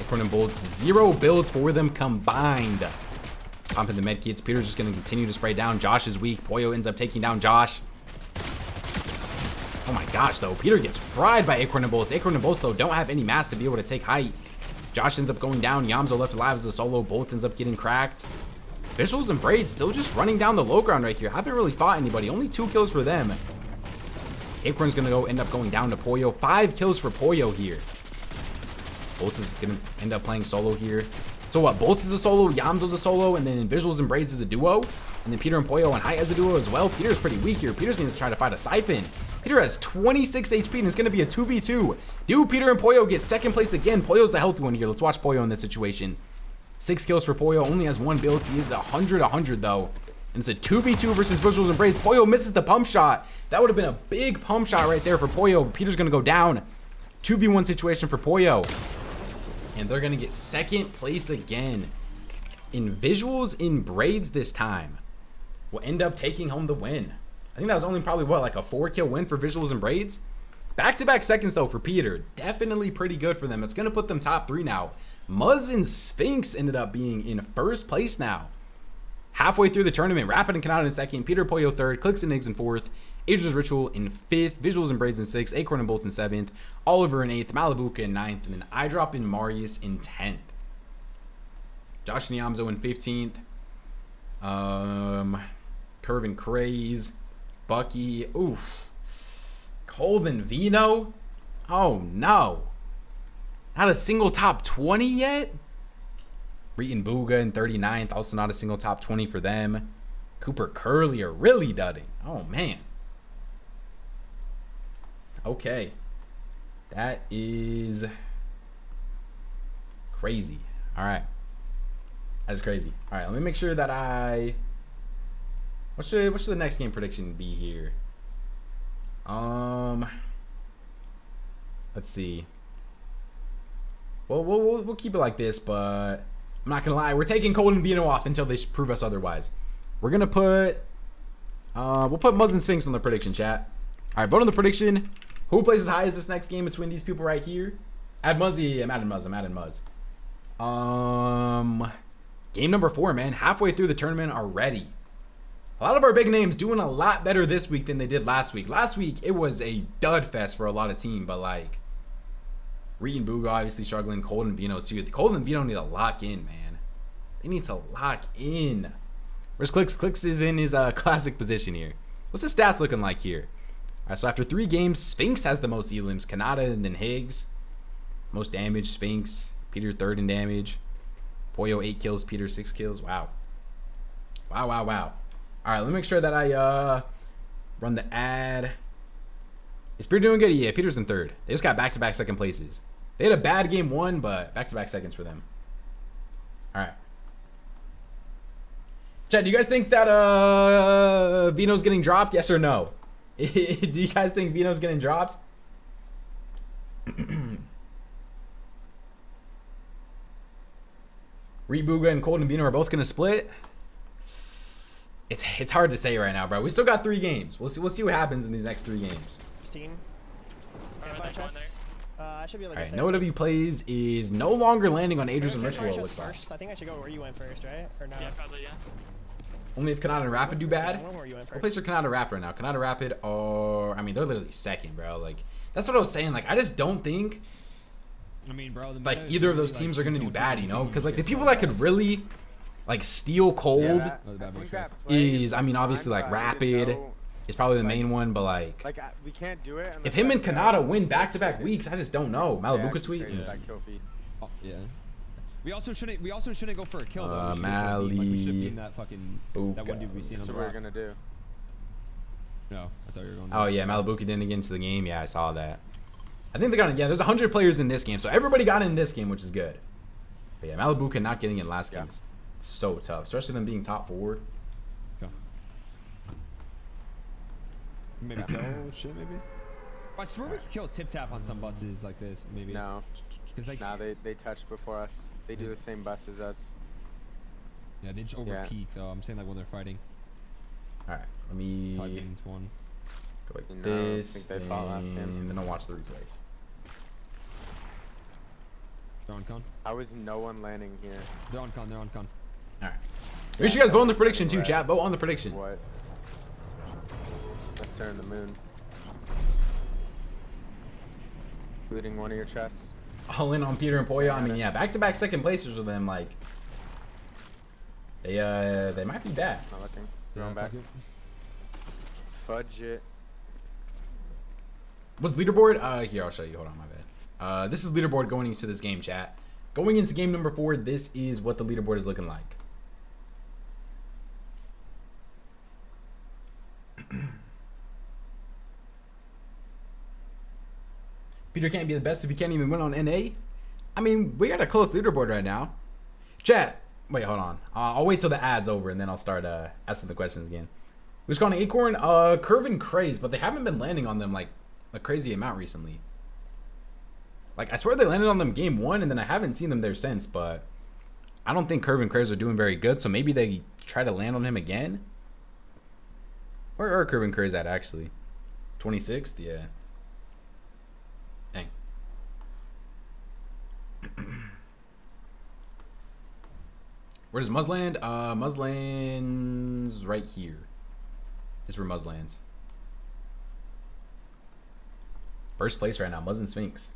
Acorn and Bolts, 0 builds for them combined. Pumping the medkits. Peter's just going to continue to spray down. Josh is weak. Poyo ends up taking down Josh. Oh my gosh, though. Peter gets fried by Acorn and Bolts. Acorn and Bolts, though, don't have any mass to be able to take height. Josh ends up going down. Yamzo left alive as a solo. Bolts ends up getting cracked. Visuals and Braids still just running down the low ground right here. Haven't really fought anybody. Only 2 kills for them. Acorn's going to end up going down to Poyo. 5 kills for Poyo here. Bolts is going to end up playing solo here. So what? Bolts is a solo, Yamzo's a solo, and then Visuals and Braids is a duo. And then Peter and Pollo and Height as a duo as well. Peter's pretty weak here. Peter's going to try to fight a Siphon. Peter has 26 HP and it's going to be a 2v2. Do Peter and Pollo get second place again? Pollo's the healthy one here. Let's watch Pollo in this situation. 6 kills for Pollo. Only has 1 build. He is 100 though. And it's a 2v2 versus Visuals and Braids. Pollo misses the pump shot. That would have been a big pump shot right there for Pollo. Peter's going to go down. 2v1 situation for Pollo. And they're going to get second place again. In Visuals and Braids this time will end up taking home the win. I think that was only probably, what, like a 4-kill win for Visuals and Braids? Back-to-back seconds, though, for Peter. Definitely pretty good for them. It's going to put them top 3 now. Muzz and Sphinx ended up being in first place now. Halfway through the tournament, Rapid and Kanata in second, Peter Pollo third, Clix and Iggs in fourth, Ageless Ritual in fifth, Visuals and Braids in sixth, Acorn and Bolt in seventh, Oliver in eighth, Malibuka in ninth, and then Eyedrop and Marius in 10th. Josh and Yamzo in 15th. Curve and Craze. Bucky. Oof. Colvin Vino. Oh no. Not a single top 20 yet? Reet and Booga in 39th. Also not a single top 20 for them. Cooper Curly are really dudding. Oh man. Okay. That is crazy. Alright. That's crazy. Alright, let me make sure that I... What should the next game prediction be here? Let's see. Well, we'll keep it like this, but I'm not gonna lie. We're taking Cold and Vino off until they prove us otherwise. We're gonna put we'll put Muzz and Sphinx on the prediction, chat. Alright, vote on the prediction. Who plays as high as this next game between these people right here? Add Muzzy. I'm adding Muzz. Game number 4, man. Halfway through the tournament already. A lot of our big names doing a lot better this week than they did last week. Last week, it was a dud fest for a lot of team, but like, Reed and Booga obviously struggling. Cold and Vino too. Cold and Vino need to lock in, man. They need to lock in. Where's Clix? Clix is in his classic position here. What's his stats looking like here? All right, so after 3 games, Sphinx has the most elims. Kanata and then Higgs. Most damage, Sphinx. Peter 3rd in damage. Pollo 8 kills, Peter 6 kills. Wow. Wow. All right, let me make sure that I run the ad. Is Peter doing good? Yeah, Peter's in 3rd. They just got back-to-back second places. They had a bad game 1, but back-to-back seconds for them. All right. Chad, do you guys think that Vino's getting dropped? Yes or no? Do you guys think Vino's getting dropped? Rebuga and Cold and Vino are both gonna split. It's hard to say right now, bro. We still got 3 games. We'll see what happens in these next 3 games. 16. Alright, Chest. I should be able to All right, get No W plays is no longer landing on Aegis and Ritual. It looks like. first. I think I should go where you went first, right? Or no? Yeah, probably, yeah. Only if Kanata and Rapid do bad. I went where you went What first. place are Kanata Rapid right now? Kanata Rapid are, I mean, they're literally second, bro. Like, that's what I was saying. Like, I just don't think, I mean, bro, like, either of those teams are going to do bad, you know? Because, like, the people that could really, like, steal Cold I bad think boy that shot. play is, I mean, obviously, like, fine, but I Rapid didn't know, is probably the main one, but, like, we can't do it. if him and Kanata win back-to-back weeks, I just don't know. Malibuka tweet? That kill feed. Oh, yeah. We also shouldn't go for a kill though. We should go for a Mali. beam. Like, we should beam that fucking that one dude we seen on So the what we're block. gonna do? No, I thought you were going. Oh, yeah, Malibuka didn't get into the game. Yeah, I saw that. I think they're going to, yeah, there's 100 players in this game, so everybody got in this game, which is good. But, yeah, Malibuka not getting in last game is so tough, especially them being top 4. Go. Maybe kill shit, maybe. I swear we could kill Tip Tap on some buses like this, maybe. No. Because like, Nah, they touched before us. They do the same bus as us. yeah, they just over peak though. I'm saying like when they're fighting. All right, let me Side lanes one. go like No, I this, think they fought last game. and then I'll watch the replays. They're on con. How is no one landing here? They're on con. They're on con. All right. Make sure you guys vote on the prediction too, chat. Vote on the prediction. What? Let's turn the moon. Including one of your chests. All in on Peter and Pollo. I mean, yeah, back-to-back second places with them. Like, they might be bad. Not looking. Yeah, Going back. fuck it. Fudge it. What's leaderboard? Here, I'll show you. Hold on, my bad. This is leaderboard going into this game, chat. Going into game number 4, this is what the leaderboard is looking like. Peter can't be the best if he can't even win on NA. I mean, we got a close leaderboard right now. Chat. Wait, hold on. I'll wait till the ad's over and then I'll start asking the questions again. Who's calling Acorn? Curve and Craze, but they haven't been landing on them like a crazy amount recently. Like, I swear they landed on them game 1 and then I haven't seen them there since, but I don't think Curve and Craze are doing very good, so maybe they try to land on him again. Where are Curve and Craze at, actually? 26th? Yeah. Dang. Where does Muzz land? Muzz lands right here. This is where Muzz lands. First place right now, Muzz and Sphinx.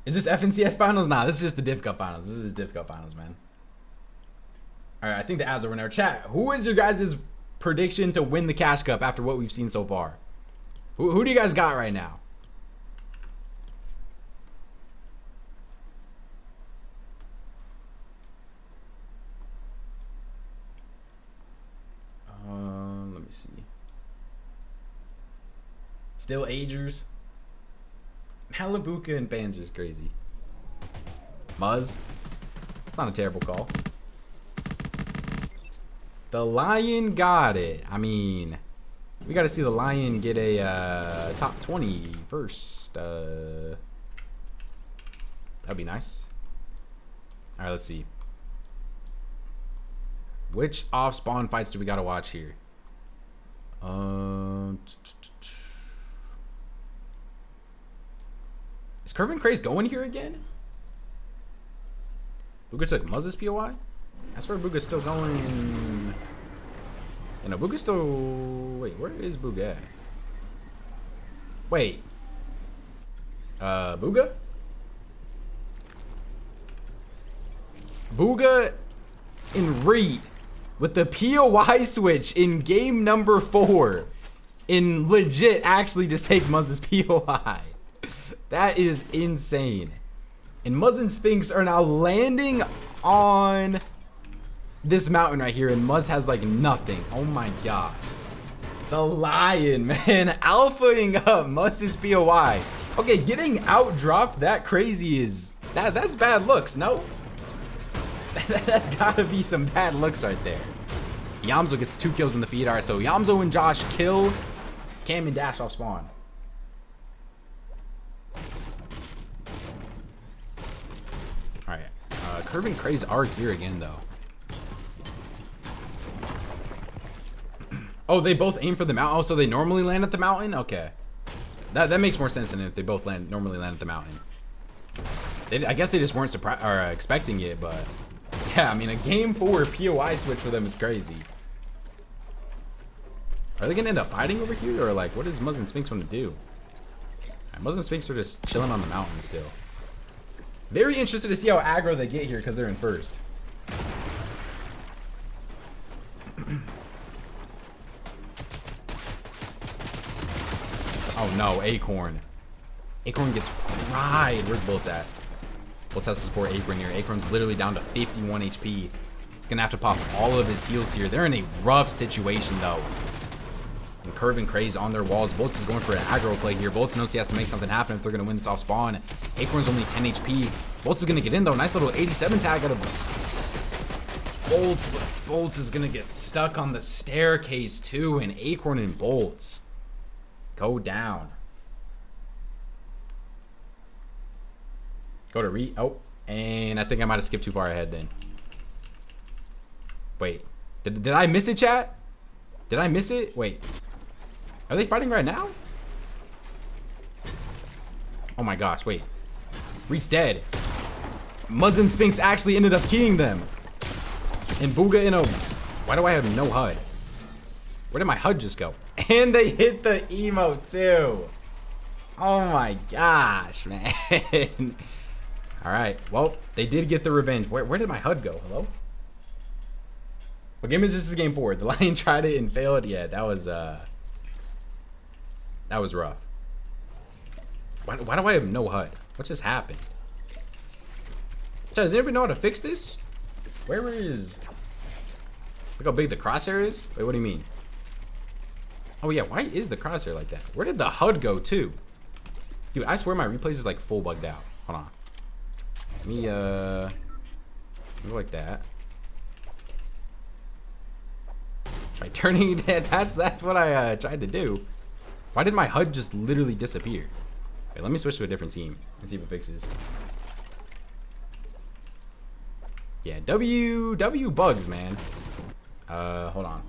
Is this FNCS finals? Nah, this is just the Div Cup finals. This is Div Cup finals, man. All right, I think the ads are in our chat. Who is your guys' prediction to win the Cash Cup after what we've seen so far? Who do you guys got right now? Let me see. Still Agers. Malibuka and Panzer is crazy. Muzz. It's not a terrible call. The Lion got it. I mean, we got to see the Lion get a top 20 first. That'd be nice. All right, let's see. Which off-spawn fights do we got to watch here? Is Curve and Craze going here again? Booga took Muzz's POI? I swear Booga's still going. You know, Booga's still. Wait, where is Booga at? Wait. Booga? Booga and Reed with the POI switch in game number 4. And legit actually just take Muzz's POI. That is insane. And Muzz and Sphinx are now landing on this mountain right here, and Muzz has like nothing. Oh my gosh. The Lion, man. Alphaing up Muzz's POI. Okay, getting outdropped that crazy is that's bad looks, no? That's gotta be some bad looks right there. Yamzo gets 2 kills in the feed. Alright, so Yamzo and Josh kill Cam and Dash off spawn. Alright. Curve and Craze are here again, though. Oh, they both aim for the mountain. Oh, so they normally land at the mountain? Okay. That makes more sense than if they both normally land at the mountain. I guess they just weren't surprised or expecting it, but yeah, I mean, a game 4 POI switch for them is crazy. Are they gonna end up fighting over here, or like, what does Muzz and Sphinx want to do? Right, Muzz and Sphinx are just chilling on the mountain still. Very interested to see how aggro they get here because they're in first. Oh no, Acorn. Acorn gets fried. Where's Bullets at? Bullets has to support Acorn here. Acorn's literally down to 51 HP. He's gonna have to pop all of his heals here. They're in a rough situation though. And Curve and Craze on their walls. Bullets is going for an aggro play here. Bullets knows he has to make something happen if they're gonna win this off spawn. Acorn's only 10 HP. Bullets is gonna get in though. Nice little 87 tag out of Bolts, but Bolts is gonna get stuck on the staircase too, and Acorn and Bolts go down. Go to oh, and I think I might have skipped too far ahead then. Wait, did I miss it, chat? Did I miss it? Wait, are they fighting right now? Oh my gosh, wait. Reed's dead. Muzz and Sphinx actually ended up keying them. And Booga in a... Why do I have no HUD? Where did my HUD just go? And they hit the emote too. Oh my gosh, man. Alright, well, they did get the revenge. Where did my HUD go? Hello? What game is this? This is game 4. The Lion tried it and failed. Yeah, that was rough. Why do I have no HUD? What just happened? Does anybody know how to fix this? Where is... Look how big the crosshair is. Wait, what do you mean? Oh yeah, why is the crosshair like that? Where did the HUD go too? Dude, I swear my replays is like full bugged out. Hold on. Let me go like that. Try turning it. That's what I tried to do. Why did my HUD just literally disappear? Wait, let me switch to a different team and see if it fixes. Yeah, W bugs, man. Hold on.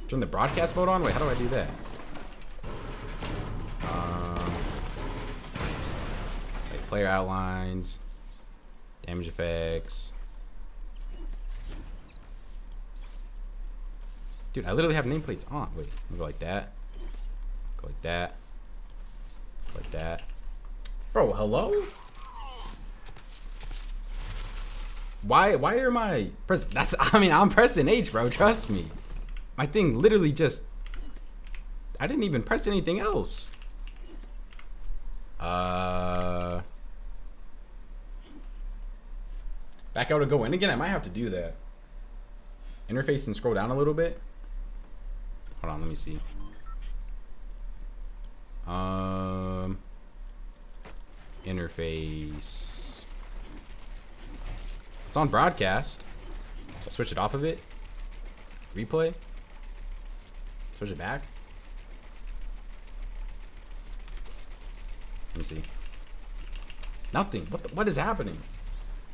Turn the broadcast mode on? Wait, how do I do that? Like player outlines, damage effects. Dude, I literally have nameplates on. Wait, let me go like that. Go like that. Go like that. Bro, hello? Why are my press? That's, I mean, I'm pressing H, bro. Trust me. My thing literally just, I didn't even press anything else. Back out and go in again. I might have to do that. Interface and scroll down a little bit. Hold on, let me see. Interface. It's on broadcast. I'll switch it off of it. Replay. Switch it back. Let me see. Nothing. What is happening?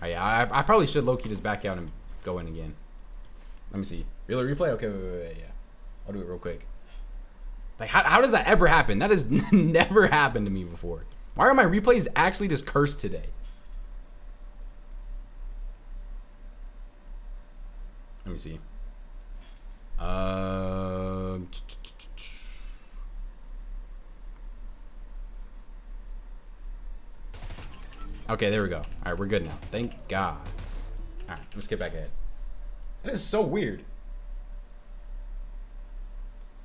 Oh, yeah, I probably should low-key just back out and go in again. Let me see. Real replay? Okay, wait, yeah. I'll do it real quick. Like, how does that ever happen? That has never happened to me before. Why are my replays actually just cursed today? Let me see. Okay, there we go. All right, we're good now. Thank God. All right, let's get back ahead. That is so weird.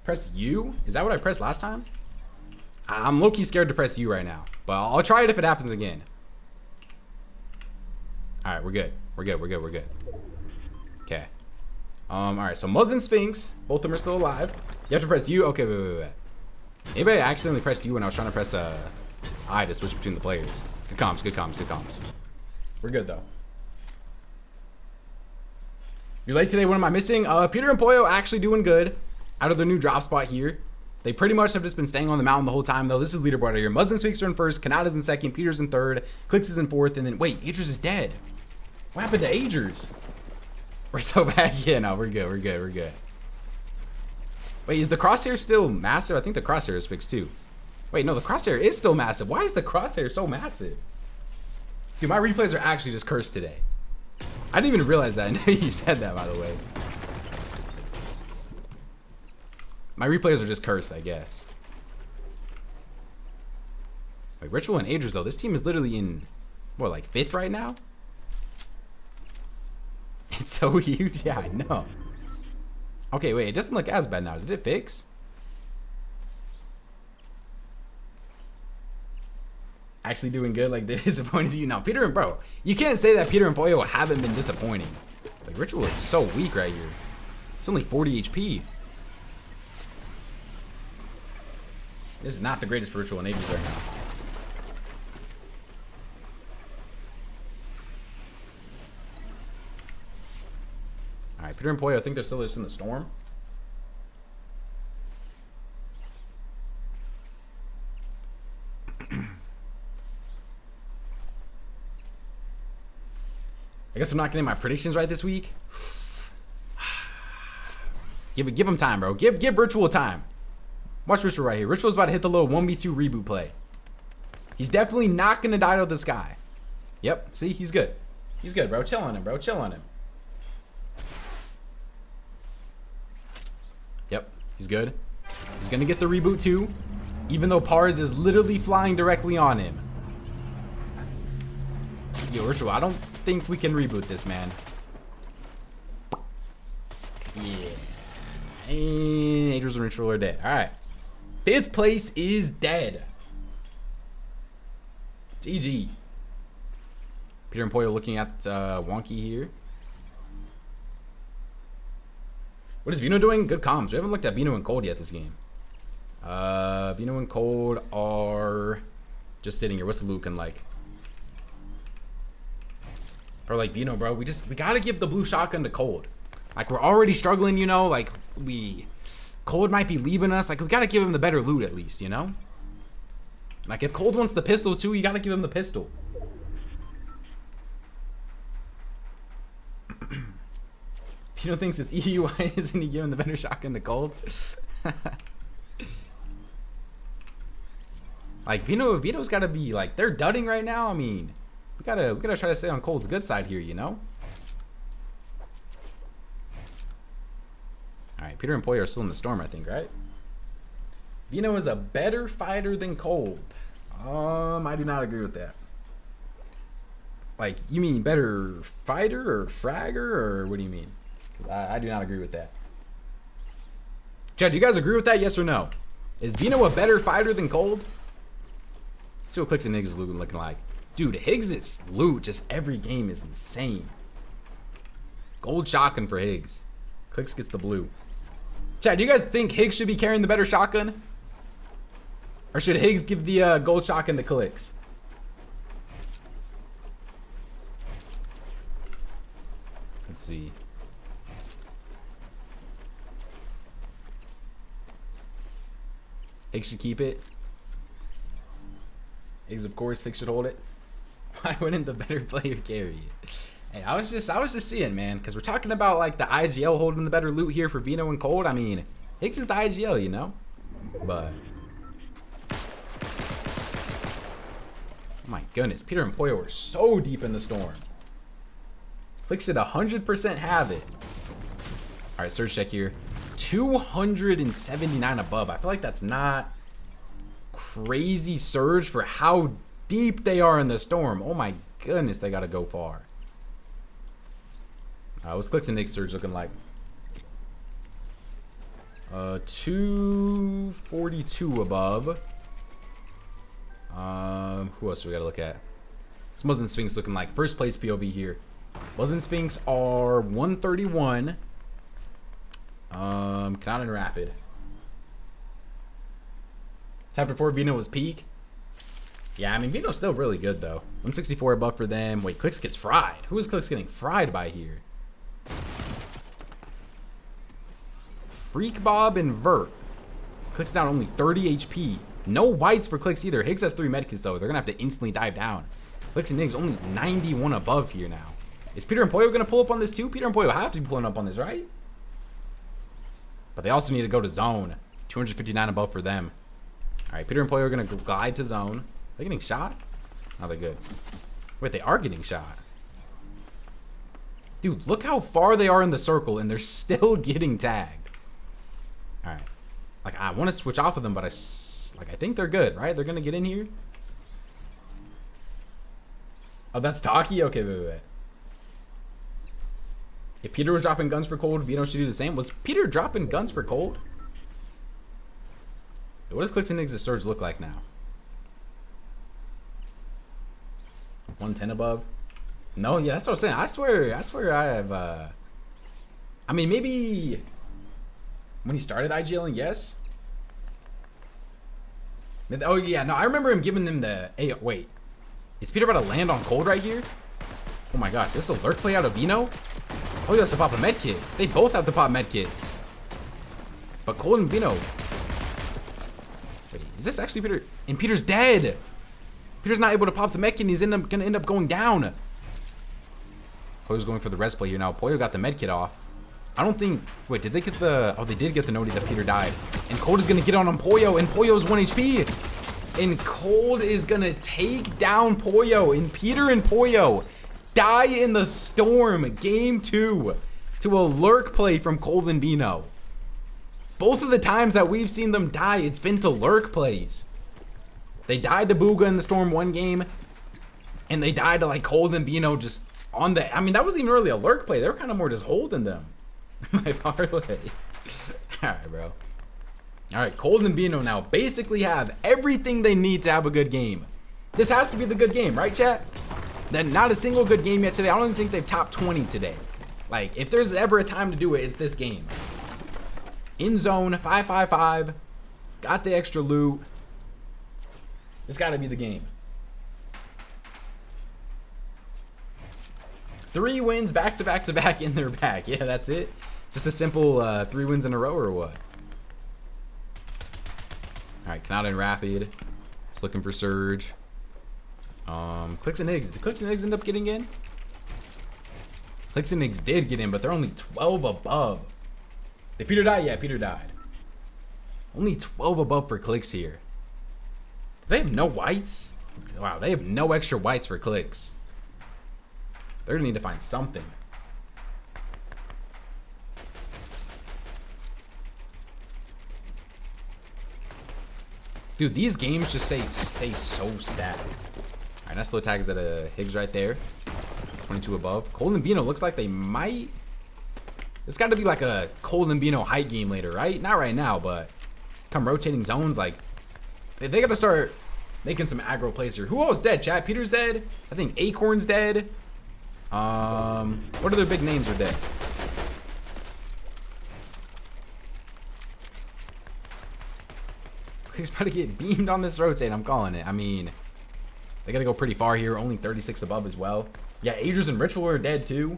Press U? Is that what I pressed last time? I'm low-key scared to press U right now, but I'll try it if it happens again. All right, we're good. We're good. We're good. We're good. Okay. All right. So Muzz and Sphinx, both of them are still alive. You have to press U. Okay, wait. Anybody accidentally pressed U when I was trying to press I to switch between the players? Good comms. Good comms. Good comms. We're good though. You're late today. What am I missing? Peter and Pollo actually doing good out of their new drop spot here. They pretty much have just been staying on the mountain the whole time, though. This is leaderboard right here. Muzz and Sphinx are in first. Kanata's in second. Peter's in third. Clix is in fourth. And then, wait, Agers is dead. What happened to Agers? We're so bad. Yeah, no, we're good. We're good. We're good. Wait, is the crosshair still massive? I think the crosshair is fixed, too. Wait, no, the crosshair is still massive. Why is the crosshair so massive? Dude, my replays are actually just cursed today. I didn't even realize that until you said that, by the way. My replays are just cursed, I guess. Wait, Ritual and Agers, though. This team is literally in, what, like 5th right now? It's so huge. Yeah, I know. Okay, wait. It doesn't look as bad now. Did it fix? Actually doing good. Like, disappointed you now. Peter and bro, you can't say that Peter and Pollo haven't been disappointing. Like, Ritual is so weak right here. It's only 40 HP. This is not the greatest for Ritual and Agers right now. Alright, Peter and Pollo, I think they're still just in the storm. I guess I'm not getting my predictions right this week. Give him time, bro. Give Ritual time. Watch Ritual right here. Ritual's about to hit the little 1v2 reboot play. He's definitely not going to die to this guy. Yep. See? He's good. He's good, bro. Chill on him, bro. Chill on him. Yep. He's good. He's going to get the reboot too. Even though Pars is literally flying directly on him. Yo, Ritual, I don't think we can reboot this, man. Yeah. And Agers and Ritual are dead. Alright. 5th place is dead. GG. Peter and Poyo looking at Wonky here. What is Vino doing? Good comms. We haven't looked at Vino and Cold yet this game. Vino and Cold are just sitting here. What's the loot looking like? Or like Vino, bro, we gotta give the blue shotgun to Cold. Like, we're already struggling, you know, like Cold might be leaving us. Like, we gotta give him the better loot at least, you know? Like, if Cold wants the pistol too, you gotta give him the pistol. Vino thinks it's EU. Why isn't he giving the better shotgun to Cold? Like, Vino's gotta be like, they're dudding right now. I mean, we gotta try to stay on Cold's good side here, you know? Alright, Peter and Poyo are still in the storm, I think, right? Vino is a better fighter than Cold. I do not agree with that. Like, you mean better fighter or fragger, or what do you mean? I do not agree with that. Chad, do you guys agree with that? Yes or no? Is Vino a better fighter than Cold? Let's see what Clix and Higgs is looking like. Dude, Higgs' loot just every game is insane. Gold shotgun for Higgs. Clix gets the blue. Chad, do you guys think Higgs should be carrying the better shotgun? Or should Higgs give the gold shotgun to Clix? Let's see. Higgs should keep it. Higgs, of course, Higgs should hold it. Why wouldn't the better player carry it? Hey, I was just seeing, man, because we're talking about like the IGL holding the better loot here for Vino and Cold. I mean, Higgs is the IGL, you know. But oh my goodness, Peter and Poyo are so deep in the storm. Clix should 100% have it. All right, surge check here. 279 above. I feel like that's not crazy surge for how deep they are in the storm. Oh my goodness, they gotta go far. What's Clix and Nick's surge looking like? 242 above. Who else do we gotta look at? What's Muslin Sphinx looking like? First place POV here. Muslin Sphinx are 131. Cannon and Rapid. Chapter 4, Vino was peak. Yeah, I mean, Vino's still really good, though. 164 above for them. Wait, Clix gets fried. Who is Clix getting fried by here? Freak Bob and Vert. Clix down only 30 HP. No whites for Clix either. Higgs has 3 medkits, though. They're going to have to instantly dive down. Clix and Higgs only 91 above here now. Is Peter and Poyo going to pull up on this, too? Peter and Poyo have to be pulling up on this, right? But they also need to go to zone. 259 above for them. All right, Peter and Poyo are going to glide to zone. Are they getting shot? Oh, they're good. Wait, they are getting shot. Dude, look how far they are in the circle, and they're still getting tagged. All right. Like, I want to switch off of them, but I think they're good, right? They're going to get in here. Oh, that's Taki? Okay, wait. If Peter was dropping guns for Cold, Vino should do the same. Was Peter dropping guns for Cold? What does Clix and Higgs' surge look like now? 110 above? No, yeah, that's what I'm saying. I swear I have, I mean, maybe when he started IGLing, yes. Oh, yeah, no, I remember him giving them the, hey, wait. Is Peter about to land on Cold right here? Oh my gosh, this is a lurk play out of Vino? Oh, he has to pop a med kit. They both have to pop med kits. But Cold and Vino. Wait, is this actually Peter? And Peter's dead. Peter's not able to pop the med kit, and he's gonna end up going down. Poyo's going for the res play here now. Poyo got the med kit off. I don't think. Wait, did they get the? Oh, they did get the noti that Peter died. And Cold is gonna get on Poyo, and Poyo's 1 HP. And Cold is gonna take down Poyo, and Peter and Poyo die in the storm. Game 2 to a lurk play from Cold and Vino. Both of the times that we've seen them die, it's been to lurk plays. They died to Booga in the storm 1 game, and they died to like Cold and Vino just on the. I mean, that wasn't even really a lurk play. They were kind of more just holding them. My parlay. All right, bro. All right, Cold and Vino now basically have everything they need to have a good game. This has to be the good game, right, chat? Then not a single good game yet today. I don't even think they've topped 20 today. Like, if there's ever a time to do it, it's this game. In zone, 5-5-5. Got the extra loot. It's got to be the game. 3 wins back to back to back in their back. Yeah, that's it. Just a simple 3 wins in a row or what? All right, Canada and Rapid. Just looking for Surge. Clix and Higgs. Did Clix and Higgs end up getting in? Clix and Higgs did get in, but they're only 12 above. Did Peter die? Yeah, Peter died. Only 12 above for Clix here. They have no whites? Wow, they have no extra whites for Clix. They're gonna need to find something. Dude, these games just stay so stacked. All right, nice little tags at a Higgs right there. 22 above. Cold and Bino looks like they might. It's got to be like a Cold and Bino height game later, right? Not right now, but come rotating zones, like they got to start making some aggro plays here. Who else dead? Chat. Peter's dead. I think Acorn's dead. What other big names are dead? He's about to get beamed on this rotate. I'm calling it. I mean, they got to go pretty far here. Only 36 above as well. Yeah, Adrius and Ritual are dead too.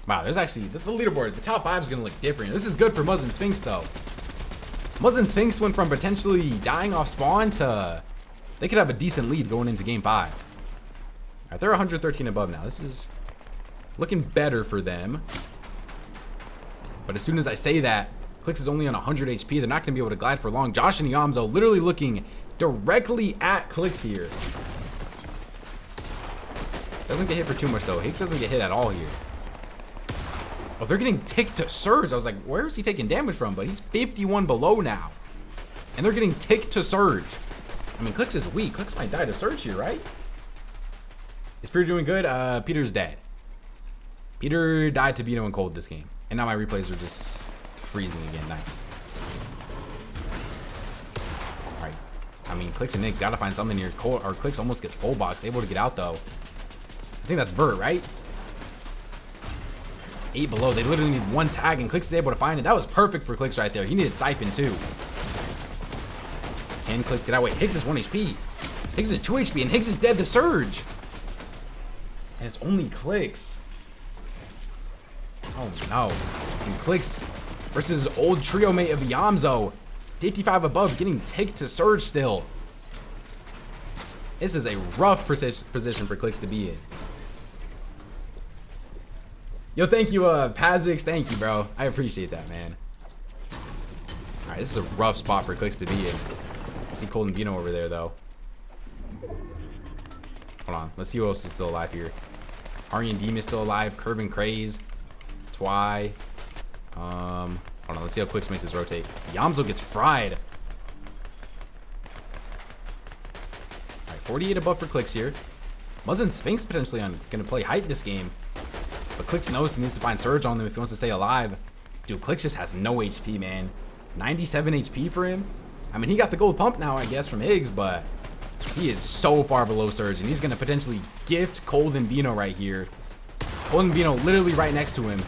Wow, there's actually the leaderboard. The top 5 is going to look different. This is good for Muzz and Sphinx though. Muzz and Sphinx went from potentially dying off spawn to they could have a decent lead going into game 5. All right, they're 113 above now. This is looking better for them. But as soon as I say that, Clix is only on 100 HP. They're not going to be able to glide for long. Josh and Yamzo literally looking directly at Clix here. Doesn't get hit for too much though. Higgs doesn't get hit at all here. Oh, they're getting ticked to Surge. I was like, where is he taking damage from? But he's 51 below now. And they're getting ticked to Surge. I mean, Clix is weak. Clix might die to Surge here, right? Is Peter doing good? Peter's dead. Peter died to Bino and Cold this game. And now my replays are just freezing again. Nice. Alright. I mean, Clix and Nick's gotta find something here. Cold, or Clix almost gets full box. Able to get out though. I think that's Vert, right? 8 below. They literally need 1 tag and Clix is able to find it. That was perfect for Clix right there. He needed Siphon too. Can Clix get out? Wait, Higgs is 1 HP. Higgs is 2 HP and Higgs is dead to Surge. And it's only Clix. Oh no. And Clix versus old trio mate of Yamzo. 55 above, getting ticked to Surge still. This is a rough position for Clix to be in. Yo, thank you, Pazix. Thank you, bro. I appreciate that, man. Alright, this is a rough spot for Clix to be in. I see Cold and Bino over there, though. Hold on. Let's see who else is still alive here. Aryan Demon is still alive. Curb and Craze. Twy. Hold on. Let's see how Clix makes his rotate. Yamzo gets fried. Alright, 48 above for Clix here. Muzz and Sphinx potentially gonna play height this game. But Clix knows he needs to find Surge on them if he wants to stay alive. Dude, Clix just has no HP, man. 97 HP for him. I mean, he got the gold pump now, I guess, from Higgs, but he is so far below Surge, and he's going to potentially gift Cold and Bino right here. Cold and Bino literally right next to him.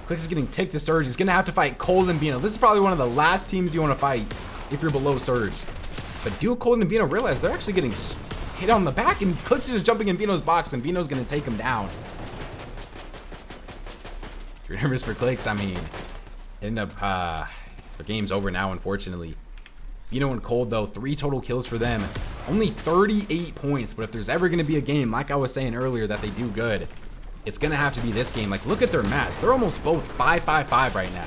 Clix is getting ticked to Surge. He's going to have to fight Cold and Bino. This is probably one of the last teams you want to fight if you're below Surge. But do Cold and Bino realize they're actually getting hit on the back, and Clix is just jumping in Bino's box, and Bino's going to take him down. If you're nervous for Clix, I mean, end up, the game's over now, unfortunately. Bino and Cold, though, 3 total kills for them. Only 38 points, but if there's ever going to be a game, like I was saying earlier, that they do good, it's going to have to be this game. Like, look at their mats. They're almost both 5-5-5 right now.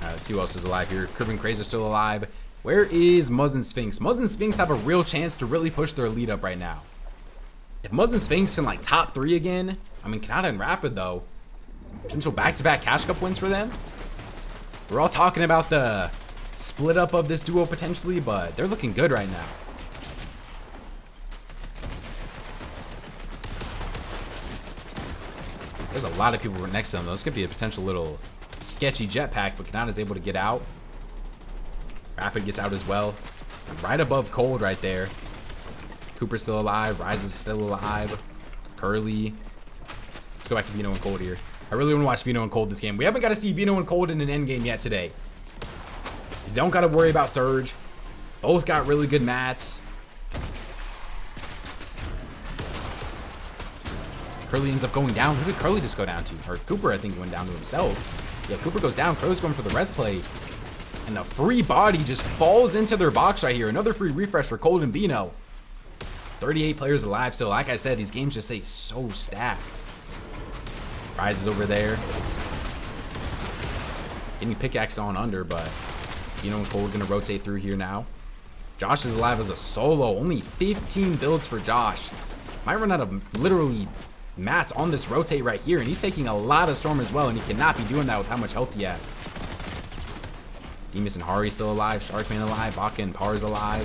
Alright, let's see who else is alive here. Curb and Craze are still alive. Where is Muzz and Sphinx? Muzz and Sphinx have a real chance to really push their lead up right now. If Muzz and Sphinx can, like, top 3 again, I mean, Canada and Rapid, though, potential back-to-back Cash Cup wins for them. We're all talking about the split up of this duo potentially, but they're looking good right now. There's a lot of people next to them, though. This could be a potential little sketchy jetpack, but Kanata's able to get out. Rapid gets out as well. Right above Cold right there. Cooper's still alive. Rise is still alive. Curly. Let's go back to Vino and Cold here. I really want to watch Vino and Cold this game. We haven't got to see Vino and Cold in an endgame yet today. You don't got to worry about Surge. Both got really good mats. Curly ends up going down. Who did Curly just go down to? Or Cooper, I think, went down to himself. Yeah, Cooper goes down. Curly's going for the res play. And a free body just falls into their box right here. Another free refresh for Cold and Vino. 38 players alive still. Like I said, these games just stay so stacked. Rise is over there. Getting pickaxe on under, but Vino and Cold gonna rotate through here now. Josh is alive as a solo. Only 15 builds for Josh. Might run out of literally mats on this rotate right here, and he's taking a lot of storm as well, and he cannot be doing that with how much health he has. Demus and Hari still alive. Sharkman alive. Baka and Par's alive.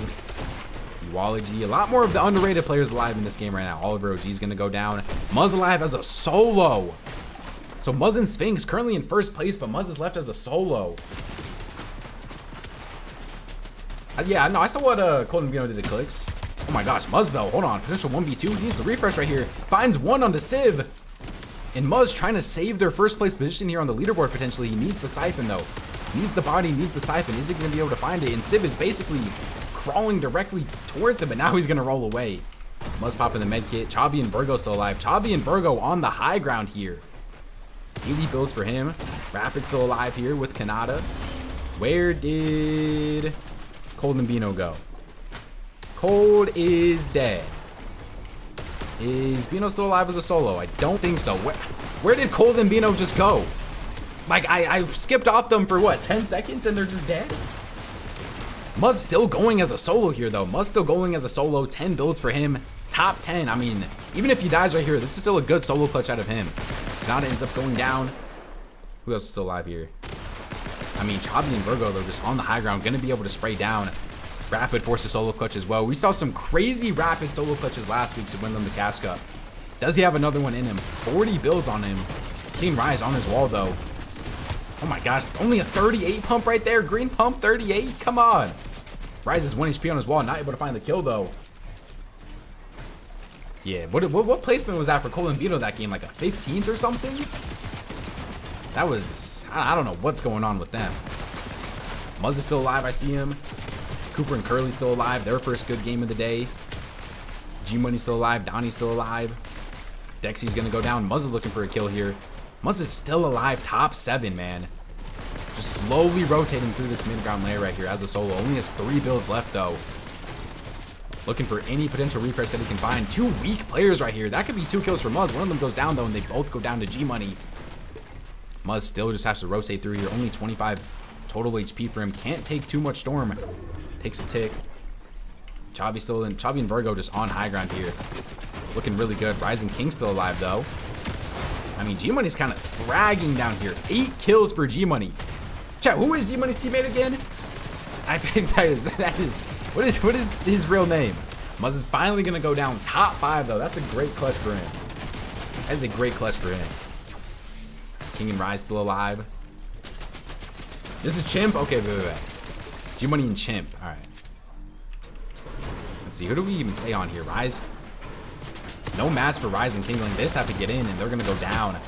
Uology. A lot more of the underrated players alive in this game right now. Oliver OG is going to go down. Muzz alive as a solo. So Muzz and Sphinx currently in first place, but Muzz is left as a solo. Yeah, no, I saw what Cold and Vino did to Clix. Oh my gosh, Muzz though. Hold on. Potential 1v2. He needs the refresh right here. Finds one on the Civ. And Muzz trying to save their first place position here on the leaderboard potentially. He needs the Siphon though. Needs the body, needs the Siphon. Is he going to be able to find it? And Civ is basically crawling directly towards him, but now he's going to roll away. Muzz popping the med kit. Chavi and Virgo still alive. Chavi and Virgo on the high ground here. Daily builds for him. Rapid still alive here with Kanata. Where did Cold and Vino go? Cold is dead. Is Vino still alive as a solo? I don't think so. Where did Cold and Vino just go? Like, I skipped off them for what, 10 seconds and they're just dead? Muzz still going as a solo here though. Muzz still going as a solo. 10 builds for him. Top 10. I mean, even if he dies right here, this is still a good solo clutch out of him. Nada ends up going down. Who else is still alive here? I mean, Chavi and Virgo, though, just on the high ground, going to be able to spray down. Rapid forces solo clutch as well. We saw some crazy Rapid solo clutches last week to win them the Cash Cup. Does he have another one in him? 40 builds on him. King Rise on his wall, though. Oh my gosh, only a 38 pump right there. Green pump, 38. Come on. Rise is 1 HP on his wall. Not able to find the kill, though. Yeah, what placement was that for Cold and Vino that game? Like a 15th or something? That was... I don't know what's going on with them. Muzz is still alive. I see him. Cooper and Curly still alive. Their first good game of the day. G-Money's still alive. Donnie's still alive. Dexy's going to go down. Muzz is looking for a kill here. Muzz is still alive. Top 7, man. Just slowly rotating through this mid-ground layer right here as a solo. Only has 3 builds left, though. Looking for any potential refresh that he can find. 2 weak players right here. That could be 2 kills for Muzz. One of them goes down, though, and they both go down to G-Money. Muzz still just has to rotate through here. Only 25 total HP for him. Can't take too much storm. Takes a tick. Chavi still in. Chavi and Virgo just on high ground here. Looking really good. Rising King still alive, though. I mean, G-Money's kind of fragging down here. 8 kills for G-Money. Chat, who is G-Money's teammate again? I think that is what is his real name? Muzz is finally gonna go down top 5 though. That's a great clutch for him. That is a great clutch for him. King and Rise still alive. This is Chimp. Okay, wait. G-Money and Chimp. All right. Let's see. Who do we even say on here? Rise. No match for Rise and Kingling. They just have to get in and they're gonna go down. All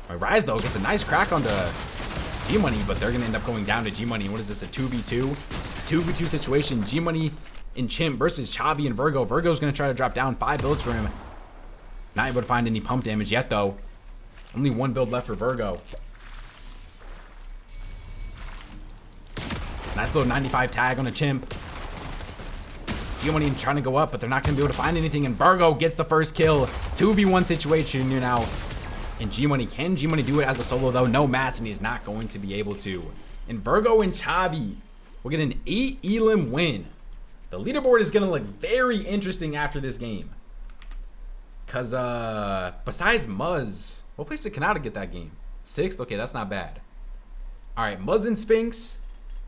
right, Rise though gets a nice crack onto G-Money, but they're gonna end up going down to G-Money. What is this? A 2v2? 2v2 situation. G-Money and Chimp versus Chavi and Virgo. Virgo's gonna try to drop down 5 builds for him. Not able to find any pump damage yet though. Only 1 build left for Virgo. Nice little 95 tag on a Chimp. G-Money trying to go up, but they're not gonna be able to find anything, and Virgo gets the first kill. 2v1 situation here now. And G-Money, can G-Money do it as a solo though? No mats, and he's not going to be able to. And Virgo and Chavi will get an 8 elim win. The leaderboard is gonna look very interesting after this game. Cause besides Muzz, what place did Kanata get that game? 6th? Okay, that's not bad. Alright, Muzz and Sphinx.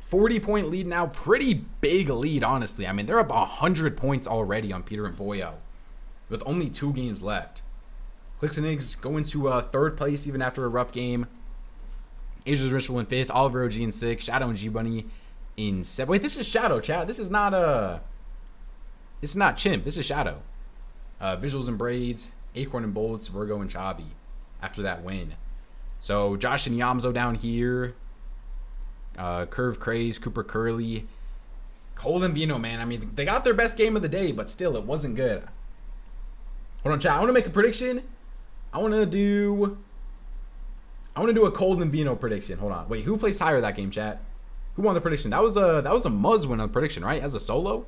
40-point lead now. Pretty big lead, honestly. I mean, they're up 100 points already on Peter and Boyo. With only 2 games left. Clix and Iggs go into 3rd place even after a rough game. Asia's Ritual in 5th. Oliver OG in 6th. Shadow and G Bunny in 7th. Wait, this is Shadow, chat. This is not Chimp. This is Shadow. Visuals and Braids. Acorn and Bolts. Virgo and Chabi. After that win. So Josh and Yamzo down here. Curve Craze. Cooper Curly. Cole and Bino, man. I mean, they got their best game of the day, but still, it wasn't good. Hold on, chat. I want to make a prediction. I want to do a Cold and Bino prediction. Hold on. Wait, who placed higher that game, chat? Who won the prediction? That was a Muzz win on the prediction, right? As a solo?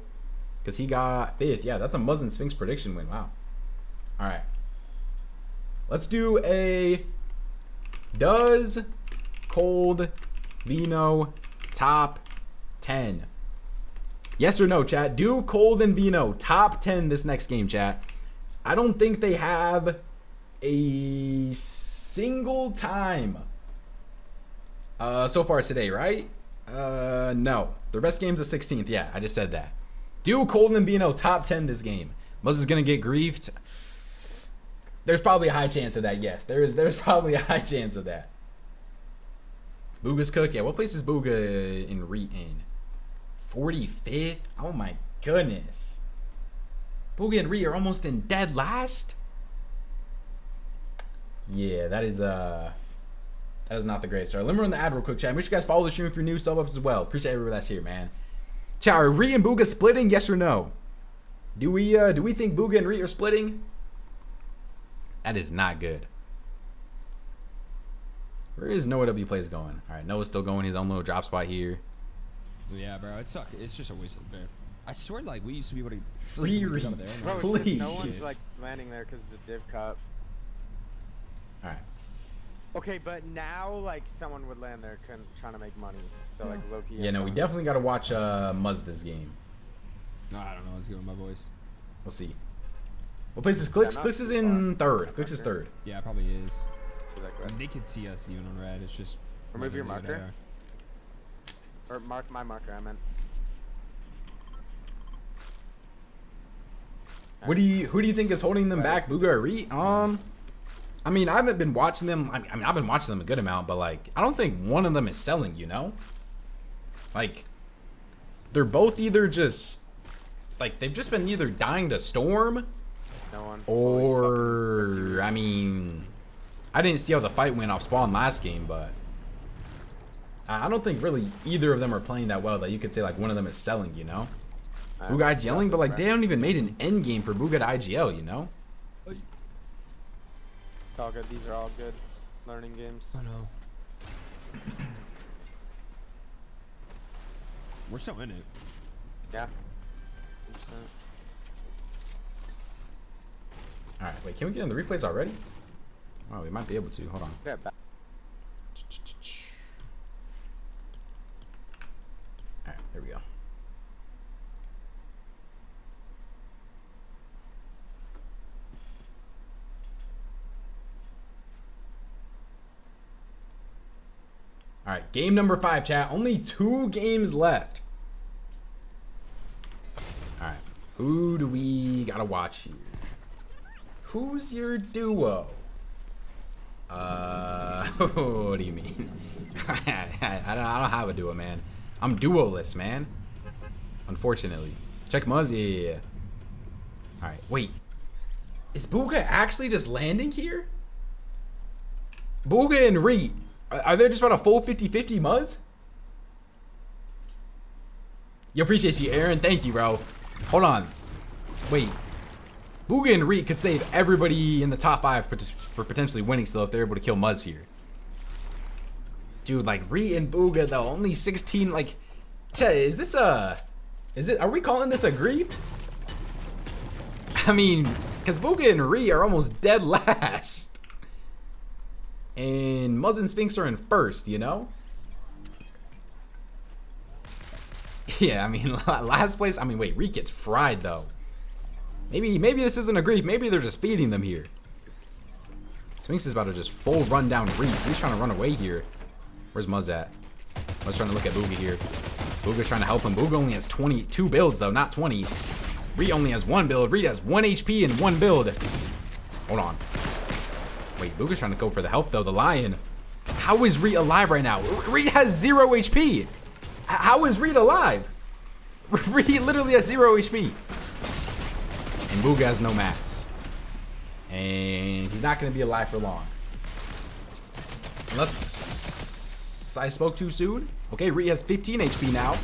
Because he got 5th. Yeah, that's a Muzz and Sphinx prediction win. Wow. All right. Let's do a does Cold Bino top 10? Yes or no, chat? Do Cold and Bino top 10 this next game, chat? I don't think they have a single time so far today, right? No. Their best game's the 16th. Yeah, I just said that. Do Cold and Bino top 10 this game? Muzz is going to get griefed. There's probably a high chance of that, yes. There's probably a high chance of that. Booga's Cook. Yeah, what place is Booga in Reet in? 45th? Oh my goodness. Booga and Reet are almost in dead last? Yeah, that is not the greatest. Alright, let me run the ad real quick, chat. Make sure you guys follow the stream for new sub-ups as well. Appreciate everybody that's here, man. Chat, are Reet and Booga splitting? Yes or no? Do we think Booga and Reet are splitting? That is not good. Where is Noah W plays going? Alright, Noah's still going his own little drop spot here. Yeah, bro, it sucks. It's just a waste of there. I swear, like, we used to be able to free read read. out there. Bro, it's Please. just no one's like landing there because it's a div cup. Alright. Okay, but now like someone would land there trying to make money. So like Loki. Yeah, no, we definitely gotta watch Muzz this game. No, I don't know. Let's give him my voice. We'll see. What place is Clix? Yeah, not Clix is too in far. 3rd. Clix is 3rd. Yeah, it probably is. Like red. They could see us even on red. It's just Remove your whether they marker. Or mark my marker. I meant. Who do you think is holding them back, Booga or Reet? I mean, I haven't been watching them. I mean, I've been watching them a good amount, but like, I don't think one of them is selling. You know, like, they're both either just like they've just been either dying to Storm, No one. or I mean, I didn't see how the fight went off Spawn last game, but I don't think really either of them are playing that well that you could say like one of them is selling. You know. Booga IGLing, but like they haven't even made an end game for Booga to IGL, you know? It's all good. These are all good learning games. I know. We're still in it. Yeah. 100%. Alright, wait, can we get in the replays already? Oh, we might be able to. Hold on. Yeah, back. Alright, there we go. Alright, game number 5, chat. Only 2 games left. Alright, who do we gotta watch here? Who's your duo? What do you mean? I don't have a duo, man. I'm duoless, man. Unfortunately. Check Muzzy. Yeah. Alright, wait. Is Booga actually just landing here? Booga and Reet. Are they just about a full 50-50 Muzz? You appreciate you, Aaron. Thank you, bro. Hold on. Wait. Booga and Reet could save everybody in the top 5 for potentially winning still if they're able to kill Muzz here. Dude, like Reet and Booga though, only 16. Like, is this are we calling this a grief? I mean, because Booga and Reet are almost dead last. And Muzz and Sphinx are in 1st, you know? Yeah, I mean, last place. I mean, wait, Reet gets fried, though. Maybe this isn't a grief. Maybe they're just feeding them here. Sphinx is about to just full run down Reet. He's trying to run away here. Where's Muzz at? Muzz trying to look at Booga here. Booga's trying to help him. Booga only has 22 builds, though, not 20. Reet only has 1 build. Reet has 1 HP and 1 build. Hold on. Wait, Booga's trying to go for the help, though. The Lion. How is Reed alive right now? Reed has 0 HP. How is Reed alive? Reed literally has 0 HP. And Booga has no mats. And he's not going to be alive for long. Unless I spoke too soon. Okay, Reed has 15 HP now.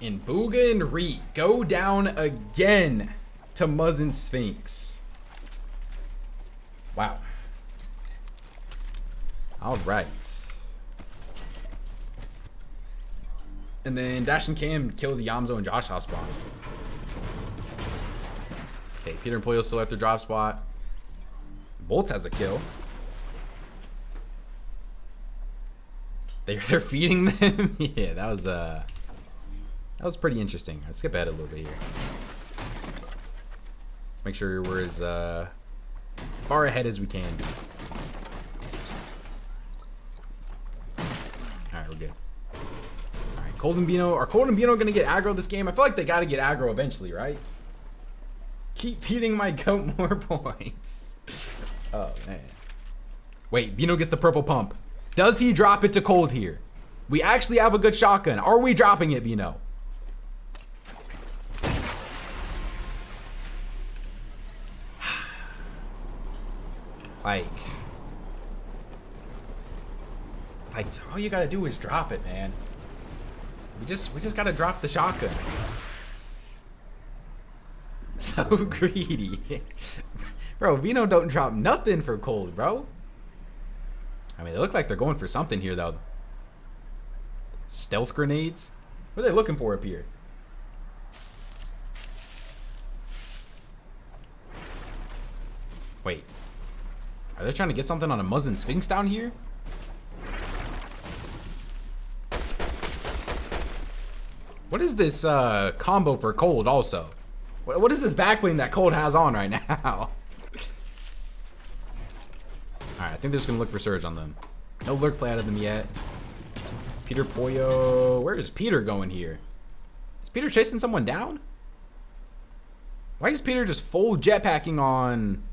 And Booga and Reed go down again to Muzzin Sphinx. Wow. All right. And then Dash and Cam killed Yamzo and Josh Offspawn. Okay, Peter and Pollo still at their drop spot. Bolts has a kill. They're feeding them. Yeah, that was pretty interesting. Let's skip ahead a little bit here. Let's make sure we're as far ahead as we can be. Alright, we're good. Alright, Cold and Bino. Are Cold and Bino gonna get aggro this game? I feel like they gotta get aggro eventually, right? Keep feeding my goat more points. Oh man. Wait, Bino gets the purple pump. Does he drop it to Cold here? We actually have a good shotgun. Are we dropping it, Bino? Like all you gotta do is drop it, man. We just gotta drop the shotgun. So greedy. Bro, Vino don't drop nothing for Cold, bro. I mean, they look like they're going for something here, though. Stealth grenades? What are they looking for up here? Wait. Are they trying to get something on a Muzzin Sphinx down here? What is this combo for Cold also? What is this backbling that Cold has on right now? Alright, I think they're just going to look for Surge on them. No lurk play out of them yet. Peter Pollo. Where is Peter going here? Is Peter chasing someone down? Why is Peter just full jetpacking on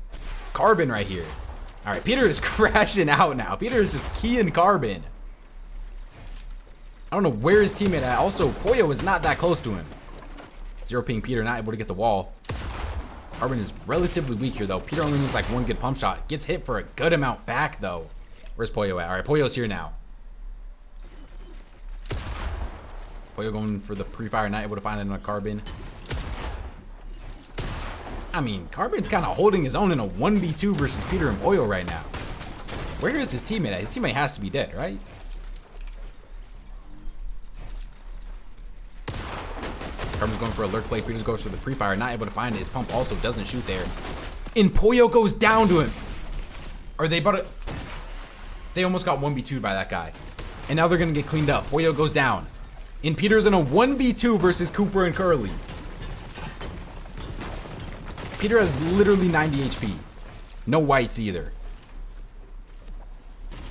Carbon right here? Alright, Peter is crashing out now. Peter is just keying Carbon. I don't know where his teammate at. Also, Pollo is not that close to him. 0 ping Peter, not able to get the wall. Carbon is relatively weak here, though. Peter only needs like one good pump shot. Gets hit for a good amount back, though. Where's Pollo at? All right, Pollo's here now. Pollo going for the pre-fire, not able to find it on a Carbon. I mean, Carbon's kind of holding his own in a 1v2 versus Peter and Pollo right now. Where is his teammate at? His teammate has to be dead, right? Carbon's going for a lurk play. Peter's goes for the pre-fire, not able to find it. His pump also doesn't shoot there. And Pollo goes down to him. Are they about to... They almost got 1v2'd by that guy. And now they're going to get cleaned up. Pollo goes down. And Peter's in a 1v2 versus Cooper and Curly. Peter has literally 90 HP. No whites either.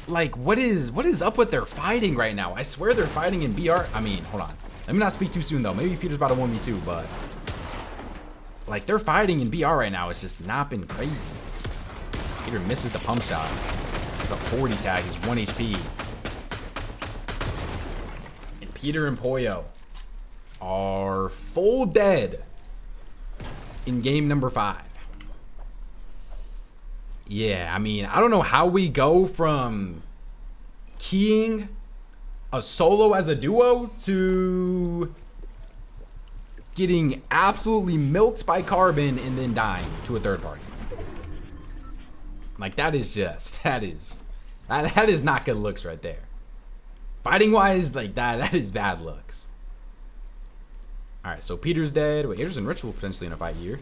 Like, what is up with their fighting right now? I swear they're fighting in BR. I mean, hold on. Let me not speak too soon, though. Maybe Peter's about a 1v2, but... Like, they're fighting in BR right now. It's just not been crazy. Peter misses the pump shot. It's a 40 tag. He's 1 HP. And Peter and Pollo are full dead in game number 5. Yeah, I mean, I don't know how we go from keying a solo as a duo to getting absolutely milked by Carbon and then dying to a third party. Like, that is just, that is not good looks right there. Fighting wise, like that is bad looks. All right, so Peter's dead. Wait, Andrews and Rich will potentially in a fight here.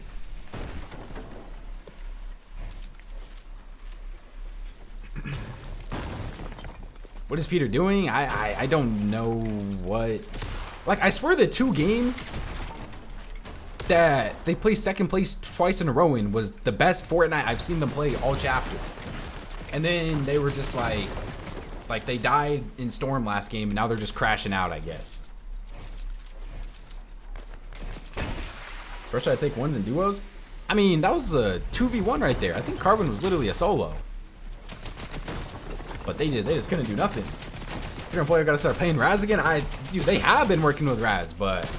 What is Peter doing? I don't know what. Like, I swear the 2 games that they placed second place twice in a row in was the best Fortnite I've seen them play all chapter. And then they were just like they died in Storm last game and now they're just crashing out, I guess. First, should I take ones and duos? I mean, that was a 2v1 right there. I think Carbon was literally a solo. but they just couldn't do nothing. Peter and Polio got to start playing Raz again. Dude, they have been working with Raz, but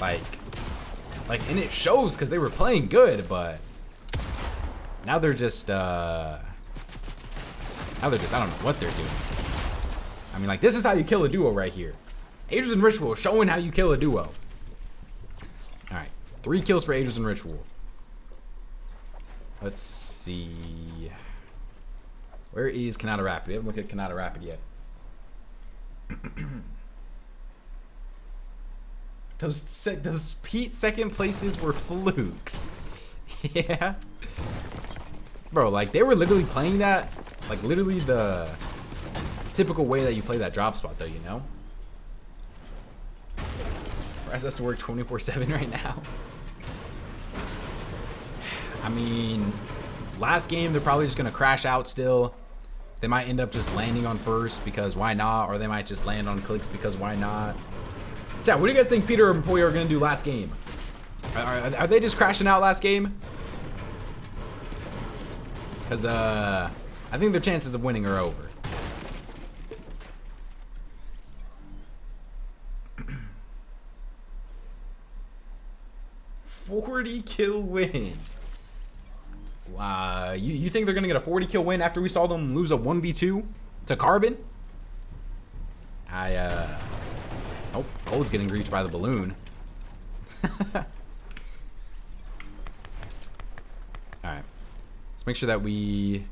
like, and it shows because they were playing good, but now they're just, I don't know what they're doing. I mean, like, this is how you kill a duo right here. Aegis and Ritual showing how you kill a duo. All right, 3 kills for Aegis and Ritual. Let's see. Where is Kanata Rapid? We haven't looked at Kanata Rapid yet. Those Pete second places were flukes. Yeah. Bro, like, they were literally playing that, like, literally the typical way that you play that drop spot, though, you know? Raz has to work 24/7 right now. I mean, last game, they're probably just going to crash out still. They might end up just landing on first because why not? Or they might just land on Clix because why not? Chat, what do you guys think Peter and Polio are going to do last game? Are they just crashing out last game? Because I think their chances of winning are over. $40 kill win. Wow, you think they're gonna get a 40 kill win after we saw them lose a 1v2 to Carbon? Oh, Cold's getting reached by the balloon. Alright. Let's make sure that we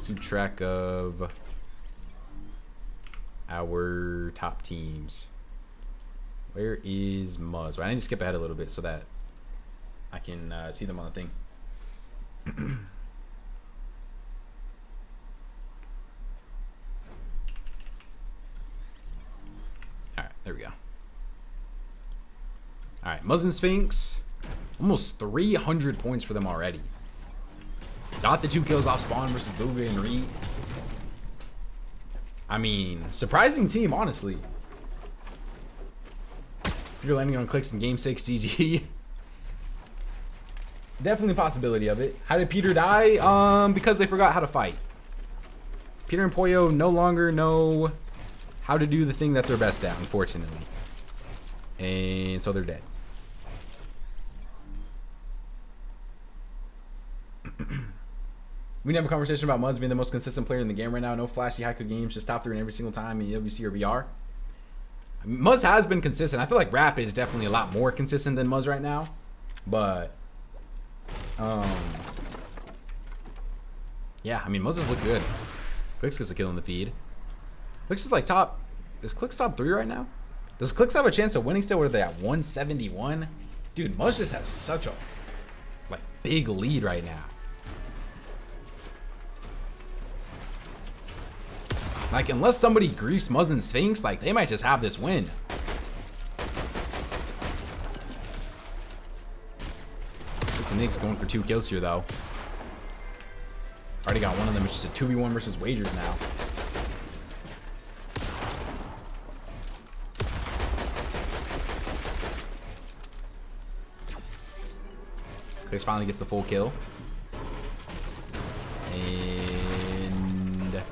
keep track of our top teams. Where is Muzz? Well, I need to skip ahead a little bit so that I can see them on the thing. Alright, there we go. Alright, Muzz and Sphinx. Almost 300 points for them already. Got the 2 kills off Spawn versus Booga and Reed. I mean, surprising team, honestly. You're landing on Clix in Game 6 GG. Definitely a possibility of it. How did Peter die? Because they forgot how to fight. Peter and Polio no longer know how to do the thing that they're best at, unfortunately. And so they're dead. We need to have a conversation about Muzz being the most consistent player in the game right now. No flashy haiku games, just top 3 in every single time in EWC or VR. Muzz has been consistent. I feel like Rapid is definitely a lot more consistent than Muzz right now. But yeah, I mean, Muzz has looked good. Clix gets a kill in the feed. Clix is like top. Is Clix top 3 right now? Does Clix have a chance of winning still? What are they at? 171? Dude, Muzz just has such a like big lead right now. Like, unless somebody griefs Muzz and Sphinx, like, they might just have this win. Nick's going for 2 kills here, though. Already got one of them. It's just a 2v1 versus wagers now. Clix finally gets the full kill. And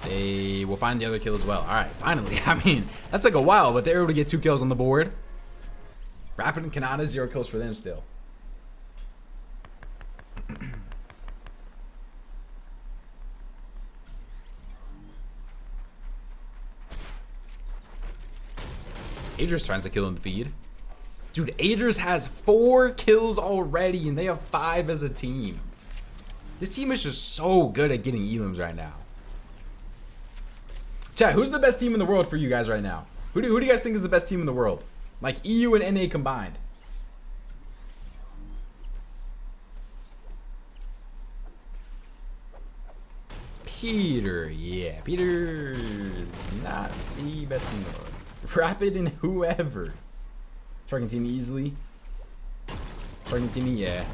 they will find the other kill as well. All right, finally. I mean, that's like a while, but they're able to get 2 kills on the board. Rapid and Kanata, 0 kills for them still. Adris finds a kill in the feed. Dude, Adris has 4 kills already, and they have 5 as a team. This team is just so good at getting elims right now. Chat, who's the best team in the world for you guys right now? Who do you guys think is the best team in the world? Like EU and NA combined. Peter, yeah. Peter's not the best team in the world. Rapid and whoever. Argentina easily. Argentina, yeah.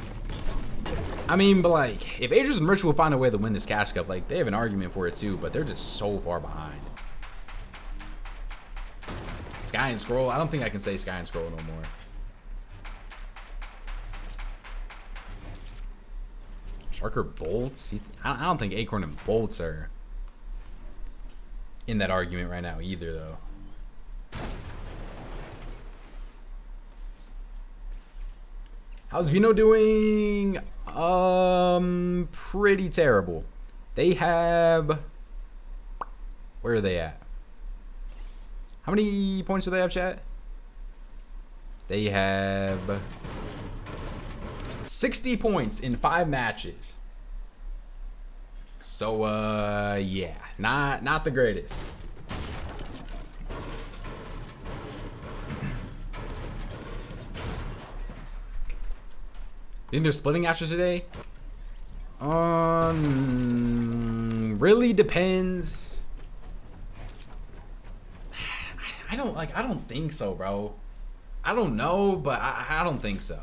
I mean, but like, if Adrian and Rich will find a way to win this cash cup, like, they have an argument for it too, but they're just so far behind. Sky and Scroll. I don't think I can say Sky and Scroll no more. Shark or Bolts? I don't think Acorn and Bolts are in that argument right now either, though. How's Vino doing? Pretty terrible. They have... Where are they at? How many points do they have, chat? They have 60 points in 5 matches. So, yeah, not the greatest. Think they're splitting after today? Really depends. I don't think so, bro. I don't know, but I don't think so.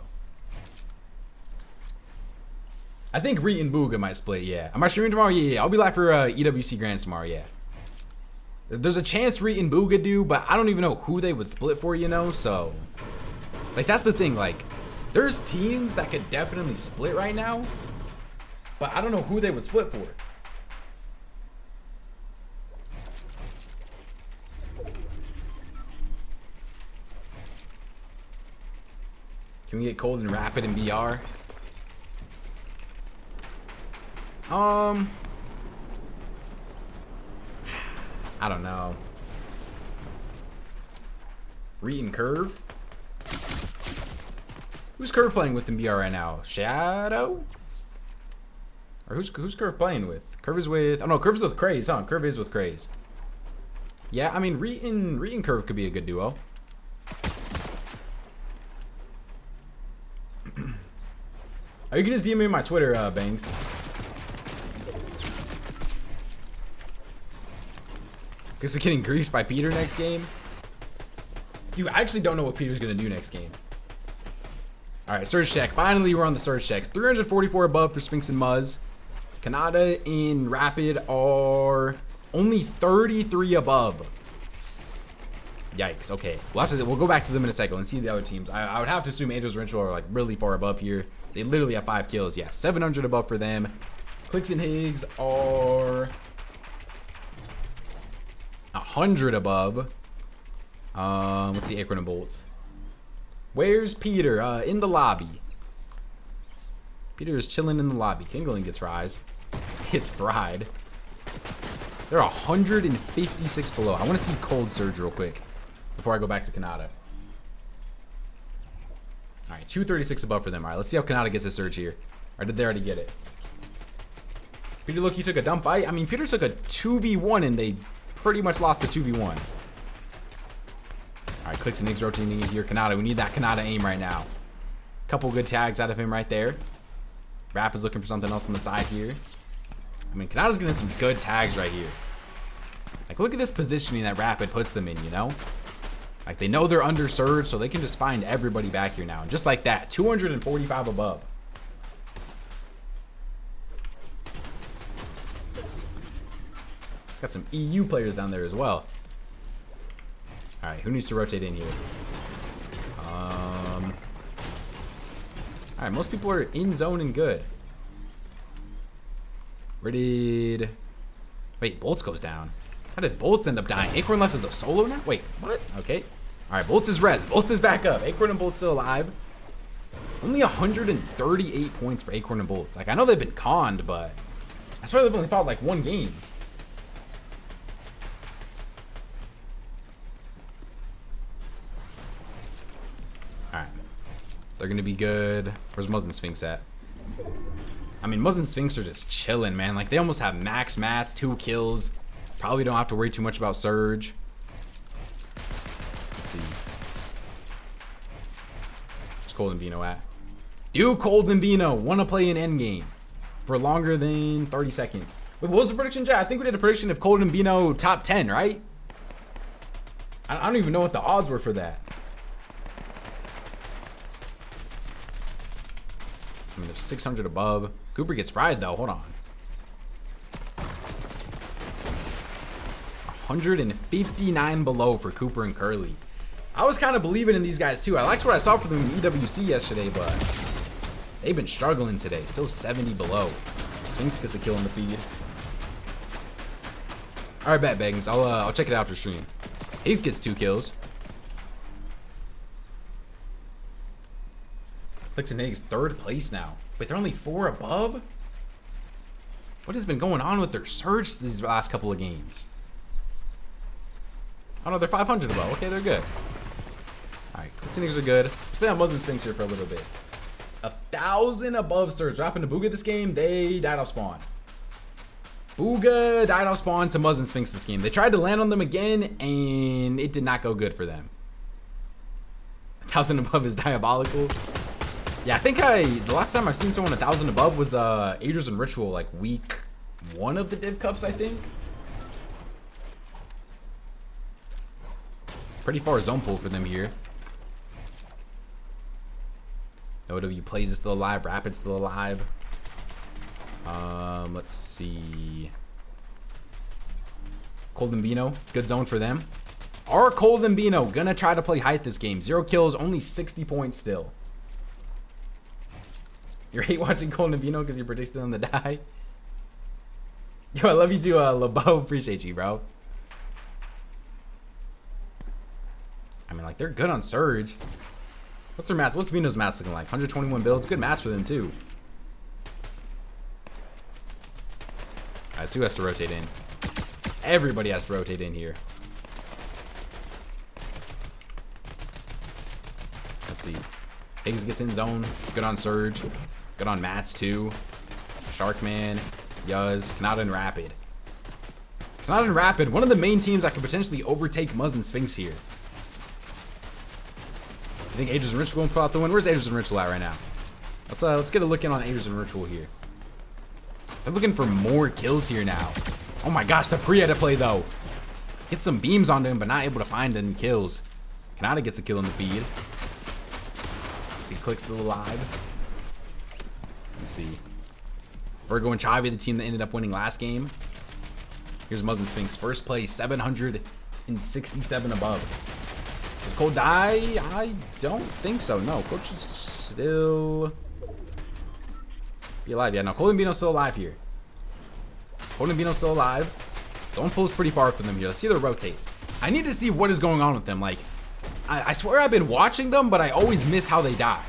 I think Reet and Booga might split, yeah. Am I streaming tomorrow? Yeah. I'll be live for EWC Grands tomorrow, yeah. There's a chance Reet and Booga do, but I don't even know who they would split for, you know, so. Like, that's the thing, like, there's teams that could definitely split right now, but I don't know who they would split for. Can we get Cold and Rapid and BR? I don't know. Reet and Curve? Who's Curve playing with in BR right now? Shadow? Or who's Curve playing with? Curve is with... Oh no, Curve's with Craze, huh? Curve is with Craze. Yeah, I mean, Reet and Curve could be a good duo. Oh, you can just DM me my Twitter, Bangs. Guess he's getting griefed by Peter next game. Dude, I actually don't know what Peter's gonna do next game. Alright, Surge check. Finally, we're on the Surge checks. 344 above for Sphinx and Muzz. Kanata and Rapid are only 33 above. Yikes, okay. We'll go back to them in a second and see the other teams. I would have to assume Angels Ritual are like really far above here. They literally have 5 kills. Yeah, 700 above for them. Clix and Higgs are 100 above. Let's see, Acorn and Bolts. Where's Peter? In the lobby. Peter is chilling in the lobby. Kingling gets rise. Gets fried. They're 156 below. I want to see Cold Surge real quick before I go back to Kanata. Alright, 236 above for them. Alright, let's see how Kanata gets a Surge here. Or did they already get it? Peter, look, you took a dump fight. I mean, Peter took a 2v1 and they pretty much lost a 2v1. Alright, Clix and Niggs rotating in here. Kanata, we need that Kanata aim right now. Couple good tags out of him right there. Rap is looking for something else on the side here. I mean, Kanata's getting some good tags right here. Like, look at this positioning that Rapid puts them in, you know? Like, they know they're under Surge, so they can just find everybody back here now. And just like that, 245 above. Got some EU players down there as well. Alright, who needs to rotate in here? Alright, most people are in zone and good. Where did... Wait, Bolts goes down. How did Bolts end up dying? Acorn left as a solo now? Wait, what? Okay. Alright, Bolts is res. Bolts is back up. Acorn and Bolts still alive. Only 138 points for Acorn and Bolts. Like, I know they've been conned, but... I swear they've only fought like 1 game. Alright. They're gonna be good. Where's Muzz and Sphinx at? I mean, Muzz and Sphinx are just chilling, man. Like, they almost have max mats, 2 kills. Probably don't have to worry too much about Surge. Let's see. Where's Cold and Vino at? Do Cold and Vino want to play an endgame for longer than 30 seconds? Wait, what was the prediction, chat? I think we did a prediction of Cold and Vino top 10, right? I don't even know what the odds were for that. I mean, there's 600 above. Cooper gets fried, though. Hold on. 159 below for Cooper and Curly. I was kind of believing in these guys, too. I liked what I saw from them in EWC yesterday, but They've been struggling today. Still 70 below. Sphinx gets a kill in the feed. All right, bet, Beggins. I'll check it out after stream. Ace gets 2 kills. Clix and Higgs 3rd place now. Wait, they're only 4 above? What has been going on with their surge these last couple of games? Oh no, they're 500 above. Okay, they're good. Alright, Clix and Higgs are good. We'll stay on Muzz and Sphinx here for a little bit. 1,000 above surge. Dropping to Booga this game, they died off spawn. Booga died off spawn to Muzz and Sphinx this game. They tried to land on them again, and it did not go good for them. 1,000 above is diabolical. Yeah, I think the last time I've seen someone 1,000 above was Aegis and Ritual, like week 1 of the Div Cups, I think. Pretty far zone pull for them here. OW Plays is still alive. Rapid's still alive. Let's see. Cold and Bino, good zone for them. Are Cold and Bino gonna try to play height this game? 0 kills, only 60 points still. You hate watching Cold and Bino because you predicted them to die? Yo, I love you too, LeBeau. Appreciate you, bro. I mean, like, they're good on Surge. What's their mats? What's Vino's mats looking like? 121 builds. Good mats for them, too. Alright, so who has to rotate in? Everybody has to rotate in here. Let's see. Higgs gets in zone. Good on Surge. Good on mats, too. Sharkman. Yuz. Kanata and Rapid. Kanata and Rapid, one of the main teams that could potentially overtake Muzz and Sphinx here. I think Aegis and Ritual will pull out the win. Where's Aegis and Ritual at right now? Let's get a look in on Aegis and Ritual here. They're looking for more kills here now. Oh my gosh, the pre had to play though. Get some beams onto him, but not able to find any kills. Kanata gets a kill in the feed. See, Clix still alive. Let's see. Virgo and Chavi, the team that ended up winning last game. Here's Muzz and Sphinx. First place, 767 above. Did Cole die? I don't think so. No, Coach is still be alive. Yeah, no, Cole and Bino's still alive here. Cole and Bino's still alive. Zone pull's pretty far from them here. Let's see their rotates. I need to see what is going on with them. Like, I swear I've been watching them, but I always miss how they die.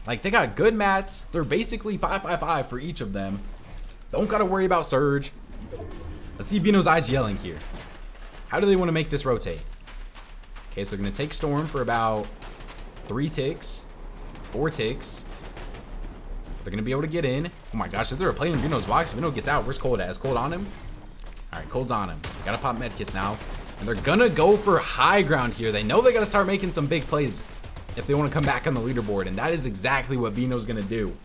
Like, they got good mats. They're basically 5-5-5 for each of them. Don't gotta worry about Surge. Let's see Bino's IGLing here. How do they want to make this rotate? Okay, so they're gonna take Storm for about 3 ticks, 4 ticks. They're gonna be able to get in. Oh my gosh, if they're playing Bino's box, Bino gets out. Where's Cold at? Is Cold on him? Alright, Cold's on him. Gotta pop medkits now. And they're gonna go for high ground here. They know they gotta start making some big plays if they want to come back on the leaderboard. And that is exactly what Bino's gonna do.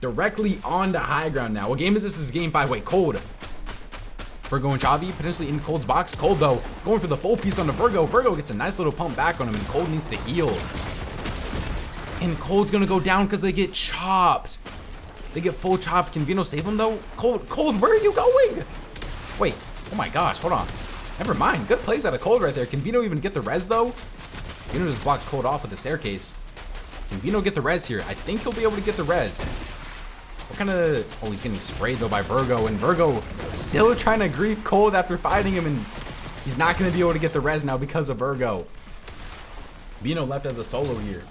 Directly onto high ground now. What game is this? This is game 5. Wait, Cold. Virgo and Chavi potentially in Cold's box. Cold though going for the full piece on the Virgo. Virgo gets a nice little pump back on him, and Cold needs to heal. And Cold's gonna go down because they get chopped. They get full chopped. Can Vino save him though? Cold, where are you going? Wait, oh my gosh, hold on. Never mind. Good plays out of Cold right there. Can Vino even get the res though? Vino just blocked Cold off with the staircase. Can Vino get the res here? I think he'll be able to get the res. What kind of... Oh, he's getting sprayed though by Virgo, and Virgo still trying to grief Cold after fighting him, and he's not going to be able to get the res now because of Virgo. Vino left as a solo here.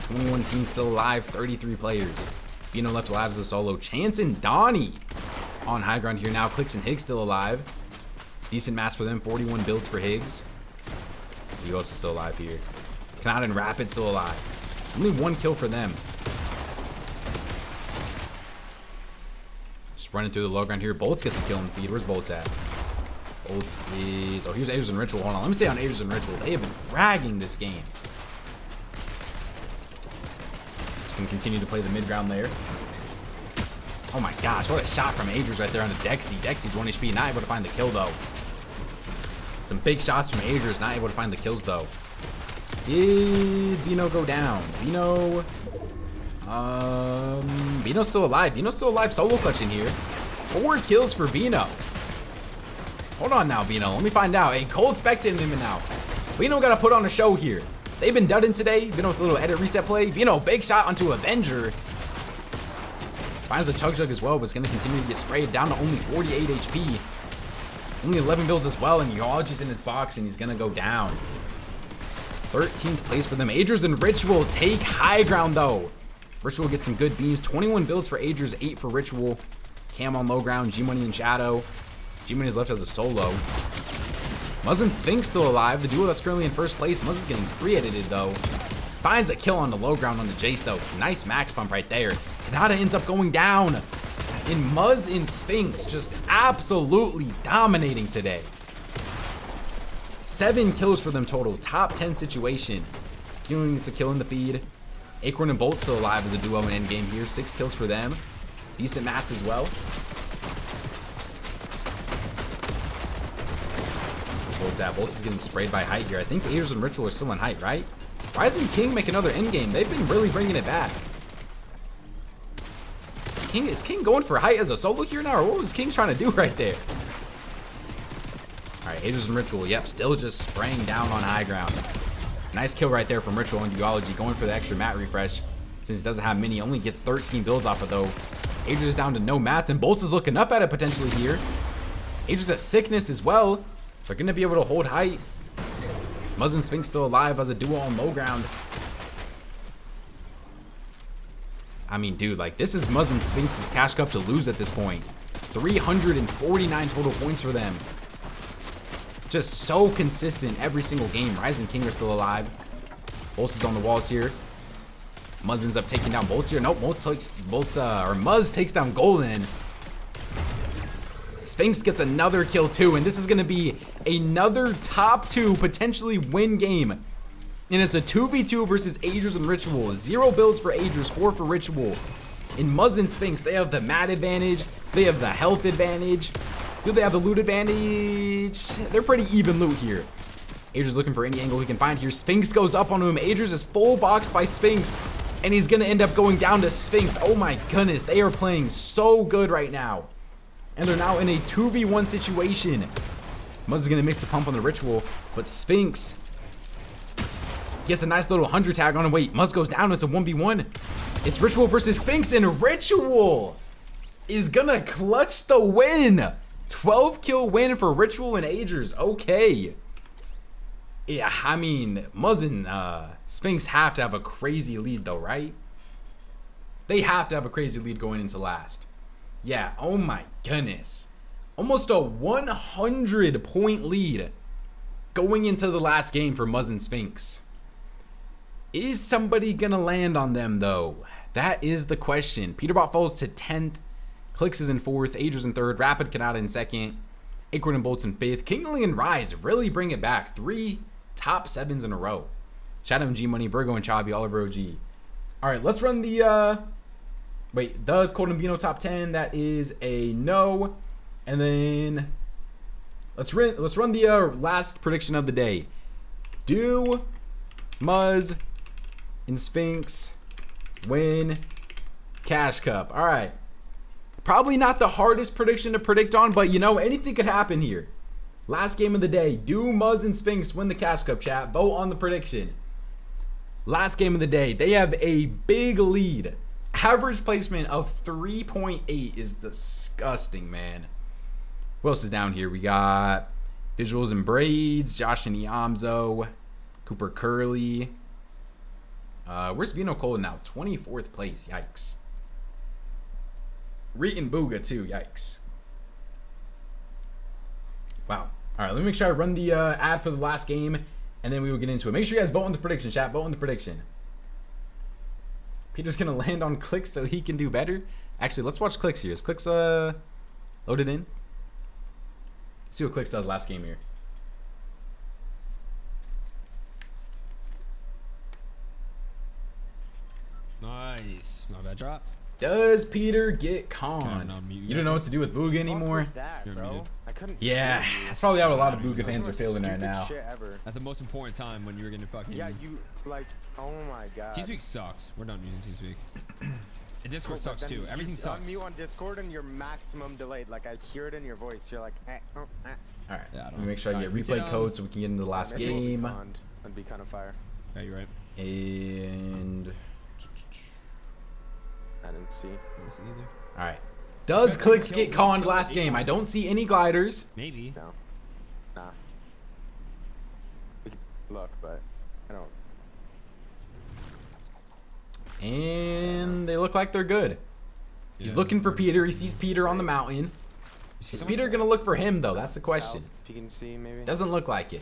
21 teams still alive, 33 players. Vino left alive as a solo. Chance and Donnie on high ground here now. Clix and Higgs still alive. Decent match for them, 41 builds for Higgs. Let's see who else is still alive here. Kanata and Rapid still alive. Only 1 kill for them. Just running through the low ground here. Bolts gets a kill in the feed. Where's Bolts at? Bolts is... Oh, here's Aegis and Ritual. Hold on, let me stay on Aegis and Ritual. They have been fragging this game. Just gonna continue to play the mid ground there. Oh my gosh, what a shot from Aegis right there on the Dexy. Dexy's 1 HP, not able to find the kill though. Some big shots from Aegis, not able to find the kills though. Did Bino go down? Bino... Bino's still alive. Bino's still alive, solo clutching here. 4 kills for Bino. Hold on now, Bino. Let me find out. Hey, Cold spectating him now. Bino gotta put on a show here. They've been dudding today. Bino with a little edit reset play. Bino, big shot onto Avenger. Finds the Chug Jug as well, but it's going to continue to get sprayed down to only 48 HP. Only 11 builds as well, and Yology's in his box, and he's going to go down. 13th place for them. Adrirs and Ritual take high ground, though. Ritual gets some good beams. 21 builds for Adrirs, 8 for Ritual. Cam on low ground, G-Money and Shadow. G-Money is left as a solo. Muzz and Sphinx still alive. The duo that's currently in first place. Muzz is getting pre-edited, though. Finds a kill on the low ground on the Jace, though. Nice max pump right there. Kanata ends up going down. And Muzz and Sphinx just absolutely dominating today. 7 kills for them total. Top 10 situation. Keelan needs a kill in the feed. Acorn and Bolt still alive as a duo in endgame here. 6 kills for them. Decent mats as well. Bolt's is getting sprayed by Height here. I think Adrirs and Ritual are still in Height, right? Rising King make another endgame. They've been really bringing it back. Is King going for Height as a solo here now, or what was King trying to do right there? All right, Adrirs and Ritual, yep, still just spraying down on high ground. Nice kill right there from Ritual and Duology, going for the extra mat refresh. Since he doesn't have many, only gets 13 builds off of though. Adrirs is down to no mats, and Bolts is looking up at it potentially here. Adrirs has sickness as well. They're going to be able to hold Height. Muzz and Sphinx still alive as a duo on low ground. I mean, dude, like, this is Muzz and Sphinx's cash cup to lose at this point. 349 total points for them. Just so consistent every single game. Rising King are still alive. Bolts is on the walls here. Muzz ends up taking down Bolts here. Nope, Muzz takes down Golden. Sphinx gets another kill too, and this is going to be another top 2 potentially win game. And it's a 2v2 versus Adrirs and Ritual. 0 builds for Adrirs, 4 for Ritual. In Muzz and Sphinx, they have the mat advantage. They have the health advantage. Do they have the loot advantage? They're pretty even loot here. Adrirs looking for any angle he can find here. Sphinx goes up on him. Adrirs is full boxed by Sphinx, and he's going to end up going down to Sphinx. Oh my goodness, they are playing so good right now. And they're now in a 2v1 situation. Muzz is going to mix the pump on the Ritual, but Sphinx gets a nice little 100 tag on him. Wait, Muzz goes down. It's a 1v1. It's Ritual versus Sphinx, and Ritual is going to clutch the win. 12 kill win for Ritual and Adrirs. Okay. Yeah, I mean, Muzz and Sphinx have to have a crazy lead though, right? They have to have a crazy lead going into last. Yeah, oh my goodness. Almost a 100 point lead going into the last game for Muzz and Sphinx. Is somebody gonna land on them though? That is the question. Peterbot falls to 10th. Clix is in 4th. Adrirs in 3rd. Rapid Kanata in 2nd. Acorn and Bolts in 5th. Kingly and Rise really bring it back. 3 top 7s in a row. Shadow and G-Money, Virgo and Chabi, Oliver OG. Alright, let's run the wait, does Cold and Bino top 10? That is a no. And then let's run the last prediction of the day. Do Muzz and Sphinx win Cash Cup? All right. Probably not the hardest prediction to predict on, but you know, anything could happen here. Last game of the day. Do Muzz and Sphinx win the Cash Cup, chat? Vote on the prediction. Last game of the day. They have a big lead. Average placement of 3.8 is disgusting, man. Who else is down here? We got Visuals and Braids, Josh and Iamzo, Cooper Curley. Where's Vino Cola now? 24th place. Yikes. Reet and Booga too. Yikes. Wow. All right, let me make sure I run the ad for the last game, and then we will get into it. Make sure you guys vote on the prediction, chat. Vote on the prediction. Peter's gonna land on Clix so he can do better. Actually, let's watch Clix here. Is Clix loaded in? Let's see what Clix does last game here. Nice. Not a bad drop. Does Peter get conned? You You don't know what to do with Booga anymore? What was that, You're bro? muted. I couldn't. Yeah, that's probably how a lot of Booga fans are feeling right now. Shit ever. At the most important time when you're getting fucking. Yeah, you like. Oh my god. Teamspeak sucks. We're done using Teamspeak. And Discord But sucks then too. you Everything sucks. Unmute on Discord and you're maximum delayed. Like I hear it in your voice. You're like. Oh, All right, Yeah, I let don't me make sure I know. get Alright, replay we code so we can get into the last game. That'd be kind of fire. Yeah, you're right. And I didn't see. all right. Does Clix get conned last game? I don't see any gliders. Maybe. No. Nah. We could look, but I don't. And they look like they're good. He's looking for Peter. He sees Peter on the mountain. Is Peter gonna look for him though? That's the question. South, if you can see, maybe. Doesn't look like it.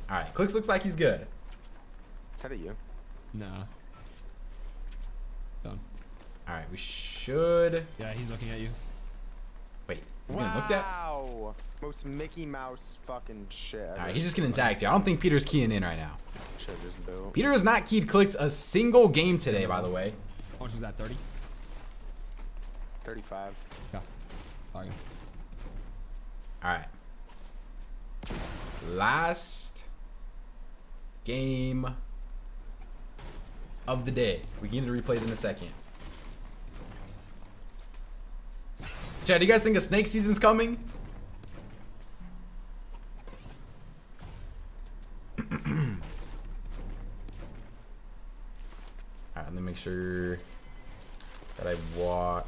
All right, Clix looks like he's good. Is that at you? Nah. Done. All right, we should. Yeah, he's looking at you. Wait, he's getting looked at. Wow. Most Mickey Mouse fucking shit. All right, he's just getting tagged here. I don't think Peter's keying in right now. Should just do. Peter has not keyed Clix a single game today, by the way. How much was that? 30? 35. Yeah. Talking. All right. Last game of the day. We can get into replays in a second. Chad, do you guys think a snake season's coming? Alright, let me make sure that I watch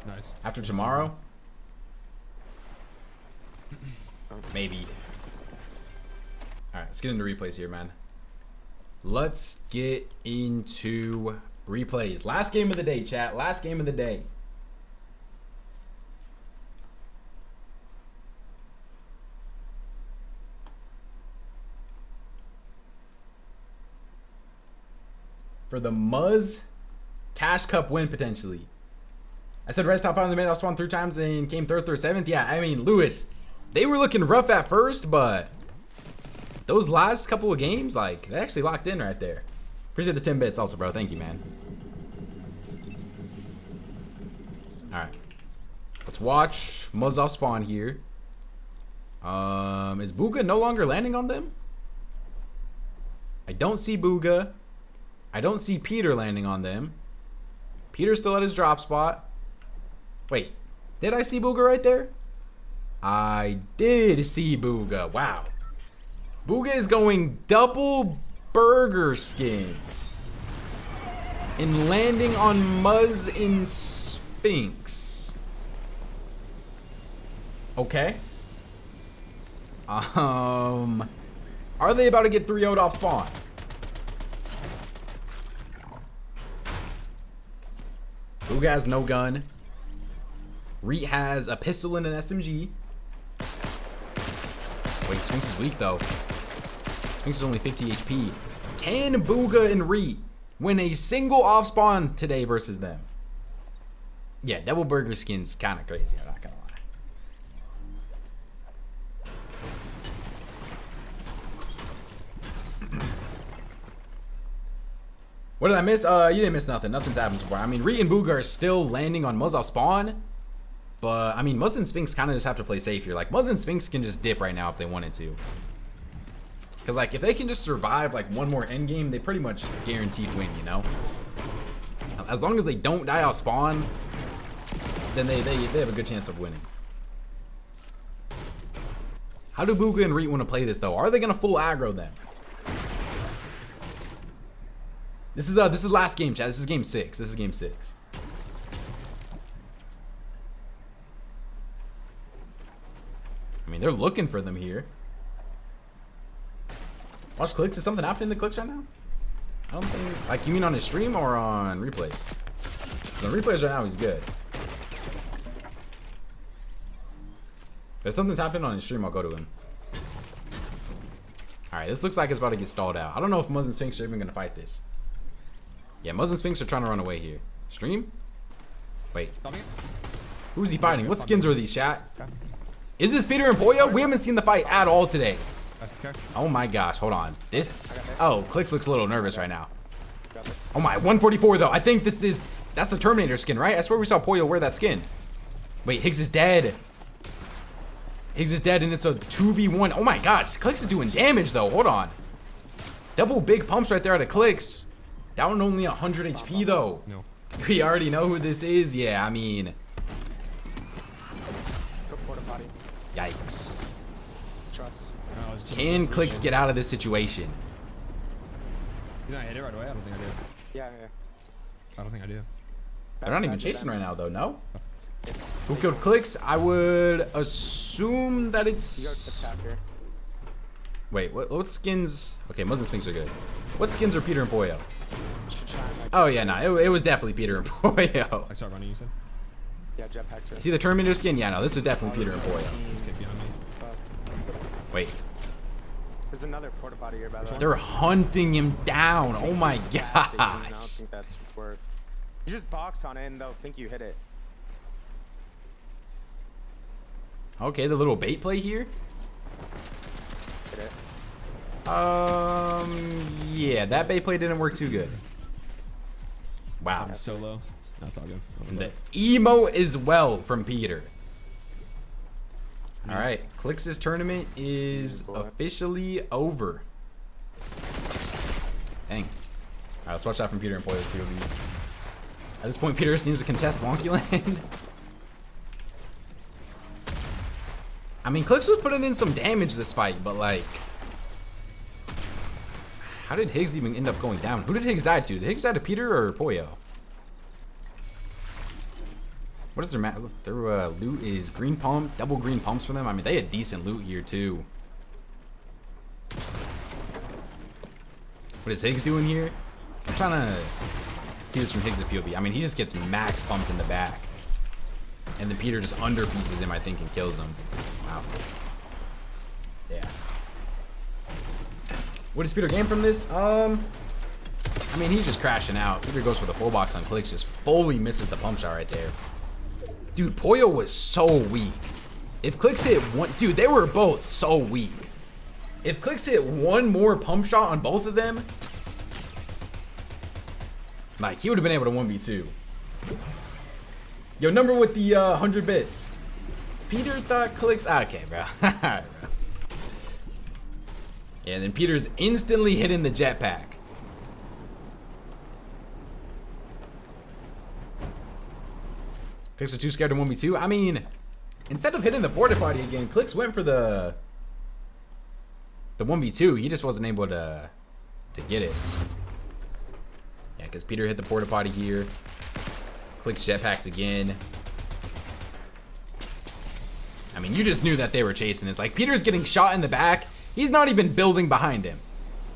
Nice. after tomorrow. Maybe. Alright, let's get into replays here, man. Let's get into replays. Last game of the day, chat. Last game of the day. For the Muzz Cash Cup win, potentially. I said Red Top finally made Offspawn 3 times and came third, 7th. Yeah, I mean, Lewis, they were looking rough at first, but those last couple of games, like, they actually locked in right there. Appreciate the 10 bits also, bro. Thank you, man. Alright. Let's watch Muzz Offspawn here. Is Booga no longer landing on them? I don't see Booga. I don't see Peter landing on them. Peter's still at his drop spot. Wait, did I see Booga right there? I did see Booga. Wow. Booga is going double burger skins and landing on Muzz in Sphinx. Okay. Are they about to get 3-0'd off spawn? Booga has no gun. Reet has a pistol and an SMG. Wait, Sphinx is weak though. Sphinx is only 50 HP. Can Booga and Reet win a single off spawn today versus them? Yeah, double burger skin's kind of crazy. I'm not gonna lie. What did I miss? You didn't miss nothing. Nothing's happened so far. I mean, Reet and Booga are still landing on Muzz off spawn. But, I mean, Muzz and Sphinx kind of just have to play safe here. Like, Muzz and Sphinx can just dip right now if they wanted to. Because, like, if they can just survive, like, one more endgame, they pretty much guaranteed win, you know? As long as they don't die off spawn, then they have a good chance of winning. How do Booga and Reet want to play this, though? Are they going to full aggro them? This is last game, chat. This is game 6. This is game 6. I mean, they're looking for them here. Watch Clix. Is something happening to Clix right now? I don't think. Like, you mean on his stream or on replays? On replays right now, he's good. But if something's happening on his stream, I'll go to him. Alright, this looks like it's about to get stalled out. I don't know if Muzz and Sphinx are even going to fight this. Yeah, Muzz and Sphinx are trying to run away here. Stream? Wait. Who's he fighting? What skins are these, chat? Is this Peter and Poyo? We haven't seen the fight at all today. Oh my gosh, hold on. This, oh, Clix looks a little nervous right now. Oh my, 144 though. I think that's the Terminator skin, right? I swear we saw Poyo wear that skin. Wait, Higgs is dead. Higgs is dead and it's a 2v1. Oh my gosh, Clix is doing damage though. Hold on. Double big pumps right there out of Clix. Down only 100 HP though. No. We already know who this is. Yeah, I mean. Go porta potty. Yikes. Trust. No, I was Can Clix get out of this situation? You know I hit it right away? I don't think I did. Yeah. I don't think I do. They're not even chasing right now, though, no? Who killed Clix? I would assume that You go it's... to the top here. Wait, what skins? Okay, Muslim Sphinx are good. What skins are Peter and Pollo? Should try and, like, Oh yeah, no, it was definitely Peter and Pollo. I start running, you said? Yeah, jetpack too. See the Terminator skin? Yeah, no, this is definitely Peter and Pollo. Let's get behind me. Wait, There's another porta potty here, by the way. they're hunting him down. Oh my I don't gosh. think that's worth. You just box on it and they'll think you hit it. Okay, the little bait play here. Hit it. Yeah, that bait play didn't work too good. Wow. I'm so low. That's all good. And the emo as well from Peter. All right, Clix's tournament is officially over. Dang. All right, let's watch that from Peter and Pollo's POV. At this point, Peter just needs to contest Wonky Land. I mean, Clix was putting in some damage this fight, but like, how did Higgs even end up going down? Who did Higgs die to? Did Higgs die to Peter or Pollo? What is their map? Their loot is green pump, double green pumps for them. I mean, they had decent loot here too. What is Higgs doing here? I'm trying to see this from Higgs' POV. I mean, he just gets max pumped in the back. And then Peter just under pieces him, I think, and kills him. Wow. Yeah. What does Peter gain from this? I mean, he's just crashing out. Peter goes for the full box on Clix, just fully misses the pump shot right there. Dude, Pollo was so weak. If Clix hit one, dude, they were both so weak. If Clix hit one more pump shot on both of them, like, he would have been able to 1v2. Yo, number with the 100 bits. Peter thought Clix. Okay, bro. Alright, bro. Yeah, and then Peter's instantly hitting the jetpack. Clix are too scared to 1v2. I mean, instead of hitting the porta potty again, Clix went for the 1v2. He just wasn't able to get it. Yeah, because Peter hit the porta potty here. Clix jetpacks again. I mean, you just knew that they were chasing this. Like, Peter's getting shot in the back. He's not even building behind him.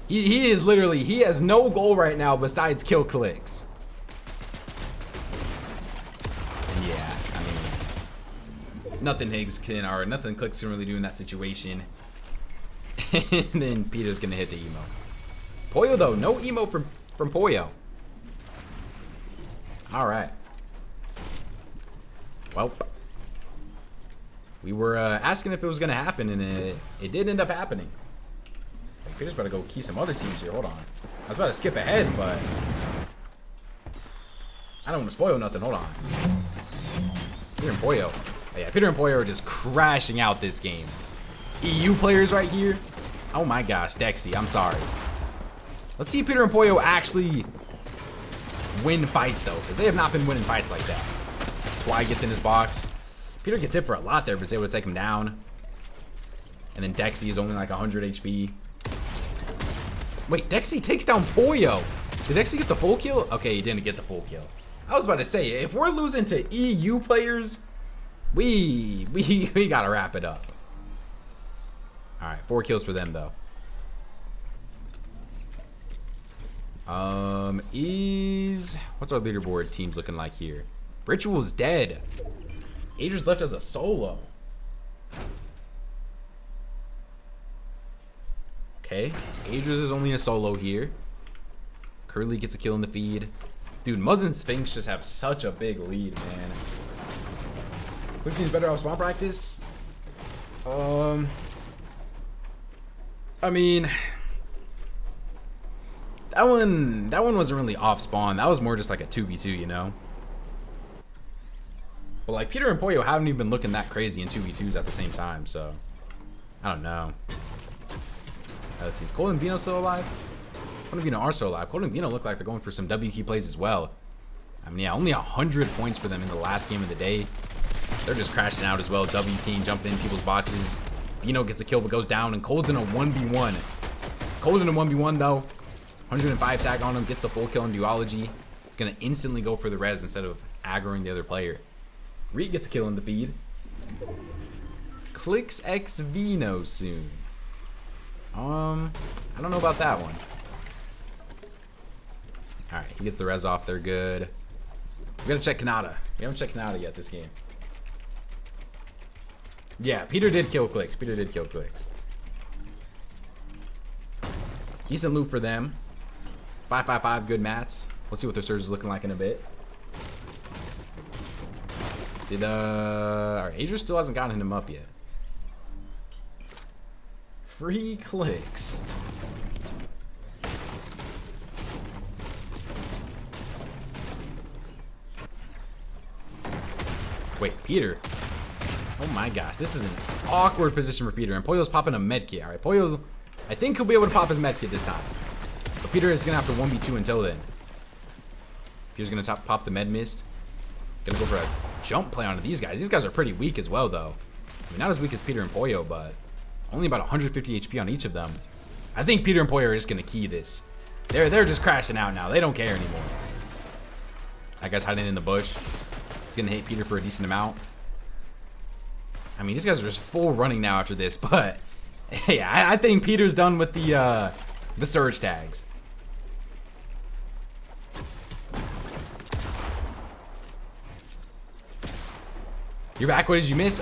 He is literally, he has no goal right now besides kill Clix. Yeah, I mean, nothing Higgs can, or nothing Clix can really do in that situation. And then Peter's gonna hit the emo. Pollo though, no emo from Pollo. All right. Well, we were asking if it was gonna happen, and it did end up happening. Like, Peter's about to go key some other teams here. Hold on. I was about to skip ahead, but I don't want to spoil nothing. Hold on. Peter and Pollo. Oh, yeah, Peter and Pollo are just crashing out this game. EU players right here. Oh my gosh, Dexy, I'm sorry. Let's see Peter and Pollo actually win fights though, because they have not been winning fights like that. Fly gets in his box. Peter gets hit for a lot there, but is able to take him down. And then Dexy is only like 100 HP. Wait, Dexy takes down Pollo. Did Dexy get the full kill? Okay, he didn't get the full kill. I was about to say, if we're losing to EU players, we gotta wrap it up. All right, 4 kills for them though. What's our leaderboard teams looking like here? Ritual's dead. Adrian's left as a solo. Okay, Adrian's is only a solo here. Curly gets a kill in the feed. Dude, Muzz and Sphinx just have such a big lead, man. Clix seems better off spawn practice. I mean, that one wasn't really off spawn. That was more just like a 2v2, you know. But like Peter and Pollo haven't even been looking that crazy in 2v2s at the same time, so I don't know. Let's see, is Cole and Vino still alive? Cole and Vino are still alive. Cole and Vino look like they're going for some W key plays as well. I mean, yeah, only 100 points for them in the last game of the day. They're just crashing out as well. W keying, jumping in people's boxes. Bino gets a kill but goes down, and Cold's in a 1v1. Cold in a 1v1 though. 105 tag on him, gets the full kill in duology. Gonna instantly go for the res instead of aggroing the other player. Reed gets a kill in the feed. Clix X Vino soon. I don't know about that one. Alright, he gets the res off, they're good. We gotta check Kanata. We haven't checked Kanata yet this game. Yeah, Peter did kill Clix. Peter did kill Clix. Decent loot for them. 555 good mats. We'll see what their surge is looking like in a bit. Alright, Adrian still hasn't gotten him up yet. Free Clix. Wait, Peter. Oh my gosh, this is an awkward position for Peter. And Pollo's popping a medkit. Alright, Pollo, I think he'll be able to pop his medkit this time. But Peter is going to have to 1v2 until then. Peter's going to pop the med mist. Going to go for a jump play onto these guys. These guys are pretty weak as well, though. I mean, not as weak as Peter and Pollo, but only about 150 HP on each of them. I think Peter and Pollo are just going to key this. They're just crashing out now. They don't care anymore. That guy's hiding in the bush. He's going to hit Peter for a decent amount. I mean, these guys are just full running now after this, but yeah, I think Peter's done with the surge tags. You're back. What did you miss?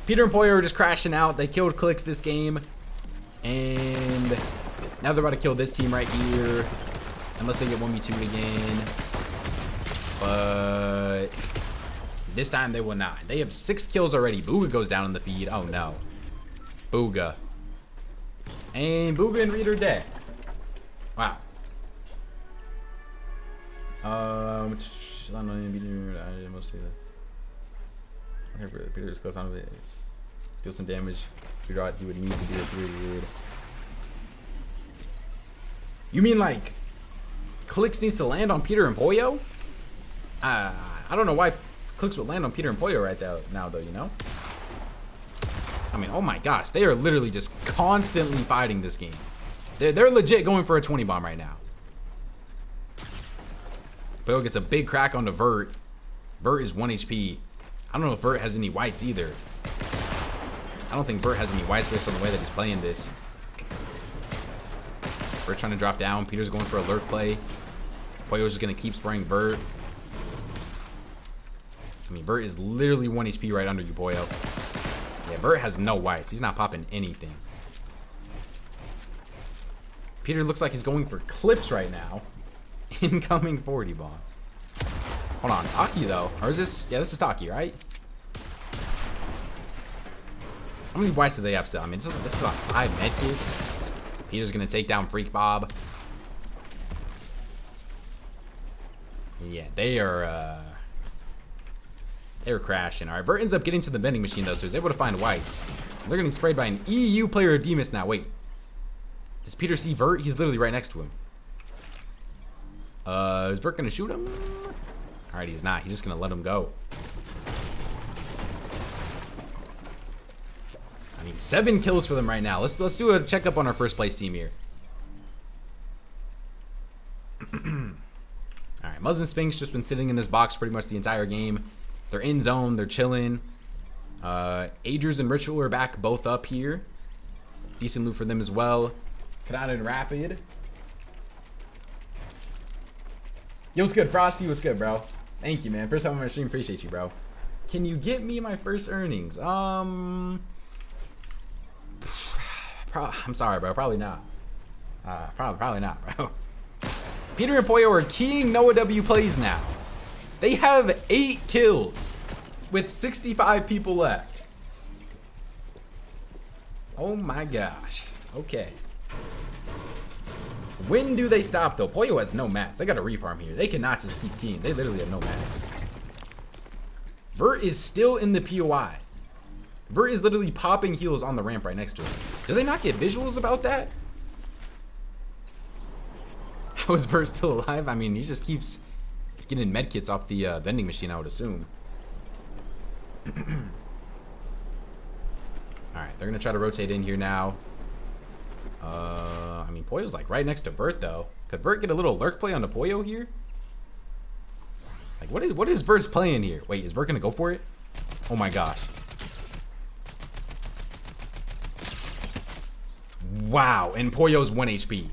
Peter and Pollo are just crashing out. They killed Clix this game, and now they're about to kill this team right here, unless they get 1v2 again. But this time they will not. They have 6 kills already. Booga goes down in the feed. Oh no. Booga. And Booga and Reed are dead. Wow. Mostly the Peter's close on it. Deal some damage. Figure out he would need to do it weird. You mean like Clix needs to land on Peter and Pollo? I don't know why Clix would land on Peter and Pollo right now, though, you know? I mean, oh my gosh, they are literally just constantly fighting this game. They're legit going for a 20 bomb right now. Pollo gets a big crack onto Vert. Vert is 1 HP. I don't know if Vert has any whites either. I don't think Vert has any whites based on the way that he's playing this. Vert's trying to drop down. Peter's going for a lurk play. Pollo's just going to keep spraying Vert. I mean, Vert is literally 1 HP right under you, Pollo. Yeah, Vert has no whites. He's not popping anything. Peter looks like he's going for clips right now. Incoming 40 bomb. Hold on, Taki though. Or is this? Yeah, this is Taki, right? How many whites do they have still? I mean, this is about 5 medkits. Peter's gonna take down Freak Bob. Yeah, they're crashing. All right, Vert ends up getting to the vending machine though, so he's able to find whites. They're getting sprayed by an EU player of Demas now. Wait, does Peter see Vert? He's literally right next to him. Is Vert gonna shoot him? All right, he's not. He's just gonna let him go. I mean, 7 kills for them right now. Let's do a checkup on our first place team here. All right, Muzz and Sphinx just been sitting in this box pretty much the entire game. They're in zone. They're chilling. Agers and Ritual are back both up here. Decent loot for them as well. Kanata and Rapid. Yo, what's good, Frosty? What's good, bro? Thank you, man. First time on my stream. Appreciate you, bro. Can you get me my first earnings? I'm sorry, bro. Probably not. Probably not, bro. Peter and Pollo are keying Noah W plays now. They have 8 kills with 65 people left. Oh my gosh. Okay. When do they stop though? Pollo has no mats. They got a refarm here. They cannot just keep keying. They literally have no mats. Vert is still in the POI. Vert is literally popping heals on the ramp right next to him. Do they not get visuals about that? How is Vert still alive? I mean, he just keeps getting medkits off the vending machine, I would assume. Alright. they're gonna try to rotate in here now. I mean, Poyo's like right next to Bert though. Could Bert get a little lurk play on the Poyo here? Like, what is Bert's playing here? Wait, is Bert gonna go for it? Oh my gosh. Wow, and Poyo's 1 HP.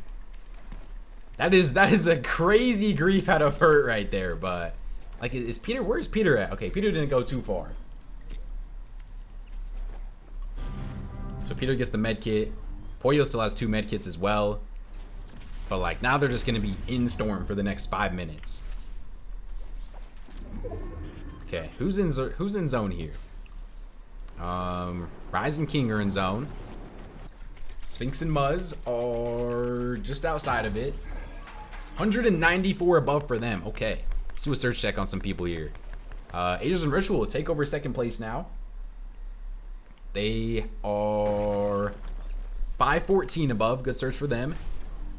That is a crazy grief out of Bert right there, but like, is Peter, where's Peter at? Okay, Peter didn't go too far. So Peter gets the med kit. Poyo still has 2 med kits as well. But like, now they're just gonna be in storm for the next 5 minutes. Okay, who's in zone here? Rise and King are in zone. Sphinx and Muzz are just outside of it. 194 above for them. Okay, let's do a search check on some people here. Aegis and Ritual will take over 2nd place now. They are 514 above. Good search for them.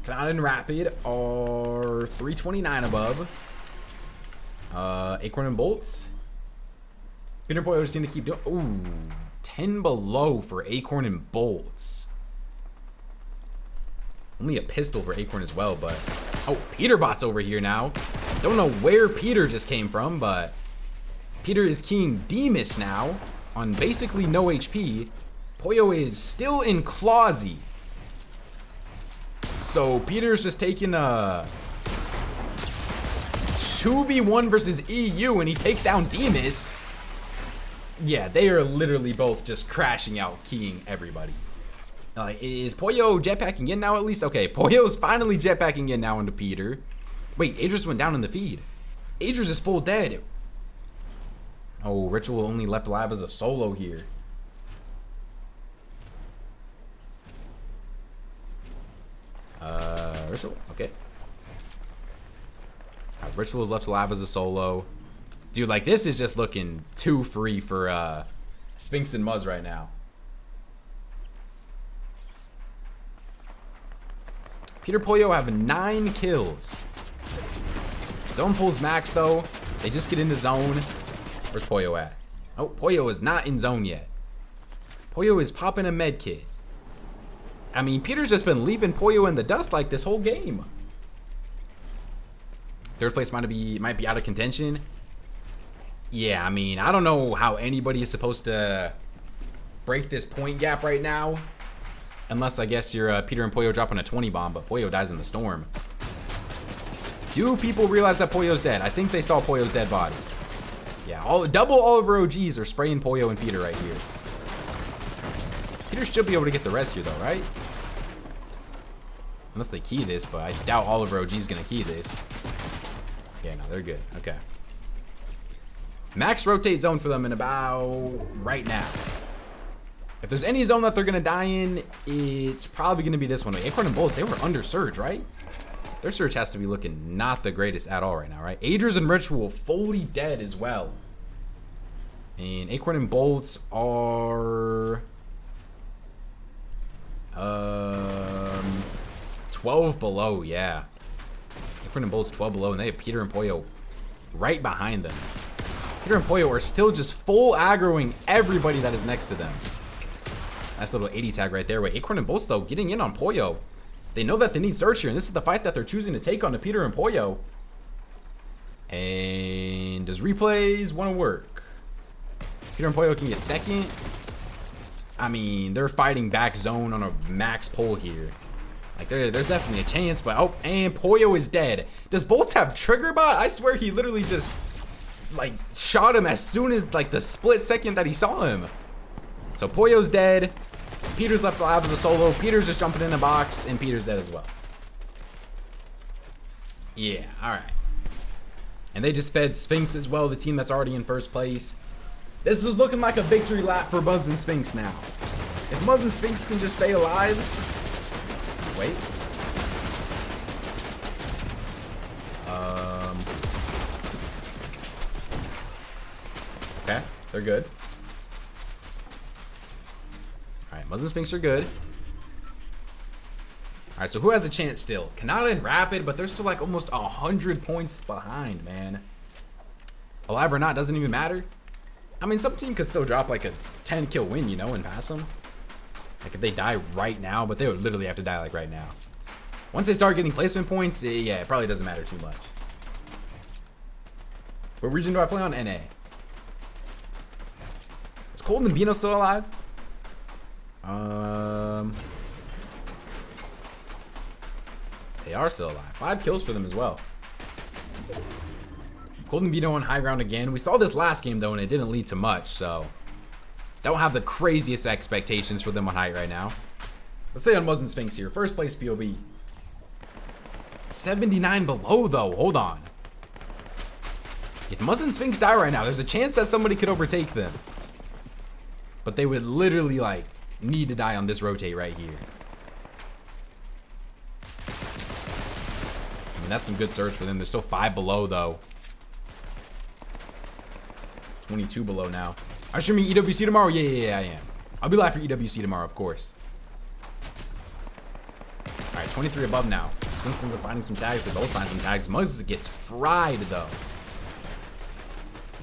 Cloud and Rapid are 329 above. Acorn and Bolts. Peter and Poyo just need to keep doing. Ooh, 10 below for Acorn and Bolts. Only a pistol for Acorn as well, but oh, Peterbot's over here now. Don't know where Peter just came from, but Peter is keying Demus now on basically no HP. Poyo is still in Clawsy. So Peter's just taking a 2v1 versus EU, and he takes down Demus. Yeah, they are literally both just crashing out, keying everybody. Is Poyo jetpacking in now at least? Okay, Poyo's finally jetpacking in now into Peter. Wait, Adris went down in the feed. Adris is full dead. Oh, Ritual only left alive as a solo here. Ritual, okay. Ritual's left alive as a solo. Dude, like, this is just looking too free for Sphinx and Muzz right now. Peter Poyo have 9 kills. Zone pulls max though. They just get into zone. Where's Poyo at? Oh, Poyo is not in zone yet. Poyo is popping a med kit. I mean, Peter's just been leaving Poyo in the dust like this whole game. 3rd place might be out of contention. Yeah, I mean, I don't know how anybody is supposed to break this point gap right now. Unless, I guess, you're Peter and Poyo dropping a 20 bomb, but Poyo dies in the storm. Do people realize that Poyo's dead? I think they saw Poyo's dead body. Yeah, double Oliver OGs are spraying Poyo and Peter right here. Peter should be able to get the rescue, though, right? Unless they key this, but I doubt Oliver OG's going to key this. Yeah, no, they're good. Okay. Max rotate zone for them in about right now. If there's any zone that they're going to die in, it's probably going to be this one. Acorn and Bolts, they were under Surge, right? Their Surge has to be looking not the greatest at all right now, right? Adris and Ritual fully dead as well. And Acorn and Bolts are 12 below, yeah. Acorn and Bolts 12 below, and they have Peter and Poyo right behind them. Peter and Poyo are still just full aggroing everybody that is next to them. Nice little 80 tag right there. Wait, Acorn and Bolts, though, getting in on Poyo. They know that they need Search here, and this is the fight that they're choosing to take on to Peter and Poyo. And does replays want to work? Peter and Poyo can get 2nd. I mean, they're fighting back zone on a max pull here. Like, there's definitely a chance, but oh, and Poyo is dead. Does Bolts have Trigger Bot? I swear he literally just, like, shot him as soon as, like, the split second that he saw him. So Poyo's dead. Peter's left alive as a solo. Peter's just jumping in a box, and Peter's dead as well. Yeah, alright. And they just fed Sphinx as well, the team that's already in 1st place. This is looking like a victory lap for Muzz and Sphinx now. If Muzz and Sphinx can just stay alive. Wait. Okay, they're good. Alright, Muzz and Sphinx are good. Alright, so who has a chance still? Kanata and Rapid, but they're still like almost 100 points behind, man. Alive or not, doesn't even matter. I mean, some team could still drop like a 10 kill win, you know, and pass them. Like if they die right now, but they would literally have to die like right now. Once they start getting placement points, yeah, it probably doesn't matter too much. What region do I play on? NA. Is Cold and Bino still alive? They are still alive. 5 kills for them as well. Cold and Bino on high ground again. We saw this last game though, and it didn't lead to much, so don't have the craziest expectations for them on height right now. Let's stay on Muzz and Sphinx here. First place POV. 79 below though. Hold on. If Muzz and Sphinx die right now, there's a chance that somebody could overtake them. But they would literally like need to die on this rotate right here. I mean, that's some good surge for them. They're still 5 below though. 22 below now. Are you streaming EWC tomorrow? Yeah, I am. I'll be live for EWC tomorrow, of course. Alright, 23 above now. Sphinx ends up finding some tags. They both find some tags. Muzz gets fried though.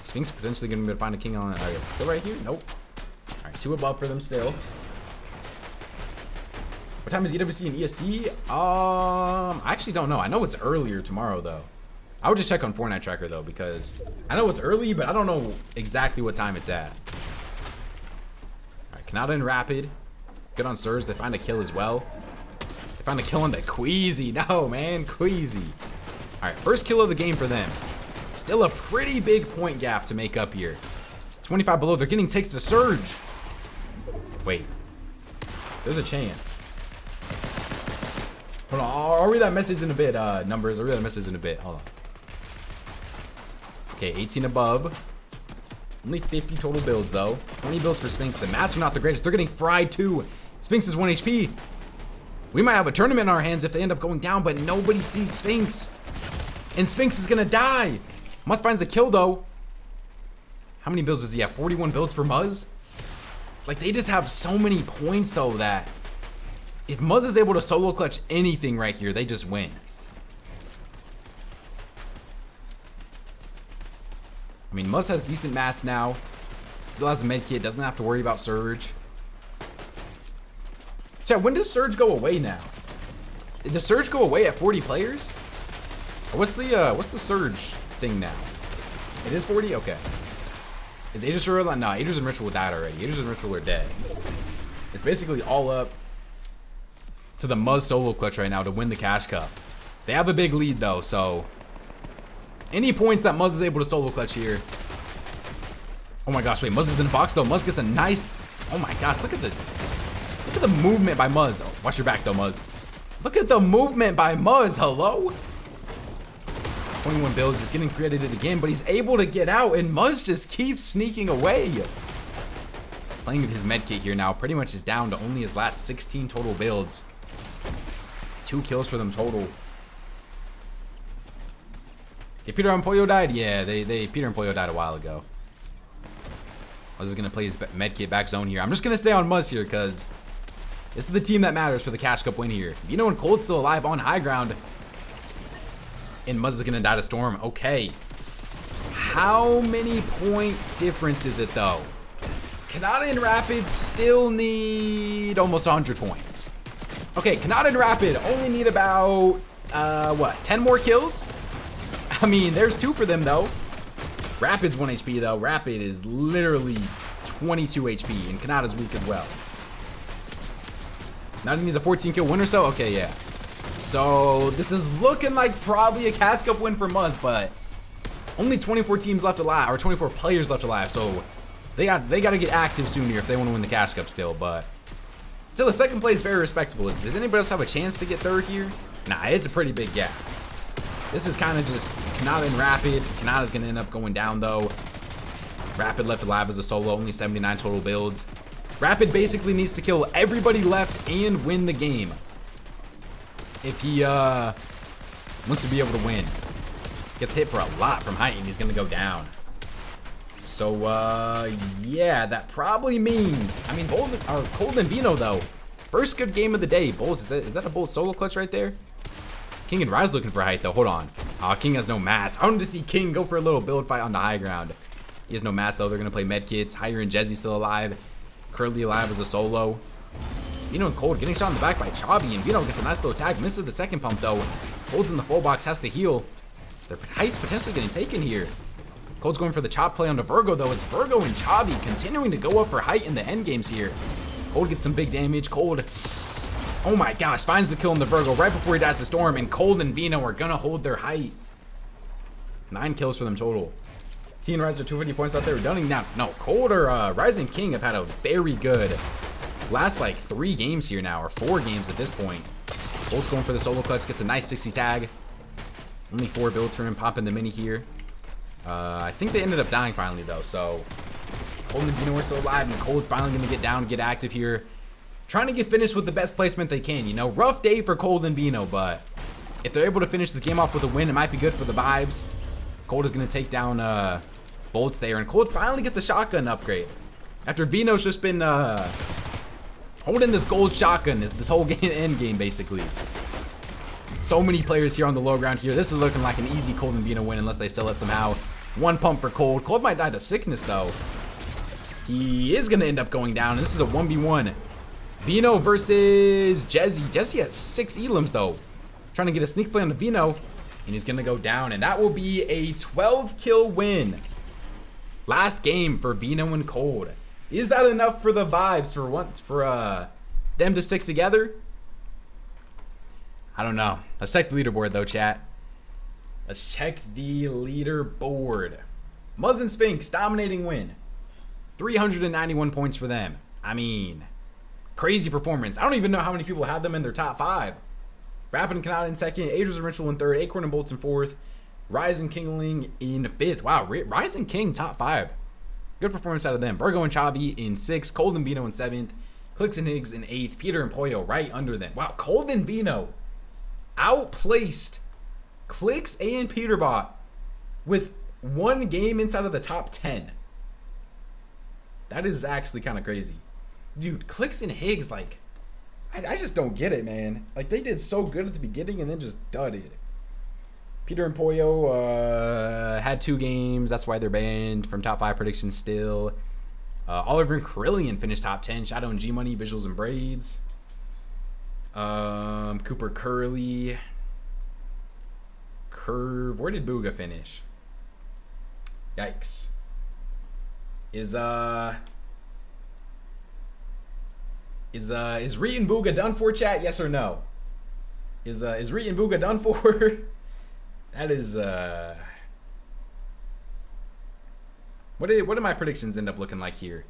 Sphinx potentially going to be able to find a king on it. Alright, still right here? Nope. Alright, 2 above for them still. What time is EWC and EST? I actually don't know. I know it's earlier tomorrow though. I would just check on Fortnite Tracker though, because I know it's early, but I don't know exactly what time it's at. Alright, Kanata and Rapid. Good on Surge. They find a kill as well. They find a kill on the Queasy. No, man. Queasy. Alright, first kill of the game for them. Still a pretty big point gap to make up here. 25 below. They're getting takes to Surge. Wait. There's a chance. Hold on. I'll read that message in a bit, numbers. I'll read that message in a bit. Hold on. Okay, 18 above. Only 50 total builds, though. 20 builds for Sphinx. The mats are not the greatest. They're getting fried, too. Sphinx is 1 HP. We might have a tournament in our hands if they end up going down, but nobody sees Sphinx. And Sphinx is going to die. Muzz finds a kill, though. How many builds does he have? 41 builds for Muzz? Like, they just have so many points, though, that if Muzz is able to solo clutch anything right here, they just win. I mean, Muzz has decent mats now. Still has a med kit. Doesn't have to worry about Surge. Chat, when does Surge go away now? Did the Surge go away at 40 players? Or what's the Surge thing now? It is 40? Okay. Is Aegis or no, Aegis and Ritual died already. Aegis and Ritual are dead. It's basically all up to the Muzz solo clutch right now to win the Cash Cup. They have a big lead though, so any points that Muzz is able to solo clutch here. Oh my gosh, wait, Muzz is in the box though. Muzz gets a nice. Oh my gosh, look at the movement by Muzz. Oh, watch your back though, Muzz. Look at the movement by Muzz. Hello. 21 builds, he's getting credited again, but he's able to get out, and Muzz just keeps sneaking away. Playing with his medkit here now, pretty much is down to only his last 16 total builds. 2 kills for them total. Did Peter and Pollo died? Yeah, Peter and Pollo died a while ago. Muzz is gonna play his medkit back zone here. I'm just gonna stay on Muzz here because this is the team that matters for the Cash Cup win here. You know when Cold's still alive on high ground. And Muzz is gonna die to Storm. Okay. How many point difference is it though? Kanata and Rapid still need almost 100 points. Okay, Kanata and Rapid only need about, what, 10 more kills? I mean, there's 2 for them though. Rapid's 1 HP though. Rapid is literally 22 HP, and Kanata's weak as well. Kanata needs a 14 kill win or so? Okay, yeah. So this is looking like probably a Cash Cup win for Muzz, but only 24 teams left alive, or 24 players left alive. So they got to get active soon here if they want to win the Cash Cup still. But still, a second place very respectable. Does anybody else have a chance to get third here? Nah, it's a pretty big gap. This is kind of just Kanata and Rapid. Kanata's gonna end up going down though. Rapid left alive as a solo, only 79 total builds. Rapid basically needs to kill everybody left and win the game if he wants to be able to win. Gets hit for a lot from height and he's gonna go down. So yeah, that probably means, I mean, Cold and Vino though, first good game of the day. Bolts, is that a Bolt solo clutch right there? King and Rise looking for height though. Hold on. King has no mass. I wanted to see King go for a little build fight on the high ground. He has no mass though. They're gonna play medkits. Higher and Jezzy still alive. Curly alive as a solo. Vino and Cold getting shot in the back by Chabi, and Vino gets a nice little tag. Misses the second pump though. Cold's in the full box, has to heal. Their heights potentially getting taken here. Cold's going for the chop play on the Virgo though. It's Virgo and Chabi continuing to go up for height in the end games here. Cold gets some big damage. Cold, oh my gosh, finds the kill on the Virgo right before he dies to Storm, and Cold and Vino are gonna hold their height. 9 kills for them total. Key and Rise are 250 points out there. Dunning now. No, Cold or Rising King have had a very good last like 3 games here now, or 4 games at this point. Cold's going for the solo clutch, gets a nice 60 tag. Only 4 builds for him, popping the mini here. I think they ended up dying finally though, so Cold and Vino are still alive, and Cold's finally gonna get down, get active here. Trying to get finished with the best placement they can, you know. Rough day for Cold and Vino, but if they're able to finish this game off with a win, it might be good for the vibes. Cold is gonna take down Bolts there, and Cold finally gets a shotgun upgrade. After Vino's just been holding this gold shotgun this whole game, end game basically. So many players here on the low ground here. This is looking like an easy Cold and Vino win unless they sell it somehow. 1 pump for Cold. Cold might die to sickness though. He is gonna end up going down, and this is a 1v1. Vino versus Jesse. Jesse has 6 elims though. Trying to get a sneak play on the Vino, and he's gonna go down, and that will be a 12 kill win. Last game for Vino and Cold. Is that enough for the vibes for them to stick together? I don't know. Let's check the leaderboard though, chat. Let's check the leaderboard. Muzz and Sphinx dominating win. 391 points for them. I mean, crazy performance. I don't even know how many people had them in their top 5. Rapid and Kanata in second, Aegis and Ritual in third, Acorn and Bolts in fourth, Rise and Kingling in 5th. Wow, Rise and King top 5. Good performance out of them. Virgo and Chabi in 6th, Cold and Vino in 7th, Clix and Higgs in 8th, Peter and Poyo right under them. Wow, Cold and Vino outplaced Clix and Peterbot with 1 game inside of the top 10. That is actually kind of crazy. Dude, Clix and Higgs, like, I just don't get it, man. Like, they did so good at the beginning and then just dudded. Peter and Poyo had 2 games. That's why they're banned from top 5 predictions still. Oliver and Carillion finished top 10. Shadow and G-Money, Visuals and Braids. Cooper Curly. Curve. Where did Booga finish? Yikes. Is Reet and Booga done for, chat? Yes or no? Is Reet and Booga done for? That is what did my predictions end up looking like here?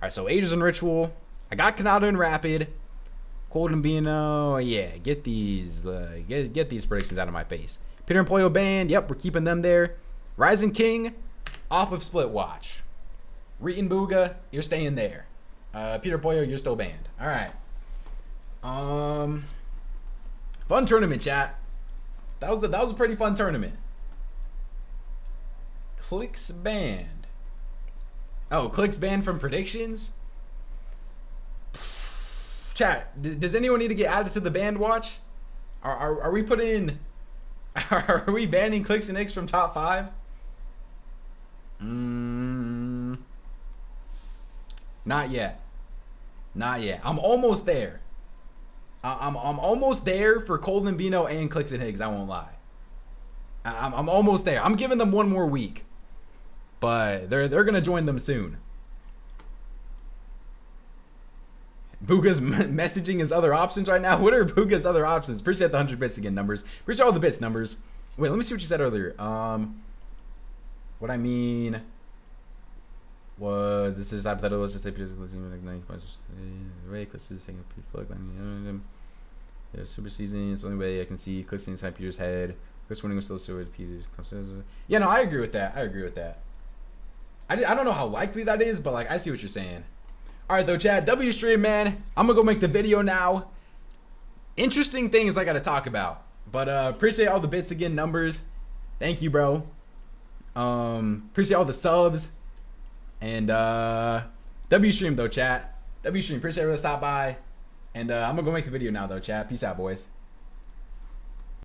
Alright, so Ages and Ritual. I got Kanata and Rapid. Cold and Vino. Yeah, get these get these predictions out of my face. Peter and Poyo banned. Yep, we're keeping them there. Rising King off of Split Watch. Reet and Booga, you're staying there. Peter Poyo, you're still banned. Alright. Fun tournament, chat. That was a pretty fun tournament. Clix banned. Oh, Clix banned from predictions? Chat, does anyone need to get added to the banned watch? Are we putting are we banning Clix and X from top 5? Not yet. Not yet. I'm almost there. I'm almost there for Cold and Vino and Clix and Higgs, I won't lie. I'm almost there. I'm giving them 1 more week. But they're gonna join them soon. Booga's messaging his other options right now. What are Booga's other options? Appreciate the 100 bits again, Numbers. Appreciate all the bits, Numbers. Wait, let me see what you said earlier. What I mean was this is hypothetical. Let's just say Peter's igniting Clix is taking super season. It's the only way I can see Clix inside Peter's head. Clix winning was still so Peter's. Yeah, no, I agree with that. I agree with that. I don't know how likely that is, but like I see what you're saying. All right, though, Chad. W stream, man. I'm gonna go make the video now. Interesting things I gotta talk about, but appreciate all the bits again, Numbers. Thank you, bro. Appreciate all the subs. And W stream though, chat. W stream. Appreciate everyone stop by. And I'm gonna go make the video now though, chat. Peace out, boys.